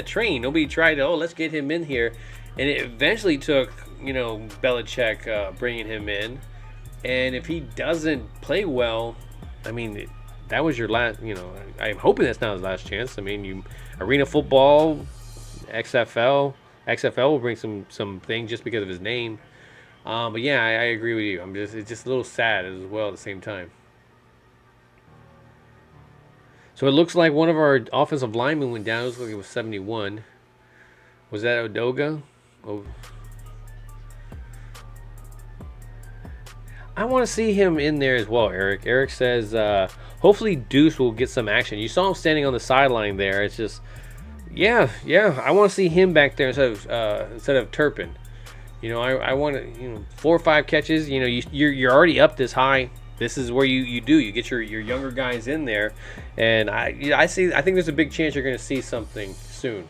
train. Nobody tried to let's get him in here, and it eventually took Belichick bringing him in, and if he doesn't play well, I mean that was your last. I'm hoping that's not his last chance. I mean, arena football, XFL will bring some things just because of his name. But yeah, I agree with you. It's just a little sad as well at the same time. So it looks like one of our offensive linemen went down. It looks like it was 71. Was that Odoga? Oh. I want to see him in there as well, Eric. Eric says, hopefully Deuce will get some action. You saw him standing on the sideline there. It's just, yeah. I want to see him back there instead of Turpin. I want to, 4 or 5 catches. You're already up this high. This is where you get your younger guys in there, and I think there's a big chance you're going to see something soon.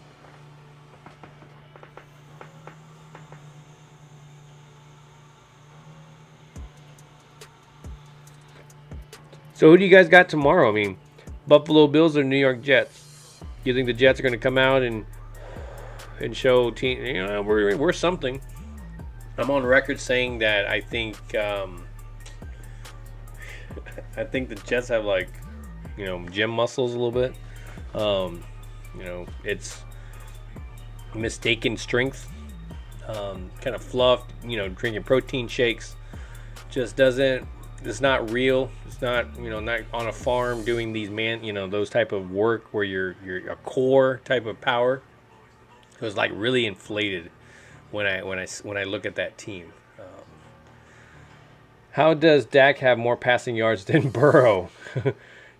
So who do you guys got tomorrow? I mean, Buffalo Bills or New York Jets? Do you think the Jets are going to come out and show team? We're something. I'm on record saying that I think the Jets have gym muscles a little bit. It's mistaken strength, kind of fluff. Drinking protein shakes just doesn't. It's not real. It's not not on a farm doing these those type of work where you're a core type of power. It was really inflated when I look at that team. How does Dak have more passing yards than Burrow?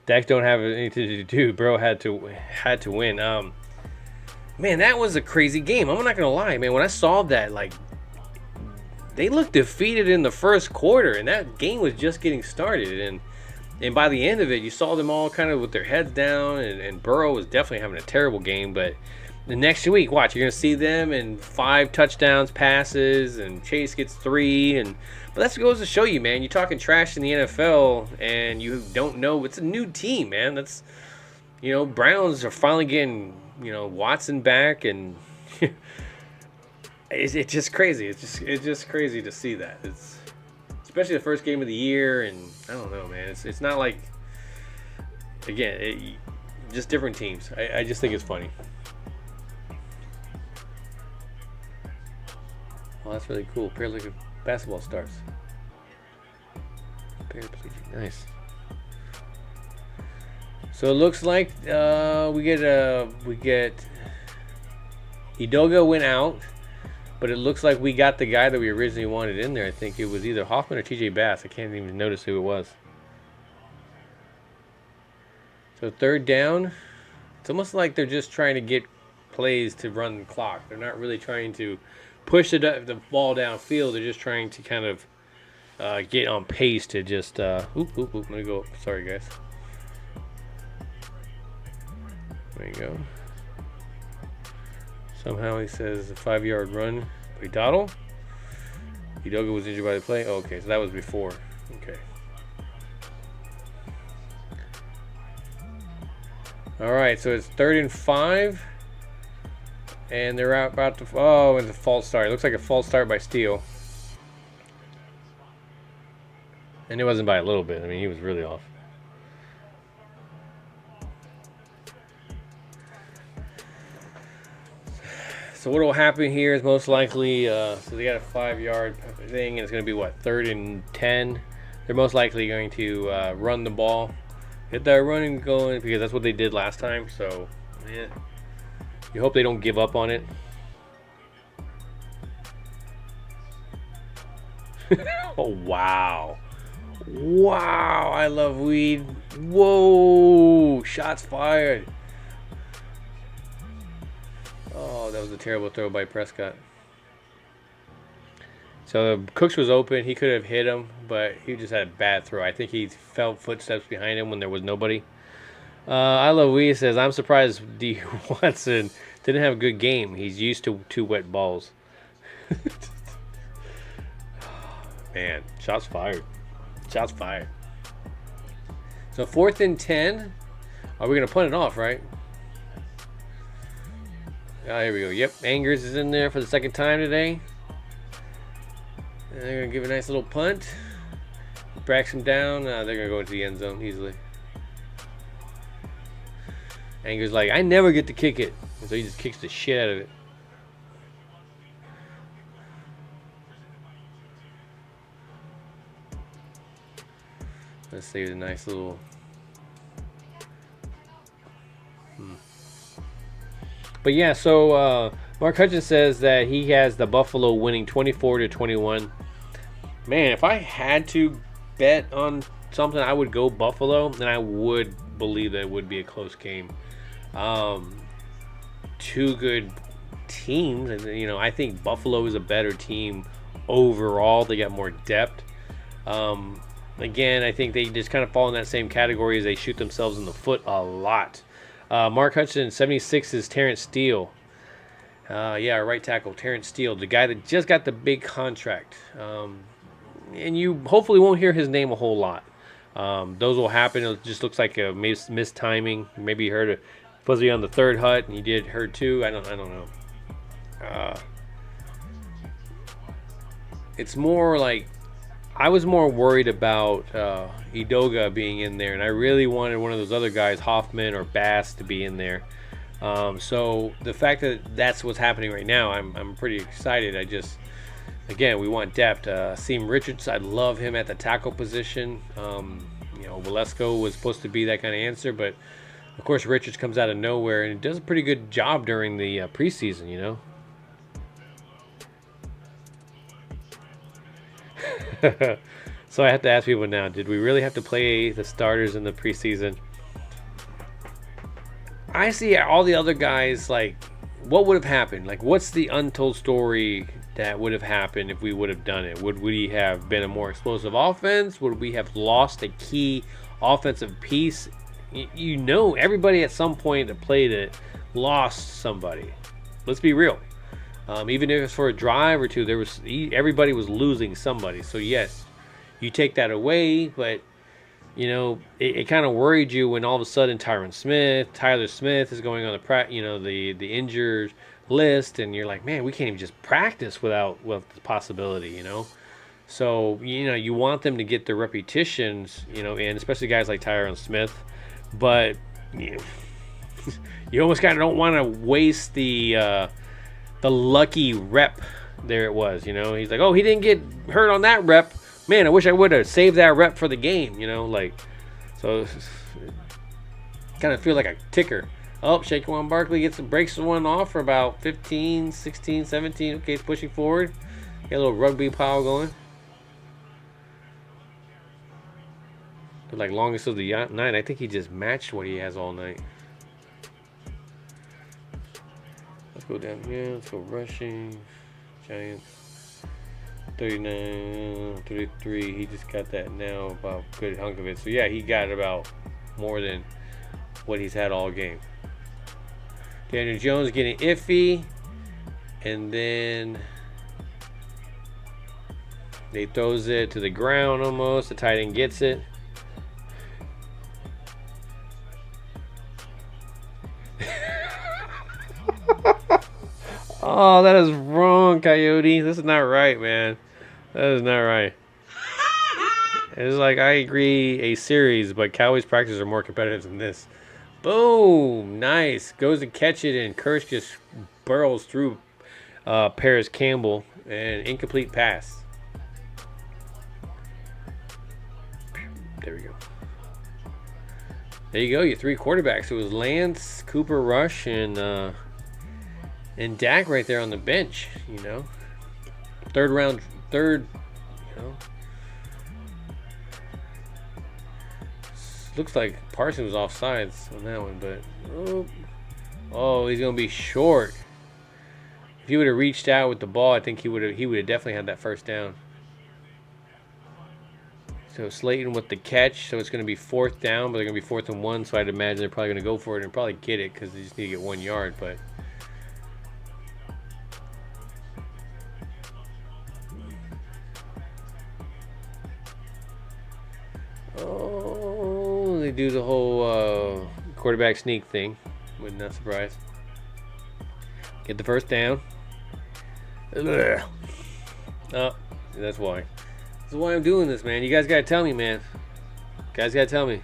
Dak don't have anything to do. Burrow had to win. Man, that was a crazy game. I'm not gonna lie, man. When I saw that, they looked defeated in the first quarter, and that game was just getting started. And by the end of it, you saw them all kind of with their heads down, and Burrow was definitely having a terrible game. But the next week, watch, you're gonna see them in 5 touchdowns, passes, and Chase gets 3. But that goes to show you, man. You're talking trash in the NFL, and you don't know. It's a new team, man. That's Browns are finally getting Watson back, and it's just crazy. It's just crazy to see that. It's especially the first game of the year, and I don't know, man. It's not like, again, just different teams. I just think it's funny. Well, that's really cool. Paralympic basketball stars. Paraplegic, nice. So it looks like we get Hidalgo went out, but it looks like we got the guy that we originally wanted in there. I think it was either Hoffman or TJ Bass. I can't even notice who it was. So third down. It's almost like they're just trying to get plays to run the clock. They're not really trying to push the ball downfield. They're just trying to kind of get on pace to just Let me go. Sorry, guys. There you go. Somehow he says a 5-yard run by Dottle. Hidalgo was injured by the play. Oh, okay, so that was before. Okay. All right, so it's 3rd and 5. And they're about to... Oh, it's a false start. It looks like a false start by Steele. And it wasn't by a little bit. I mean, he was really off. So what will happen here is most likely... so they got a 5-yard thing, and it's going to be, what, 3rd and 10? They're most likely going to run the ball. Get that running going, because that's what they did last time. So, yeah. You hope they don't give up on it. Oh, wow. Wow, I love weed. Whoa, shots fired. Oh, that was a terrible throw by Prescott. So Cooks was open. He could have hit him, but he just had a bad throw. I think he felt footsteps behind him when there was nobody. I love Weed says, I'm surprised D. Watson didn't have a good game. He's used to 2 wet balls. Man, shots fired. Shots fired. So 4th and 10. Are we going to punt it off, right? Oh, here we go. Yep, Angers is in there for the 2nd time today. And they're going to give a nice little punt. Bracks him down. They're going to go into the end zone easily. Angers like, I never get to kick it. And so he just kicks the shit out of it. Let's see the nice little... But yeah, so Mark Hutchins says that he has the Buffalo winning 24-21. Man, if I had to bet on something, I would go Buffalo, and I would believe that it would be a close game. 2 good teams, and you know, I think Buffalo is a better team overall. They got more depth. Again, I think they just kind of fall in that same category as they shoot themselves in the foot a lot. Mark Hutchinson, 76 is Terrence Steele. Yeah, right tackle, Terrence Steele, the guy that just got the big contract. And you hopefully won't hear his name a whole lot. Those will happen. It just looks like a missed timing. Maybe you heard it supposed to be on the 3rd hut, and you did heard 2. I don't know. It's more like I was more worried about Idoga being in there, and I really wanted one of those other guys, Hoffman or Bass, to be in there. So the fact that that's what's happening right now, I'm pretty excited. Again, we want depth. Seam Richards, I love him at the tackle position. You know, Valesco was supposed to be that kind of answer, but of course Richards comes out of nowhere and does a pretty good job during the preseason, you know. So I have to ask people now, did we really have to play the starters in the preseason? I see all the other guys, like, what would have happened? Like, what's the untold story that would have happened if we would have done it? Would we have been a more explosive offense? Would we have lost a key offensive piece? You know, everybody at some point that played it lost somebody. Let's be real. Even if it's for a drive or 2, everybody was losing somebody. So yes, you take that away, but you know it kind of worried you when all of a sudden Tyler Smith is going on the injured list, and you're like, man, we can't even just practice without the possibility, you know. So you know you want them to get their repetitions, you know, and especially guys like Tyron Smith, but you almost kind of don't want to waste the lucky rep. There it was, you know. He's like, oh, he didn't get hurt on that rep. Man, I wish I would have saved that rep for the game, you know. Like, so kind of feel like a ticker. Oh, Shaquan Barkley breaks one off for about 15, 16, 17. Okay, it's pushing forward. Got a little rugby power going. But like longest of the night. I think he just matched what he has all night. Let's go down here. Let's go rushing. Giants. 39, 33. He just got that now. About a good hunk of it. So yeah, he got about more than what he's had all game. Daniel Jones getting iffy. And then they throws it to the ground almost. The tight end gets it. Oh, that is wrong, Coyote. This is not right, man. That is not right. It's like, I agree, a series, but Cowboys practice are more competitive than this. Boom! Nice. Goes to catch it, and Kirsch just burrows through Paris Campbell. And incomplete pass. There we go. There you go, your three quarterbacks. It was Lance, Cooper Rush, and Dak right there on the bench, you know. Third, you know. Looks like Parsons was offsides on that one, but oh, he's gonna be short. If he would have reached out with the ball, I think he would have definitely had that first down. So Slayton with the catch, so it's going to be fourth down, but they're going to be 4th and 1, so I'd imagine they're probably going to go for it and probably get it because they just need to get 1 yard, but oh, they do the whole quarterback sneak thing. Would not surprise. Get the first down. Ugh. Oh, that's why. This is why I'm doing this, man. You guys gotta tell me, man. Guys gotta tell me.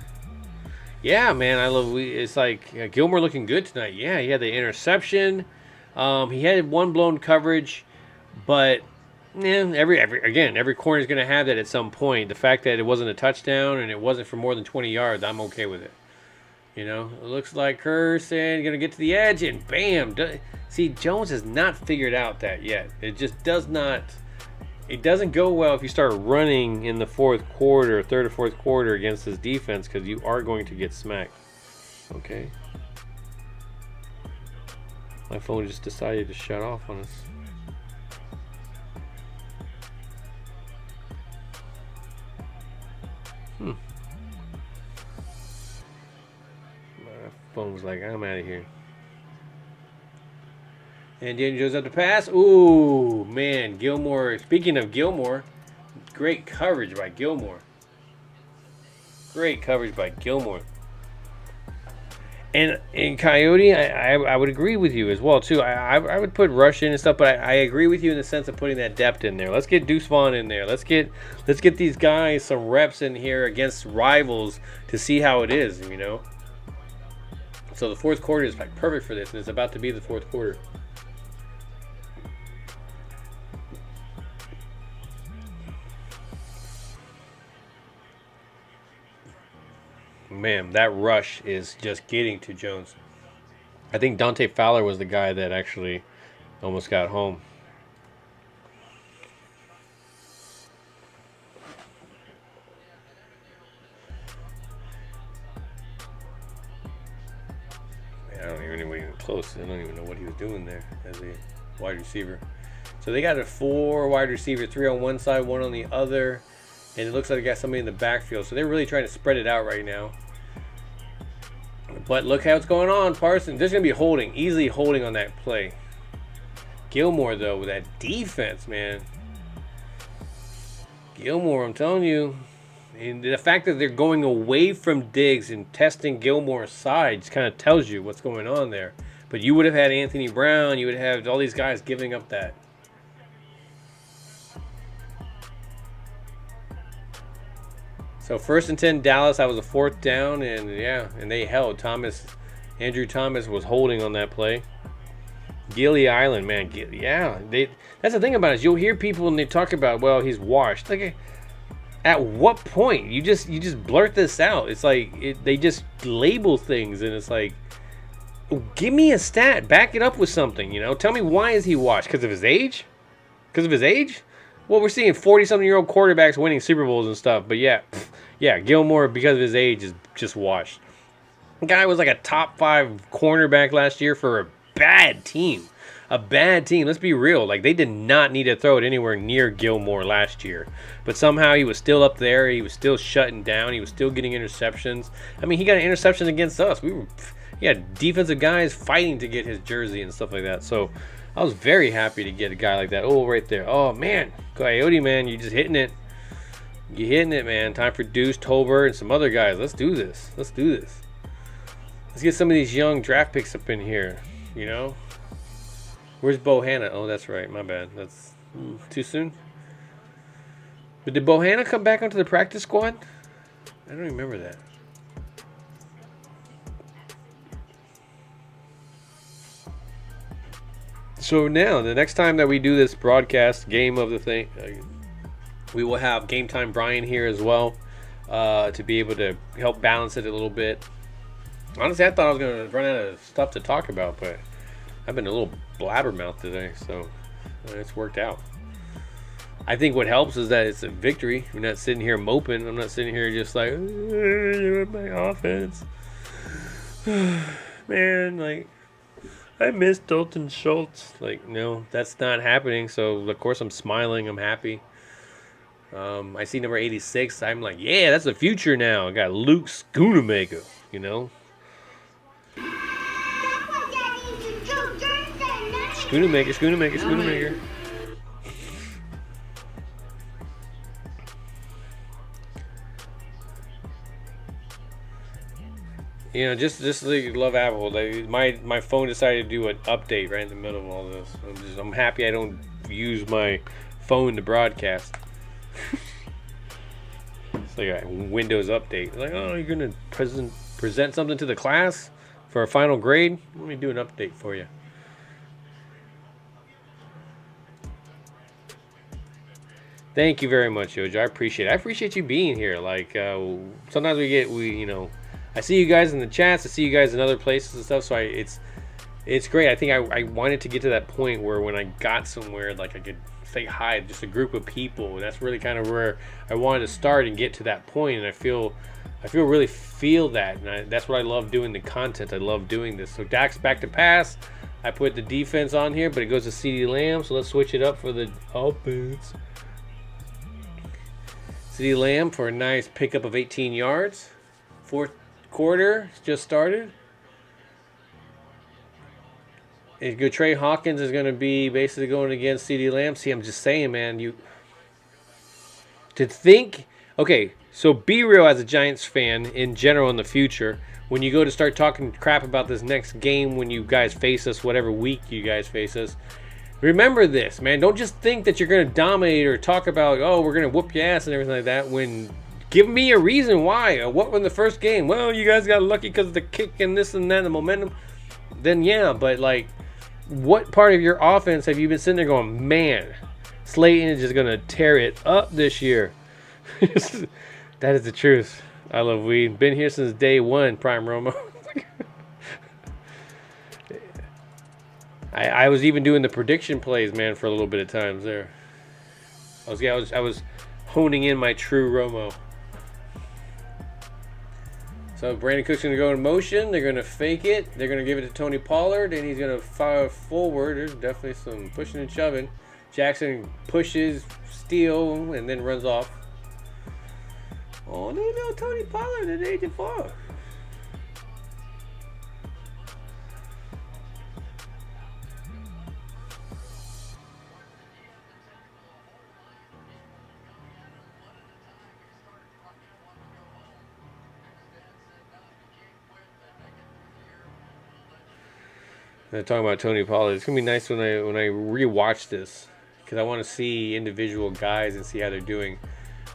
Yeah, man. It's like Gilmore looking good tonight. Yeah, he had the interception. He had one blown coverage, but every corner is gonna have that at some point. The fact that it wasn't a touchdown and it wasn't for more than 20 yards, I'm okay with it. You know, it looks like Curson gonna get to the edge and bam. See, Jones has not figured out that yet. It just does not. It doesn't go well if you start running in the third or fourth quarter against this defense because you are going to get smacked. Okay. My phone just decided to shut off on us. My phone was like, I'm out of here. And Daniel Jones up the pass. Ooh, man, Gilmore. Speaking of Gilmore, great coverage by Gilmore. Great coverage by Gilmore. And Coyote, I would agree with you as well too. I would put Rush in and stuff, but I agree with you in the sense of putting that depth in there. Let's get Deuce Vaughn in there. Let's get these guys some reps in here against rivals to see how it is, you know. So the fourth quarter is like perfect for this, and it's about to be the fourth quarter. Man, that rush is just getting to Jones. I think Dante Fowler was the guy that actually almost got home. Man, I don't even close. I don't even know what he was doing there as a wide receiver. So they got a 4 wide receiver, 3 on one side, 1 on the other. And it looks like they got somebody in the backfield. So they're really trying to spread it out right now. But look how it's going on, Parsons. There's going to be holding, easily holding on that play. Gilmore, though, with that defense, man. Gilmore, I'm telling you. And the fact that they're going away from Diggs and testing Gilmore's side just kind of tells you what's going on there. But you would have had Anthony Brown. You would have all these guys giving up that. So 1st and 10 Dallas, that was a 4th down, and yeah, and they held. Andrew Thomas was holding on that play. Gilly Island, man, that's the thing about it. Is you'll hear people and they talk about, well, he's washed. Like, at what point? You just blurt this out. It's like they just label things, and it's like Give me a stat. Back it up with something, you know. Tell me, why is he washed? Because of his age? Because of his age? Well, we're seeing 40-something-year-old quarterbacks winning Super Bowls and stuff. But yeah, Gilmore, because of his age, is just washed. The guy was like a top 5 cornerback last year for a bad team. A bad team. Let's be real. Like, they did not need to throw it anywhere near Gilmore last year. But somehow he was still up there. He was still shutting down. He was still getting interceptions. I mean, he got an interception against us. He had defensive guys fighting to get his jersey and stuff like that. So I was very happy to get a guy like that. Oh, right there. Oh, man. Coyote, man, you're just hitting it. You're hitting it, man. Time for Deuce, Tolbert, and some other guys. Let's do this. Let's do this. Let's get some of these young draft picks up in here, you know? Where's Bohanna? Oh, that's right. My bad. That's too soon. But did Bohanna come back onto the practice squad? I don't remember that. So now, the next time that we do this broadcast game of the thing, we will have Game Time Bryan here as well to be able to help balance it a little bit. Honestly, I thought I was going to run out of stuff to talk about, but I've been a little blabbermouth today, so it's worked out. I think what helps is that it's a victory. You're not sitting here moping. I'm not sitting here just like, my offense. Man, like, I miss Dalton Schultz. Like, no, that's not happening. So, of course, I'm smiling. I'm happy. I see number 86. I'm like, yeah, that's the future now. I got Luke Schoonamaker, you know. Schoonamaker. You know, just like love Apple. Like my phone decided to do an update right in the middle of all this. I'm happy I don't use my phone to broadcast. It's like a Windows update. Like, oh, you're gonna present something to the class for a final grade? Let me do an update for you. Thank you very much, Yojo. I appreciate it. I appreciate you being here. Like, sometimes you know, I see you guys in the chats. I see you guys in other places and stuff. So it's great. I think I wanted to get to that point where when I got somewhere, like I could say hi to just a group of people. And that's really kind of where I wanted to start and get to that point. And I really feel that. And that's what I love doing, the content. I love doing this. So Dak's back to pass. I put the defense on here, but it goes to CeeDee Lamb. So let's switch it up for the offense. CeeDee Lamb for a nice pickup of 18 yards. Fourth quarter just started. And Trey Hawkins is going to be basically going against CeeDee Lamb. See, I'm just saying, man, okay, so be real as a Giants fan in general in the future. When you go to start talking crap about this next game, when you guys face us, whatever week you guys face us, remember this, man. Don't just think that you're going to dominate or talk about, oh, we're going to whoop your ass and everything like that. Give me a reason why. What was the first game? Well, you guys got lucky because of the kick and this and that, the momentum. Then, yeah, but, like, what part of your offense have you been sitting there going, man, Slayton is just going to tear it up this year? That is the truth. I love weed. Been here since day one, Prime Romo. I was even doing the prediction plays, man, for a little bit of times there. I was honing in my true Romo. So Brandon Cook's going to go in motion. They're going to fake it. They're going to give it to Tony Pollard, and he's going to fire forward. There's definitely some pushing and shoving. Jackson pushes, steal, and then runs off. Oh, no, Tony Pollard at age of 4. They're talking about Tony Pollard. It's gonna be nice when I rewatch this because I want to see individual guys and see how they're doing.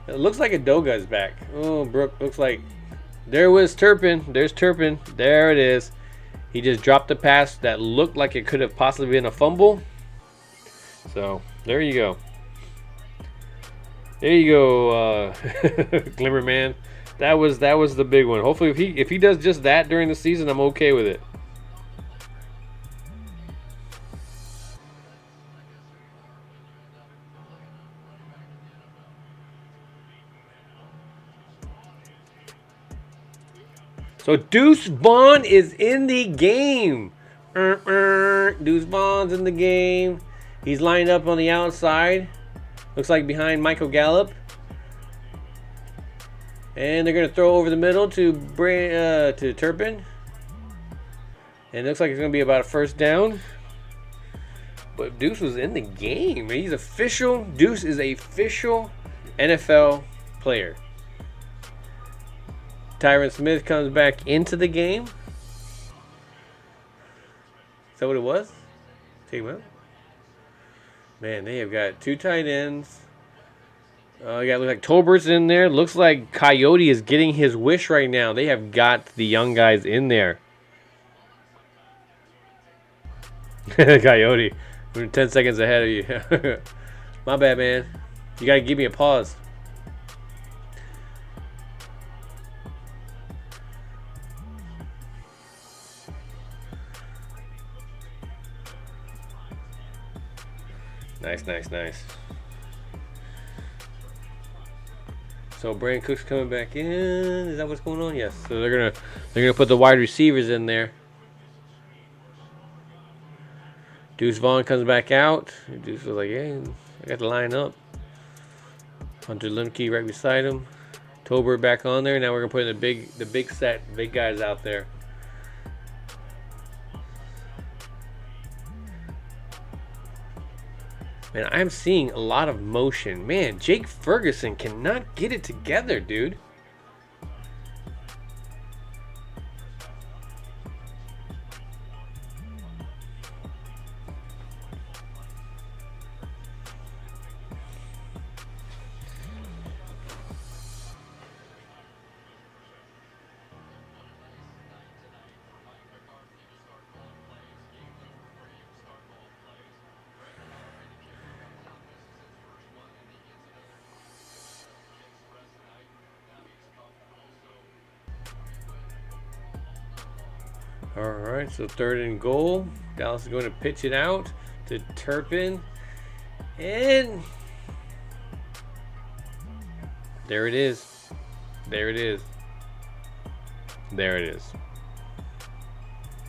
It looks like Adoga's back. Oh, Brooke looks like there was Turpin. There's Turpin. There it is. He just dropped a pass that looked like it could have possibly been a fumble. So there you go. There you go, Glimmer Man. That was the big one. Hopefully, if he does just that during the season, I'm okay with it. So Deuce Vaughn is in the game. Deuce Vaughn's in the game. He's lined up on the outside. Looks like behind Michael Gallup. And they're going to throw over the middle to Turpin. And it looks like it's going to be about a first down. But Deuce was in the game. He's official. Deuce is a official NFL player. Tyron Smith comes back into the game. Is that what it was? Take him out. Man, they have got 2 tight ends. You got look like Tolbert's in there. Looks like Coyote is getting his wish right now. They have got the young guys in there. Coyote, we're 10 seconds ahead of you. My bad, man. You gotta give me a pause. Nice. So Brandon Cook's coming back in. Is that what's going on? Yes. So they're gonna put the wide receivers in there. Deuce Vaughn comes back out. Deuce was like, "Hey, I got the line up." Hunter Lemke right beside him. Tolbert back on there. Now we're gonna put in the big guys out there. Man, I'm seeing a lot of motion. Man, Jake Ferguson cannot get it together, dude. All right, so 3rd and goal. Dallas is going to pitch it out to Turpin. And there it is.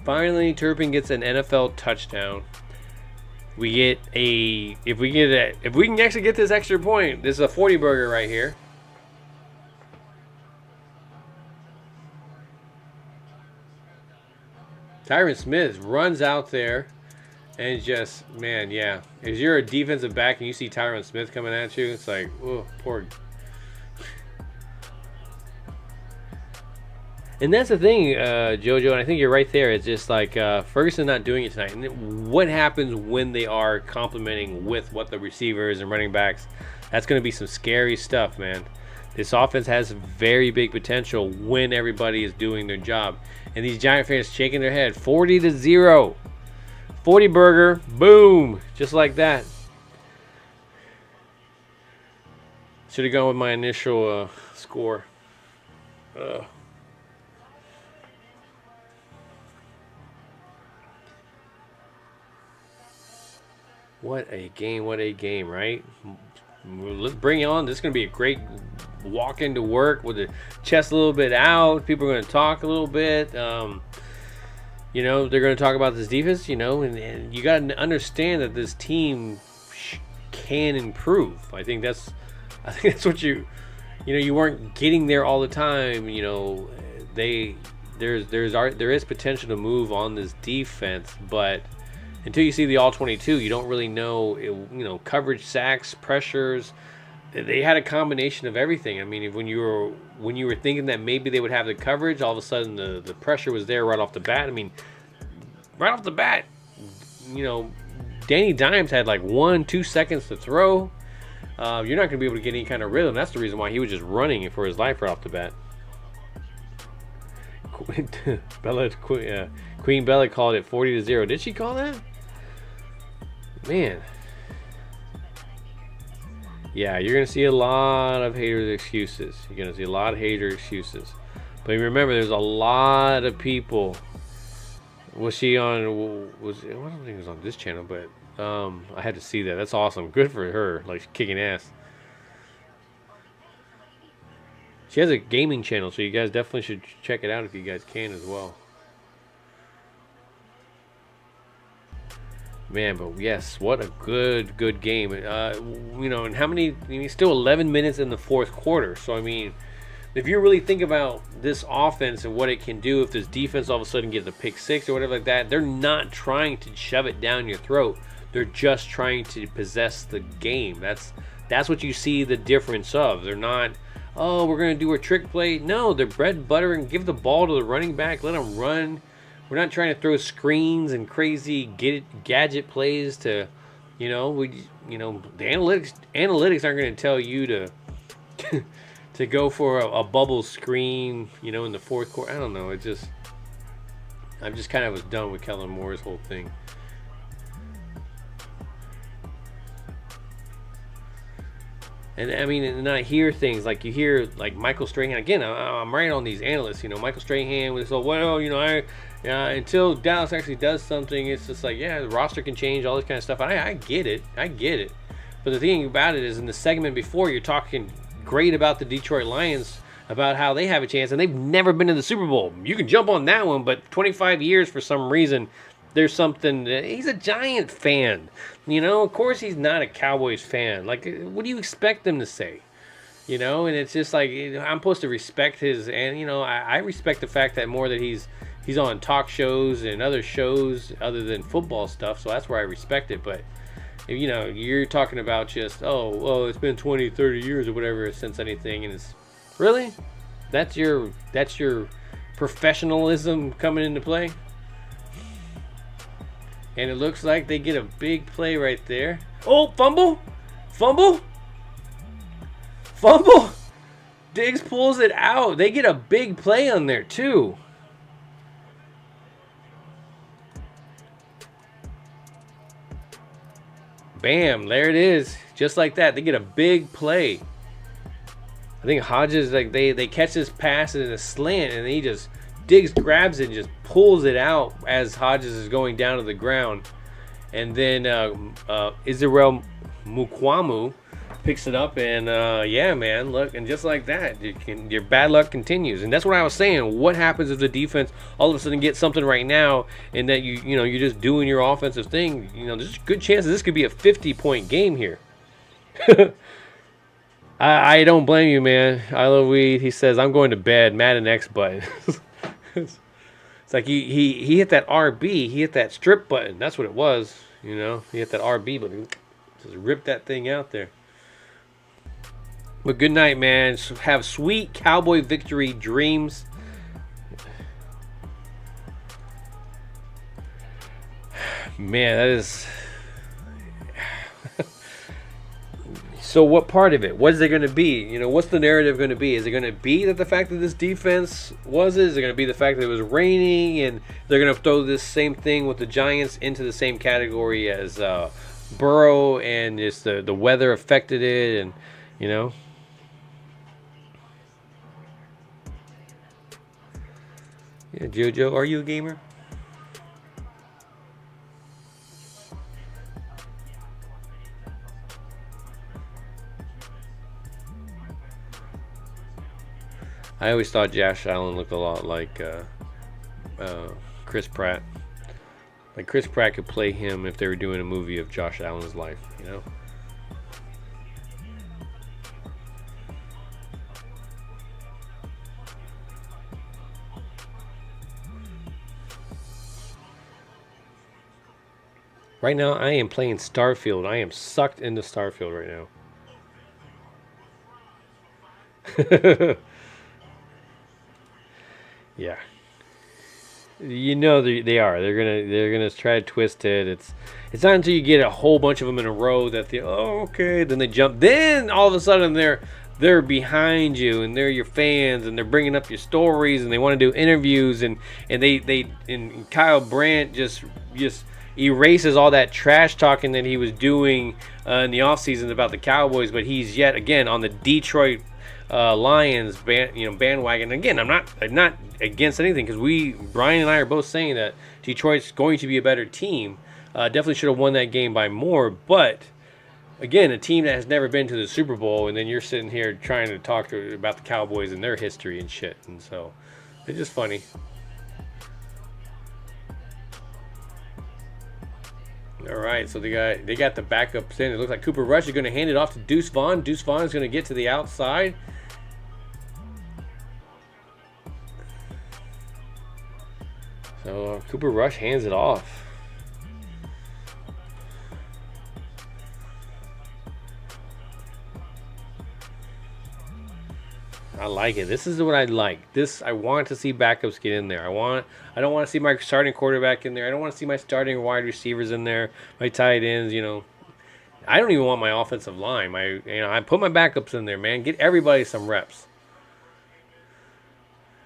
Finally, Turpin gets an NFL touchdown. We get if we can actually get this extra point, this is a 40 burger right here. Tyron Smith runs out there and just, man, yeah. If you're a defensive back and you see Tyron Smith coming at you, it's like, oh, poor. And that's the thing, JoJo, and I think you're right there. It's just like Ferguson not doing it tonight. And what happens when they are complementing with what the receivers and running backs? That's going to be some scary stuff, man. This offense has very big potential when everybody is doing their job. And these Giant fans shaking their head. 40-0. 40 burger. Boom. Just like that. Should have gone with my initial score. What a game, right? Let's bring it on. This is going to be a great walk into work with the chest a little bit out. People are going to talk a little bit. You know, they're going to talk about this defense, you know, and you got to understand that this team can improve. I think that's what you weren't getting there all the time. You know, there is potential to move on this defense, but until you see the all 22, you don't really know. You know, coverage, sacks, pressures. They had a combination of everything. I mean, when you were thinking that maybe they would have the coverage, all of a sudden the pressure was there right off the bat. I mean, right off the bat, you know, Danny Dimes had like 1-2 seconds to throw. You're not going to be able to get any kind of rhythm. That's the reason why he was just running for his life right off the bat. Queen Bella called it 40-0. Did she call that? Man. Yeah, you're going to see a lot of haters' excuses. You're going to see a lot of hater excuses. But remember, there's a lot of people. Was she on? I don't think it was on this channel, but I had to see that. That's awesome. Good for her. Like, kicking ass. She has a gaming channel, so you guys definitely should check it out if you guys can as well. Man, but yes, what a good game. And how many? I mean, still 11 minutes in the fourth quarter. So I mean, if you really think about this offense and what it can do, if this defense all of a sudden gets a pick six or whatever like that, they're not trying to shove it down your throat. They're just trying to possess the game. That's what you see the difference of. They're not, oh, we're going to do a trick play. No, they're bread and butter and give the ball to the running back. Let them run. We're not trying to throw screens and crazy gadget plays to, the analytics aren't going to tell you to to go for a bubble screen, in the fourth quarter. I don't know. I just kind of was done with Kellen Moore's whole thing. And I mean, and I hear things like you hear like Michael Strahan. Again, I'm right on these analysts. Michael Strahan was so until Dallas actually does something, it's just like, yeah, the roster can change, all this kind of stuff. And I get it. But the thing about it is, in the segment before, you're talking great about the Detroit Lions, about how they have a chance, and they've never been to the Super Bowl. You can jump on that one, but 25 years for some reason, there's something. He's a Giant fan. Of course he's not a Cowboys fan. Like, what do you expect them to say? And it's just like, I'm supposed to respect his, and I respect the fact that more that he's on talk shows and other shows other than football stuff, so that's where I respect it. But you're talking about just, it's been 20, 30 years or whatever since anything, and it's really, that's your professionalism coming into play. And it looks like they get a big play right there. Oh, fumble! Diggs pulls it out. They get a big play on there too. Bam, there it is. Just like that. They get a big play. I think Hodges, like they catch this pass in a slant, and Diggs grabs it and just pulls it out as Hodges is going down to the ground. And then Israel Mukwamu picks it up, and yeah, man, look, and just like that, your bad luck continues. And that's what I was saying. What happens if the defense all of a sudden gets something right now, and that you're just doing your offensive thing? There's a good chance that this could be a 50-point game here. I don't blame you, man. I love weed. He says, I'm going to bed. Madden X button. It's like he hit that RB. He hit that strip button. That's what it was. He hit that RB button. Just ripped that thing out there. But good night, man. Have sweet Cowboy victory dreams. Man, that is... So what part of it? What is it going to be? What's the narrative going to be? Is it going to be that the fact that this defense is it going to be the fact that it was raining and they're going to throw this same thing with the Giants into the same category as Burrow, and it's the weather affected it, and Yeah, JoJo, are you a gamer? I always thought Josh Allen looked a lot like Chris Pratt. Like Chris Pratt could play him if they were doing a movie of Josh Allen's life, Right now, I am playing Starfield. I am sucked into Starfield right now. Yeah, they are. They're gonna try to twist it. It's not until you get a whole bunch of them in a row that okay. Then they jump. Then all of a sudden they're behind you, and they're your fans, and they're bringing up your stories, and they want to do interviews, and Kyle Brandt just erases all that trash talking that he was doing in the offseason about the Cowboys, but he's yet again on the Detroit Lions bandwagon. Again, I'm not against anything, because Bryan and I are both saying that Detroit's going to be a better team. Definitely should have won that game by more, but again, a team that has never been to the Super Bowl, and then you're sitting here trying to talk about the Cowboys and their history and shit. And so it's just funny. All right, so they got the backups in. It looks like Cooper Rush is going to hand it off to Deuce Vaughn. Deuce Vaughn is going to get to the outside. So Cooper Rush hands it off. I like it. This is what I like. I want to see backups get in there. I don't want to see my starting quarterback in there. I don't want to see my starting wide receivers in there. My tight ends, I don't even want my offensive line. I put my backups in there, man. Get everybody some reps.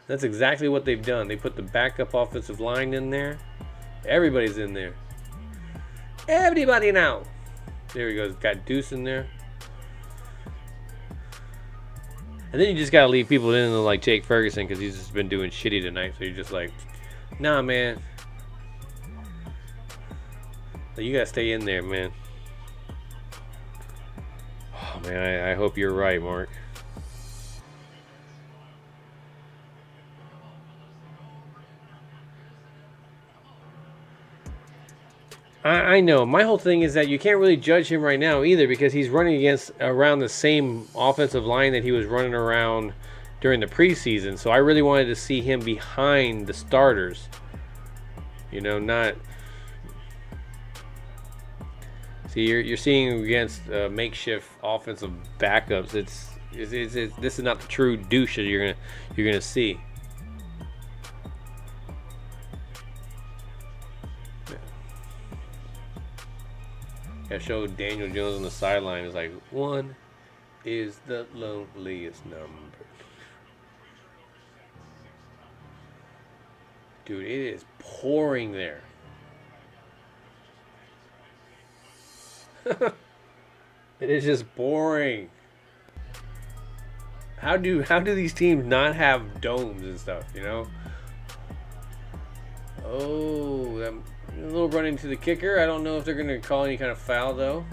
That's exactly what they've done. They put the backup offensive line in there. Everybody's in there. Everybody now. There he goes. Got Deuce in there. And then you just gotta leave people in like Jake Ferguson because he's just been doing shitty tonight. So you're just like, nah, man. So you gotta stay in there, man. Oh man, I hope you're right, Mark. I know. My whole thing is that you can't really judge him right now either because he's running against around the same offensive line that he was running around during the preseason. So I really wanted to see him behind the starters. Not. See, you're seeing against makeshift offensive backups. This is not the true douche that you're gonna see. I showed Daniel Jones on the sideline. It's like, 1 is the loneliest number. Dude, it is pouring there. It is just boring. How do these teams not have domes and stuff, Oh, a little run into the kicker. I don't know if they're going to call any kind of foul, though.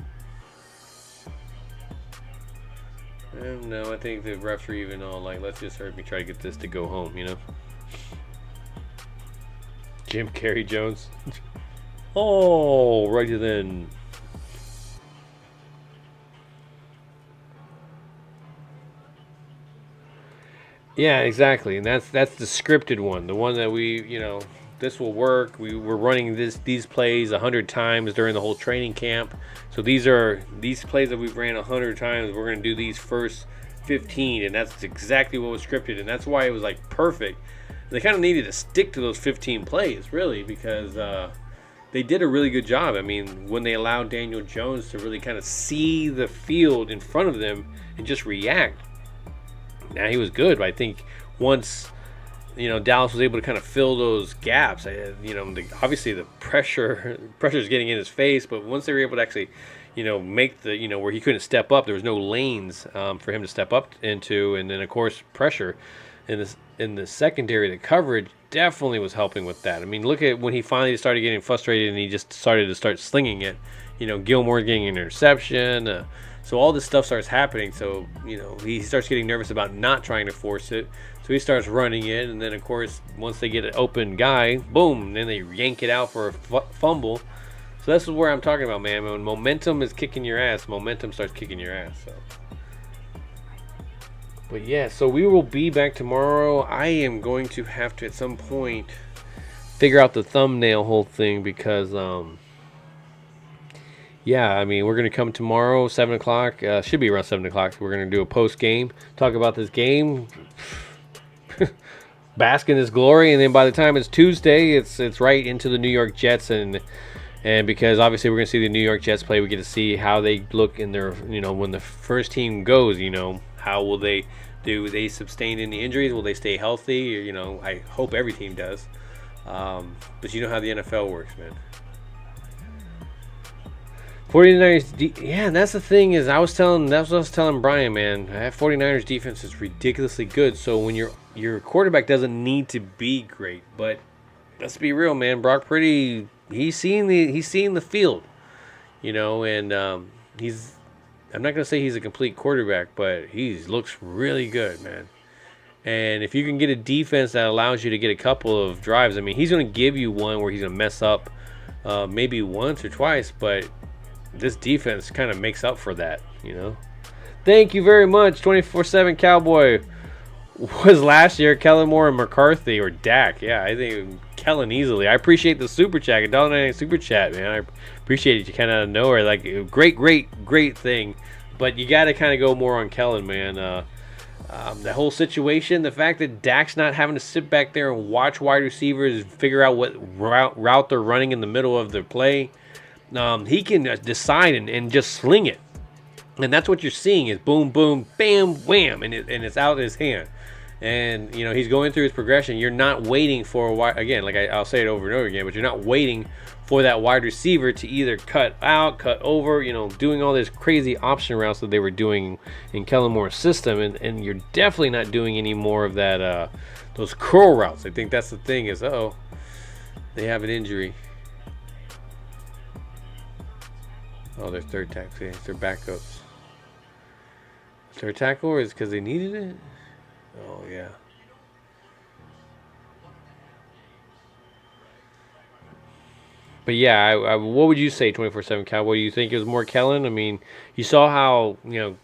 No, I think the refs are even all like, let's just hurt me try to get this to go home, Jim Carrey Jones. Oh, right then. Yeah, exactly. And that's the scripted one. The one that we, this will work. We're running these plays 100 times during the whole training camp. So these plays that we've ran 100 times. We're going to do these first 15, and that's exactly what was scripted, and that's why it was like perfect. They kind of needed to stick to those 15 plays, really, because they did a really good job. I mean, when they allowed Daniel Jones to really kind of see the field in front of them and just react. Now he was good, but I think once Dallas was able to kind of fill those gaps. Obviously the pressure is getting in his face, but once they were able to actually, make the, where he couldn't step up, there was no lanes for him to step up into, and then of course pressure in the secondary, the coverage definitely was helping with that. I mean, look at when he finally started getting frustrated and he just started to start slinging it. Gilmore getting an interception. So all this stuff starts happening. So, he starts getting nervous about not trying to force it. So he starts running it. And then, of course, once they get an open guy, boom, then they yank it out for a fumble. So this is where I'm talking about, man. When momentum is kicking your ass, momentum starts kicking your ass. So. But, yeah, so we will be back tomorrow. I am going to have to, at some point, figure out the thumbnail whole thing because, yeah, I mean, we're going to come tomorrow, 7 o'clock. Should be around 7 o'clock. We're going to do a post-game, talk about this game, bask in this glory, and then by the time it's Tuesday, it's right into the New York Jets, and because obviously we're going to see the New York Jets play, we get to see how they look in their, when the first team goes, how will they do? They sustain any injuries? Will they stay healthy? I hope every team does. But you know how the NFL works, man. 49ers, yeah, that's the thing is, that's what I was telling Bryan, man. That 49ers defense is ridiculously good. So when your quarterback doesn't need to be great, but let's be real, man. Brock Purdy, he's seeing the field, and he's I'm not going to say he's a complete quarterback, but he looks really good, man. And if you can get a defense that allows you to get a couple of drives, I mean, he's going to give you one where he's going to mess up maybe once or twice, but this defense kind of makes up for that, you know. Thank you very much, 24/7 Cowboy. Was last year Kellen Moore and McCarthy or Dak? Yeah, I think Kellen easily. I appreciate the super chat, $1.99 super chat, man. I appreciate it. You kind of know her, like great thing, but you got to kind of go more on Kellen, man. The whole situation, the fact that Dak's not having to sit back there and watch wide receivers figure out what route they're running in the middle of their play, he can decide and just sling it. And that's what you're seeing is boom, boom, bam, wham, and it's out of his hand. And, you know, he's going through his progression. You're not waiting for a wide, again, like I'll say it over and over again, but you're not waiting for that wide receiver to either cut out, cut over, you know, doing all this crazy option routes that they were doing in Kellen Moore's system. And you're definitely not doing any more of that, those curl routes. I think that's the thing is, they have an injury. Oh, their third tackle. It's their backups. Third tackle, or is it because they needed it? Oh, yeah. But yeah, what would you say, 24/7 Cowboy? Do you think it was more Kellen? I mean, you saw how, you know,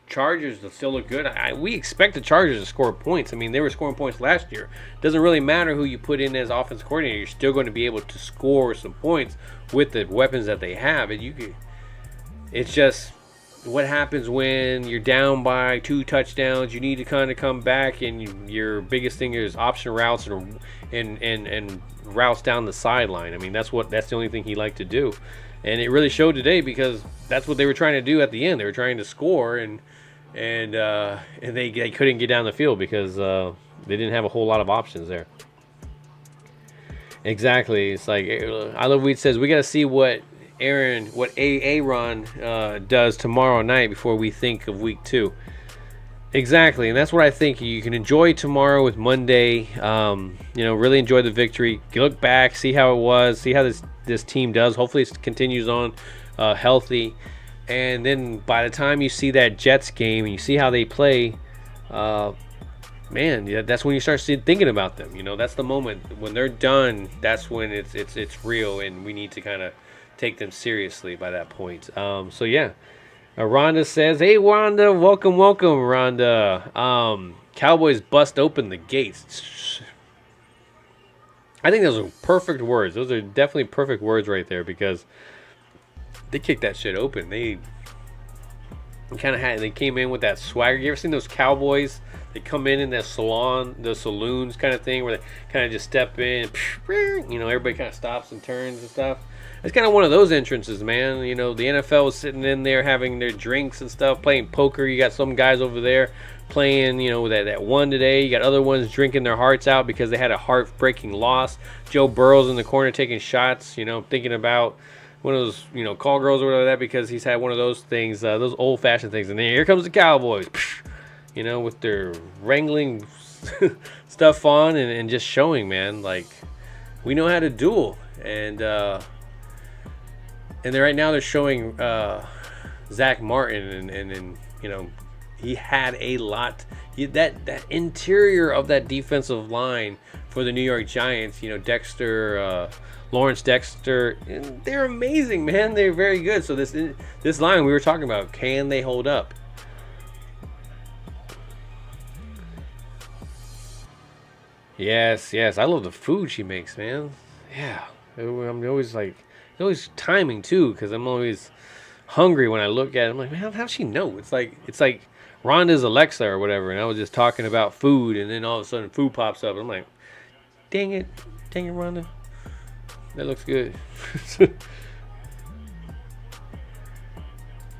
Chargers still look good. We expect the Chargers to score points. I mean, they were scoring points last year. Doesn't really matter who you put in as offense coordinator. You're still going to be able to score some points with the weapons that they have. And it's just what happens when you're down by 2 touchdowns. You need to kind of come back, and your biggest thing is option routes and routes down the sideline. I mean, that's the only thing he liked to do, and it really showed today because that's what they were trying to do at the end. They were trying to score, and they couldn't get down the field because they didn't have a whole lot of options there. Exactly. It's like I Love Weed says we got to see what Aaron does tomorrow night before we think of week 2. Exactly, and that's what I think. You can enjoy tomorrow with Monday. Really enjoy the victory. Look back, see how it was, see how this team does. Hopefully it continues on healthy. And then by the time you see that Jets game and you see how they play, that's when you start thinking about them. You know, that's the moment when they're done. That's when it's real, and we need to kind of take them seriously by that point. Rhonda says, "Hey, Rhonda, welcome, Rhonda. Cowboys bust open the gates." I think those are perfect words. Those are definitely perfect words right there because they kicked that shit open. They came in with that swagger. You ever seen those Cowboys? They come in that saloons kind of thing where they kind of just step in, everybody kind of stops and turns and stuff. It's kind of one of those entrances, man. You know, the NFL is sitting in there having their drinks and stuff, playing poker. You got some guys over there playing, that one today. You got other ones drinking their hearts out because they had a heartbreaking loss. Joe Burrow's in the corner taking shots, thinking about one of those, call girls or whatever that because he's had one of those things, those old-fashioned things. And then here comes the Cowboys, with their wrangling stuff on and just showing, man, like, we know how to duel. And they're showing Zach Martin, and he had a lot. That interior of that defensive line for the New York Giants, Lawrence Dexter, they're amazing, man. They're very good. So this line we were talking about, can they hold up? Yes. I love the food she makes, man. Yeah, I'm always like. It's always timing too, because I'm always hungry when I look at it. I'm like, man, how'd she know? It's like Rhonda's Alexa or whatever, and I was just talking about food, and then all of a sudden food pops up, and I'm like, dang it, Rhonda, that looks good.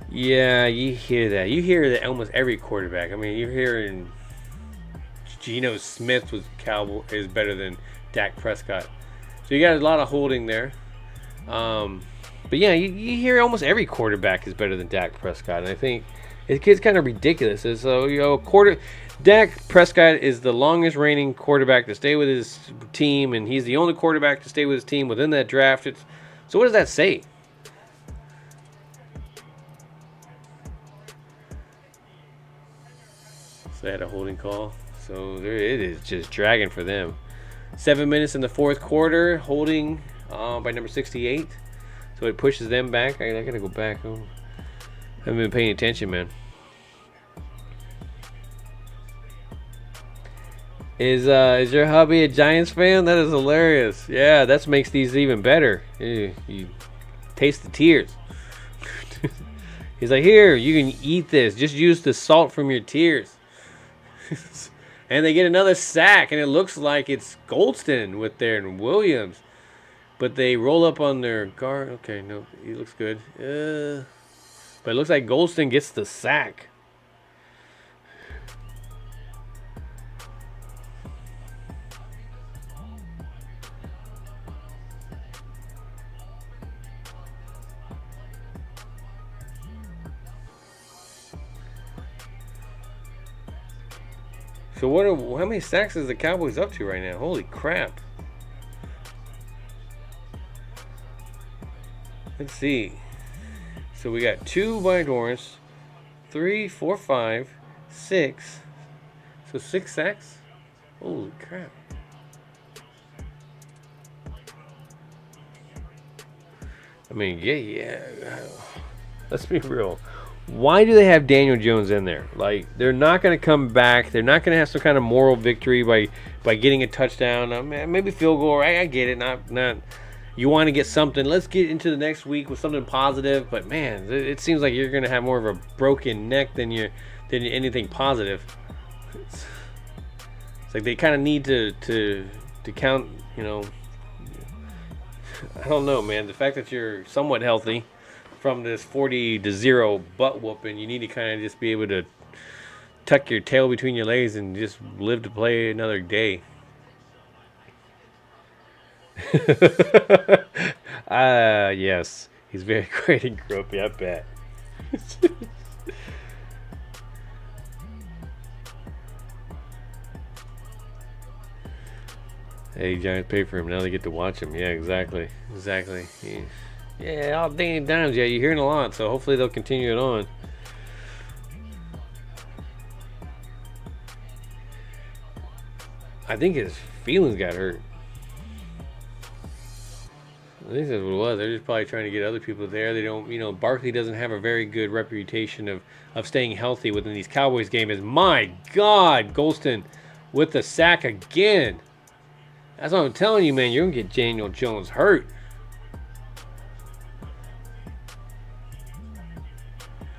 Yeah, you hear that. You hear that almost every quarterback. I mean, you're hearing Geno Smith is better than Dak Prescott, so you got a lot of holding there. But yeah, you hear almost every quarterback is better than Dak Prescott, and I think it's kind of ridiculous. So Dak Prescott is the longest reigning quarterback to stay with his team, and he's the only quarterback to stay with his team within that draft. So what does that say? They had a holding call. So there it is, just dragging for them. 7 minutes in the fourth quarter, holding by number 68. So it pushes them back. I gotta go back. Oh, haven't been paying attention, man. Is your hubby a Giants fan? That is hilarious. Yeah, that makes these even better. You taste the tears. He's like, here, you can eat this. Just use the salt from your tears. And they get another sack, and it looks like it's Goldston with their Williams. But they roll up on their guard. Okay, no, he looks good. But it looks like Goldston gets the sack. So how many sacks is the Cowboys up to right now? Holy crap. Let's see. So we got 2 by Dorrance, 3, 4, 5, 6. So 6 sacks? Holy crap. I mean, yeah. Let's be real. Why do they have Daniel Jones in there? Like, they're not going to come back. They're not going to have some kind of moral victory by getting a touchdown. Maybe field goal. I get it. Not. You want to get something. Let's get into the next week with something positive. But man, it seems like you're going to have more of a broken neck than anything positive. It's like they kind of need to count. You know, I don't know, man. The fact that you're somewhat healthy from this 40-0 butt whooping, you need to kind of just be able to tuck your tail between your legs and just live to play another day. Yes, he's very great and grumpy, I bet. Hey, Giants pay for him, now they get to watch him. Yeah, exactly. Yeah, all day and times. Yeah, you're hearing a lot, so hopefully they'll continue it on. I think his feelings got hurt. I think that's what it was. They're just probably trying to get other people there. They don't, Barkley doesn't have a very good reputation of staying healthy within these Cowboys games. My God, Goldston with the sack again. That's what I'm telling you, man. You're going to get Daniel Jones hurt.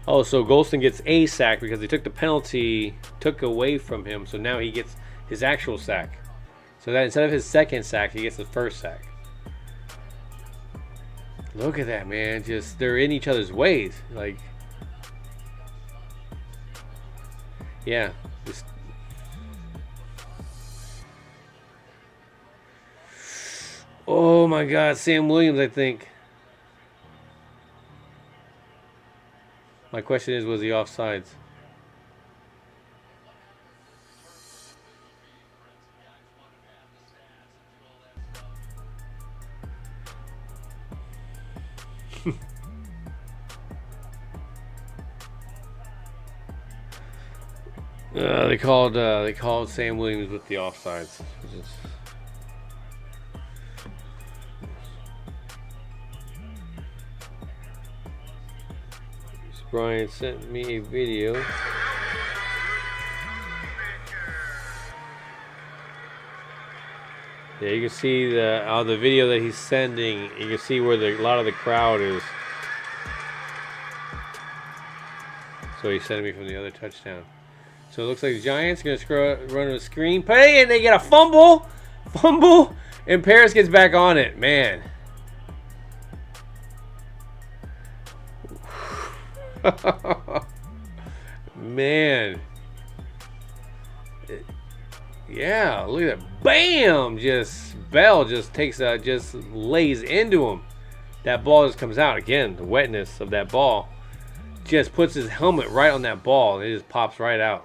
Oh, so Goldston gets a sack because they took the penalty, took away from him. So now he gets his actual sack. So that instead of his second sack, he gets the first sack. Look at that, man. Just, they're in each other's ways. Like, yeah. Just, oh my God, Sam Williams, I think. My question is, was he offsides? They called Sam Williams with the offsides. Bryan sent me a video. Yeah, you can see the video that he's sending. You can see where a lot of the crowd is. So he's sending me from the other touchdown. So it looks like the Giants are going to run a screen play, and they get a fumble, and Paris gets back on it. Man. Man. Yeah, look at that. Bam! Bell just lays into him. That ball just comes out. Again, the wetness of that ball just puts his helmet right on that ball, and it just pops right out.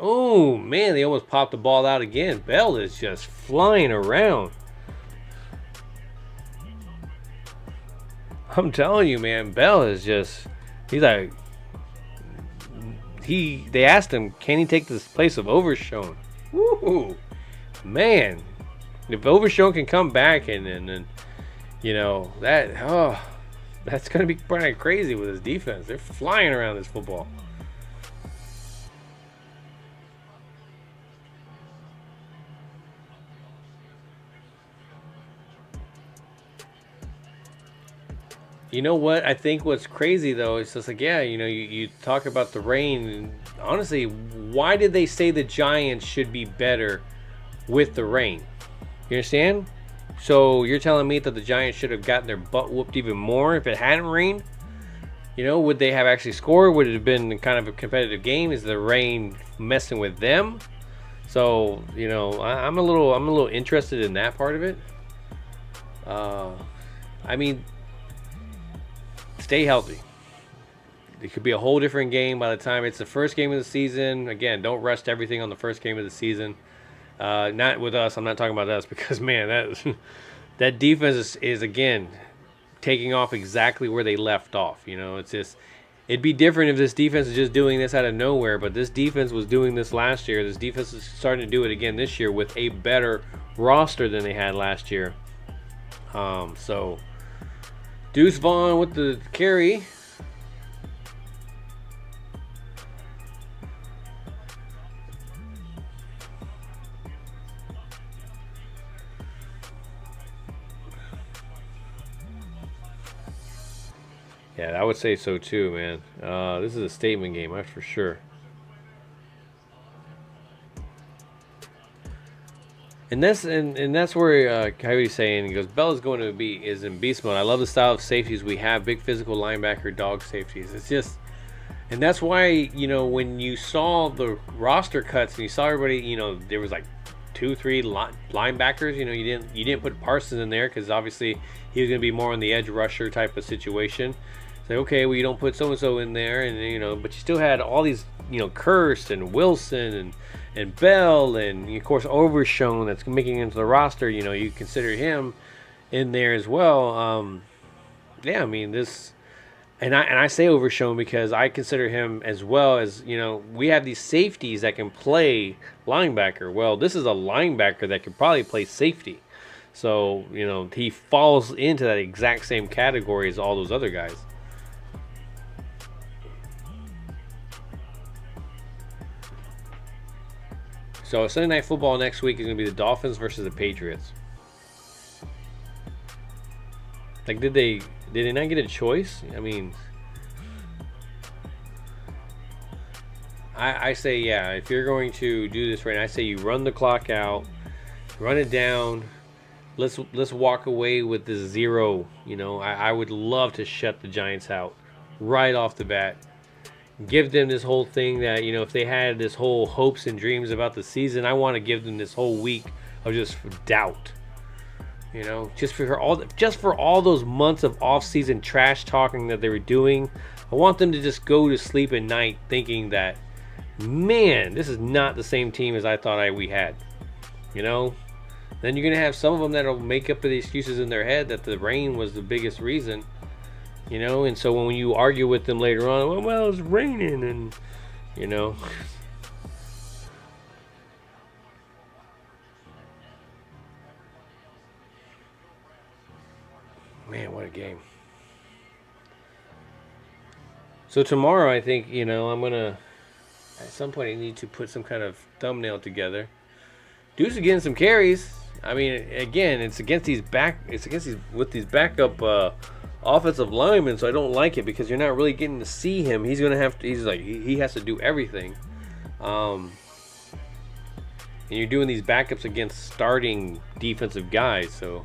Oh, man, they almost popped the ball out again. Bell is just flying around. I'm telling you, man, Bell is just, he's like, they asked him, can he take this place of Overshown? Woo, man, if Overshown can come back and that's going to be kind of crazy with his defense. They're flying around this football. You know what? I think what's crazy, though, is just like, yeah, you talk about the rain. And honestly, why did they say the Giants should be better with the rain? You understand? So you're telling me that the Giants should have gotten their butt whooped even more if it hadn't rained? Would they have actually scored? Would it have been kind of a competitive game? Is the rain messing with them? So, I'm a little interested in that part of it. I mean, stay healthy. It could be a whole different game by the time it's the first game of the season. Again, don't rush everything on the first game of the season. Not with us. I'm not talking about us because, man, that defense is again taking off exactly where they left off. It's just, it'd be different if this defense is just doing this out of nowhere. But this defense was doing this last year. This defense is starting to do it again this year with a better roster than they had last year. So Deuce Vaughn with the carry. Yeah, I would say so too, man. This is a statement game, that's for sure. And that's where Coyote's saying, he goes, Bell is in beast mode. I love the style of safeties we have, big physical linebacker, dog safeties. It's just, and that's why, when you saw the roster cuts and you saw everybody, there was like 2-3 linebackers. You didn't put Parsons in there because obviously he was going to be more on the edge rusher type of situation. Say, okay, well, you don't put so and so in there, and but you still had all these, Kirst and Wilson and Bell and of course Overshown that's making it into the roster. You consider him in there as well. Yeah, I mean this, and I say Overshown because I consider him as well as we have these safeties that can play linebacker. Well, this is a linebacker that could probably play safety. So he falls into that exact same category as all those other guys. So Sunday Night Football next week is going to be the Dolphins versus the Patriots. Like, did they not get a choice? I mean, I say, yeah, if you're going to do this right now, I say you run the clock out, run it down. Let's walk away with this 0. I would love to shut the Giants out right off the bat. Give them this whole thing that, if they had this whole hopes and dreams about the season, I want to give them this whole week of just doubt. Just for all those months of off-season trash talking that they were doing, I want them to just go to sleep at night thinking that, man, this is not the same team as I thought we had. Then you're going to have some of them that'll make up for the excuses in their head that the rain was the biggest reason. And so when you argue with them later on, well, it's raining, and man, what a game. So tomorrow, I think, I'm gonna, at some point, I need to put some kind of thumbnail together. Deuce is getting some carries. I mean, again, it's against these backup offensive linemen, so I don't like it because you're not really getting to see him. He has to do everything. And you're doing these backups against starting defensive guys, so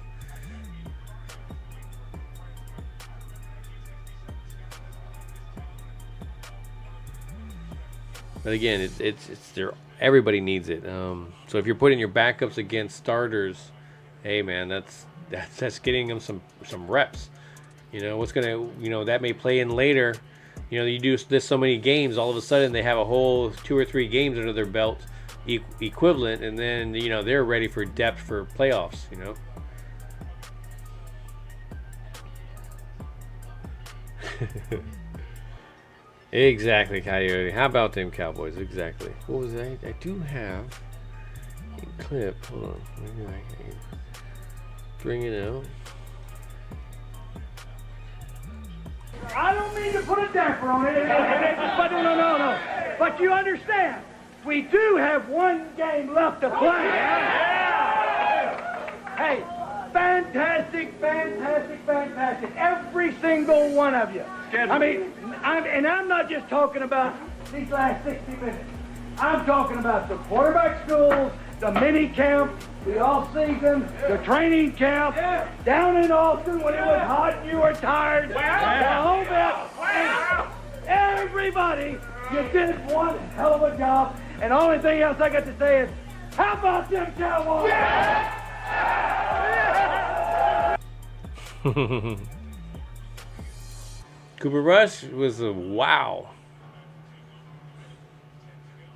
but again, it's there. Everybody needs it. So if you're putting your backups against starters, hey man, that's getting them some reps. What's gonna that may play in later You know, you do this so many games, all of a sudden they have a whole 2 or 3 games under their belt equivalent, and then, you know, they're ready for depth for playoffs, you know. Exactly, Coyote. How about them Cowboys? Exactly. What was that? I do have a clip. Hold on. Maybe I can bring it out. I don't mean to put a damper on it, but no. But you understand, we do have one game left to play. Hey, fantastic. Every single one of you. I mean, I'm not just talking about these last 60 minutes. I'm talking about the quarterback schools, the mini camp, the off season, the training camp, down in Austin when it was hot and you were tired, the whole bit. Everybody, you did one hell of a job. And the only thing else I got to say is, how about them Cowboys? Cooper Rush was a wow.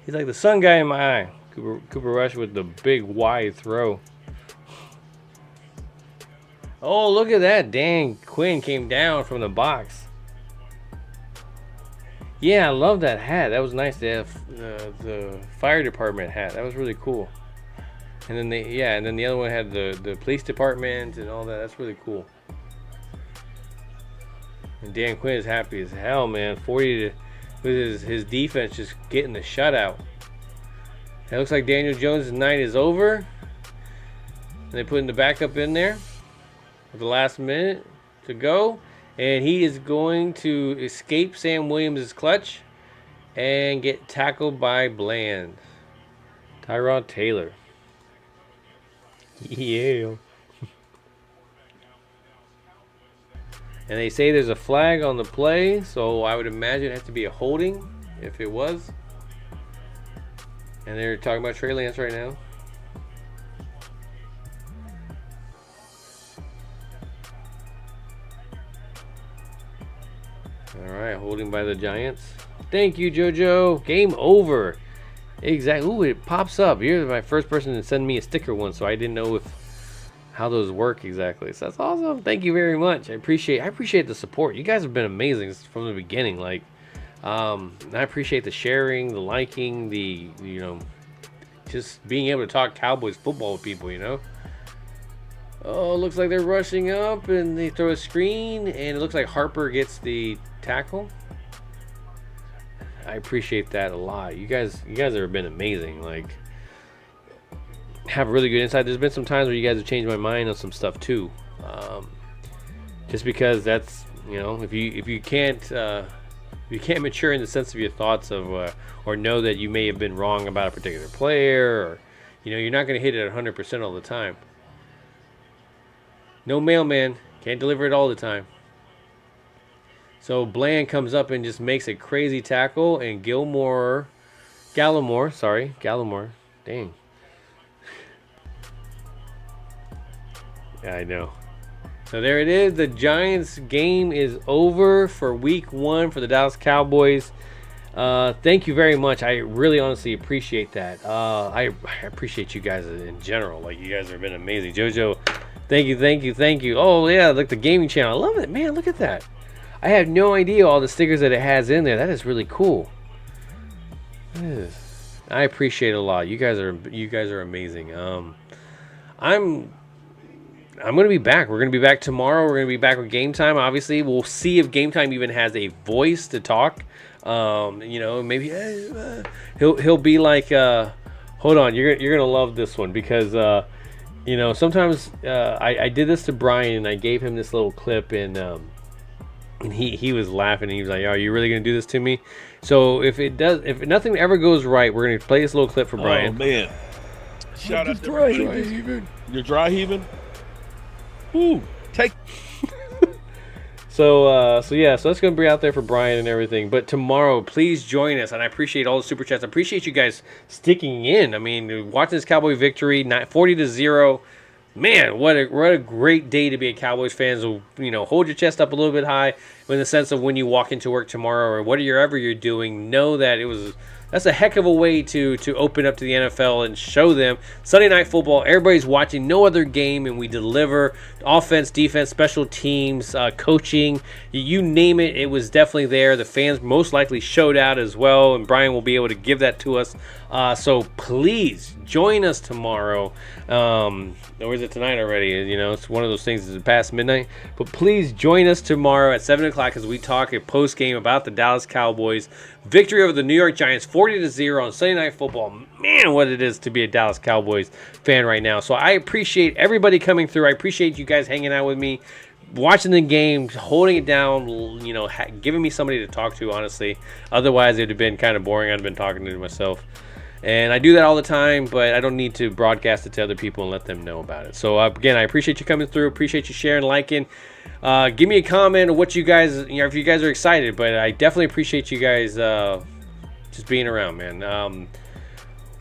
He's like the sun guy in my eye. Cooper Rush with the big wide throw. Oh, look at that. Dan Quinn came down from the box. Yeah, I love that hat. That was nice. They have the fire department hat. That was really cool. And then the other one had the police department and all that. That's really cool. And Dan Quinn is happy as hell, man. 40 to with his defense just getting the shutout. It looks like Daniel Jones' night is over. And they putting the backup in there with the last minute to go. And he is going to escape Sam Williams' clutch and get tackled by Bland. Tyrod Taylor. Yeah. And they say there's a flag on the play, so I would imagine it has to be a holding if it was. And they're talking about Trey Lance right now. All right, holding by the Giants. Thank you, JoJo. Game over. Exactly. Ooh, it pops up. You're my first person to send me a sticker one, so I didn't know how those work exactly. So that's awesome. Thank you very much. I appreciate the support. You guys have been amazing from the beginning. Like, I appreciate the sharing, the liking, the just being able to talk Cowboys football with people. Oh, looks like they're rushing up and they throw a screen, and it looks like Harper gets the tackle. I appreciate that a lot. You guys have been amazing. Like, have really good insight. There's been some times where you guys have changed my mind on some stuff too. Just because that's if you can't mature in the sense of your thoughts of or know that you may have been wrong about a particular player, or you're not going to hit it 100% all the time. No mailman can't deliver it all the time. So Bland comes up and just makes a crazy tackle, and Gallimore, dang. Yeah, I know. So there it is. The Giants game is over for week 1 for the Dallas Cowboys. Thank you very much. I really honestly appreciate that. I appreciate you guys in general. Like, you guys have been amazing. JoJo, thank you. Oh, yeah, like the gaming channel. I love it, man. Look at that. I have no idea all the stickers that it has in there. That is really cool. I appreciate it a lot. You guys are amazing. I'm going to be back. We're going to be back tomorrow. We're going to be back with Game Time. Obviously, we'll see if Game Time even has a voice to talk. Maybe he'll be like, hold on, you're going to love this one because sometimes I did this to Bryan, and I gave him this little clip, and he was laughing, and he was like, "Are you really going to do this to me?" So if nothing ever goes right, we're going to play this little clip for Bryan. Oh man! Shout out to dry heaving. You're dry heaving. Ooh, take. So that's going to be out there for Bryan and everything. But tomorrow, please join us, and I appreciate all the super chats. I appreciate you guys sticking in. I mean, watching this Cowboy victory, 40-0. Man, what a great day to be a Cowboys fan. So, hold your chest up a little bit high. in the sense of when you walk into work tomorrow or whatever you're doing, know that that's a heck of a way to open up to the NFL and show them Sunday Night Football. Everybody's watching, no other game, and we deliver offense, defense, special teams, coaching, you name it. It was definitely there. The fans most likely showed out as well, and Bryan will be able to give that to us. So please join us tomorrow. Or is it tonight already? You know, it's one of those things that's past midnight. But please join us tomorrow at 7 o'clock as we talk a post game about the Dallas Cowboys victory over the New York Giants 40-0 on Sunday Night Football. Man, what it is to be a Dallas Cowboys fan right now. So I appreciate everybody coming through. I appreciate you guys hanging out with me, watching the game, holding it down, you know, giving me somebody to talk to, honestly. Otherwise, it would have been kind of boring. I'd have been talking to myself. And I do that all the time, but I don't need to broadcast it to other people and let them know about it. So, again, I appreciate you coming through. Appreciate you sharing, liking. Give me a comment on what you guys, you know, if you guys are excited. But I definitely appreciate you guys just being around, man.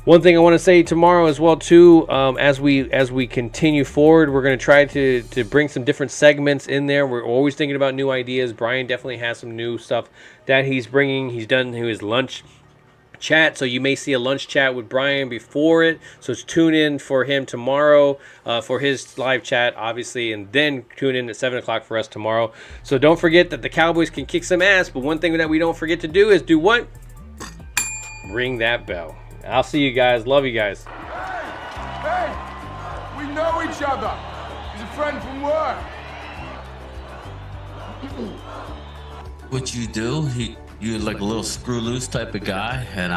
One thing I want to say tomorrow as well, too, as we continue forward, we're going to try to bring some different segments in there. We're always thinking about new ideas. Bryan definitely has some new stuff that he's bringing. He's done his lunch chat, so you may see a lunch chat with Bryan before it, so tune in for him tomorrow for his live chat, obviously, and then tune in at 7 o'clock for us tomorrow. So don't forget that the Cowboys can kick some ass, but one thing that we don't forget to do is do what? Ring that bell. I'll see you guys. Love you guys. Hey, we know each other. He's a friend from work. What you do, you're like a little screw loose type of guy, and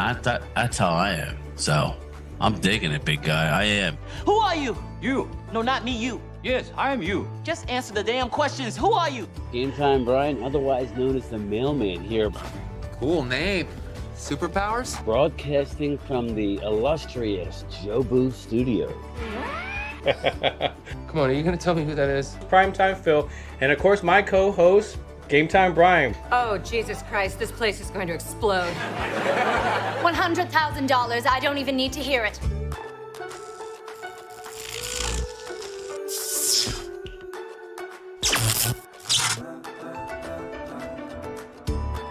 that's how I am. So I'm digging it, big guy. I am. Who are you? You. No, not me, you. Yes, I am you. Just answer the damn questions. Who are you? Game Time Bryan, otherwise known as the mailman here. Cool name. Superpowers? Broadcasting from the illustrious Jobu Studio. Come on, are you going to tell me who that is? Primetime Phil, and of course my co-host, Game Time Bryan. Oh, Jesus Christ, this place is going to explode. $100,000, I don't even need to hear it.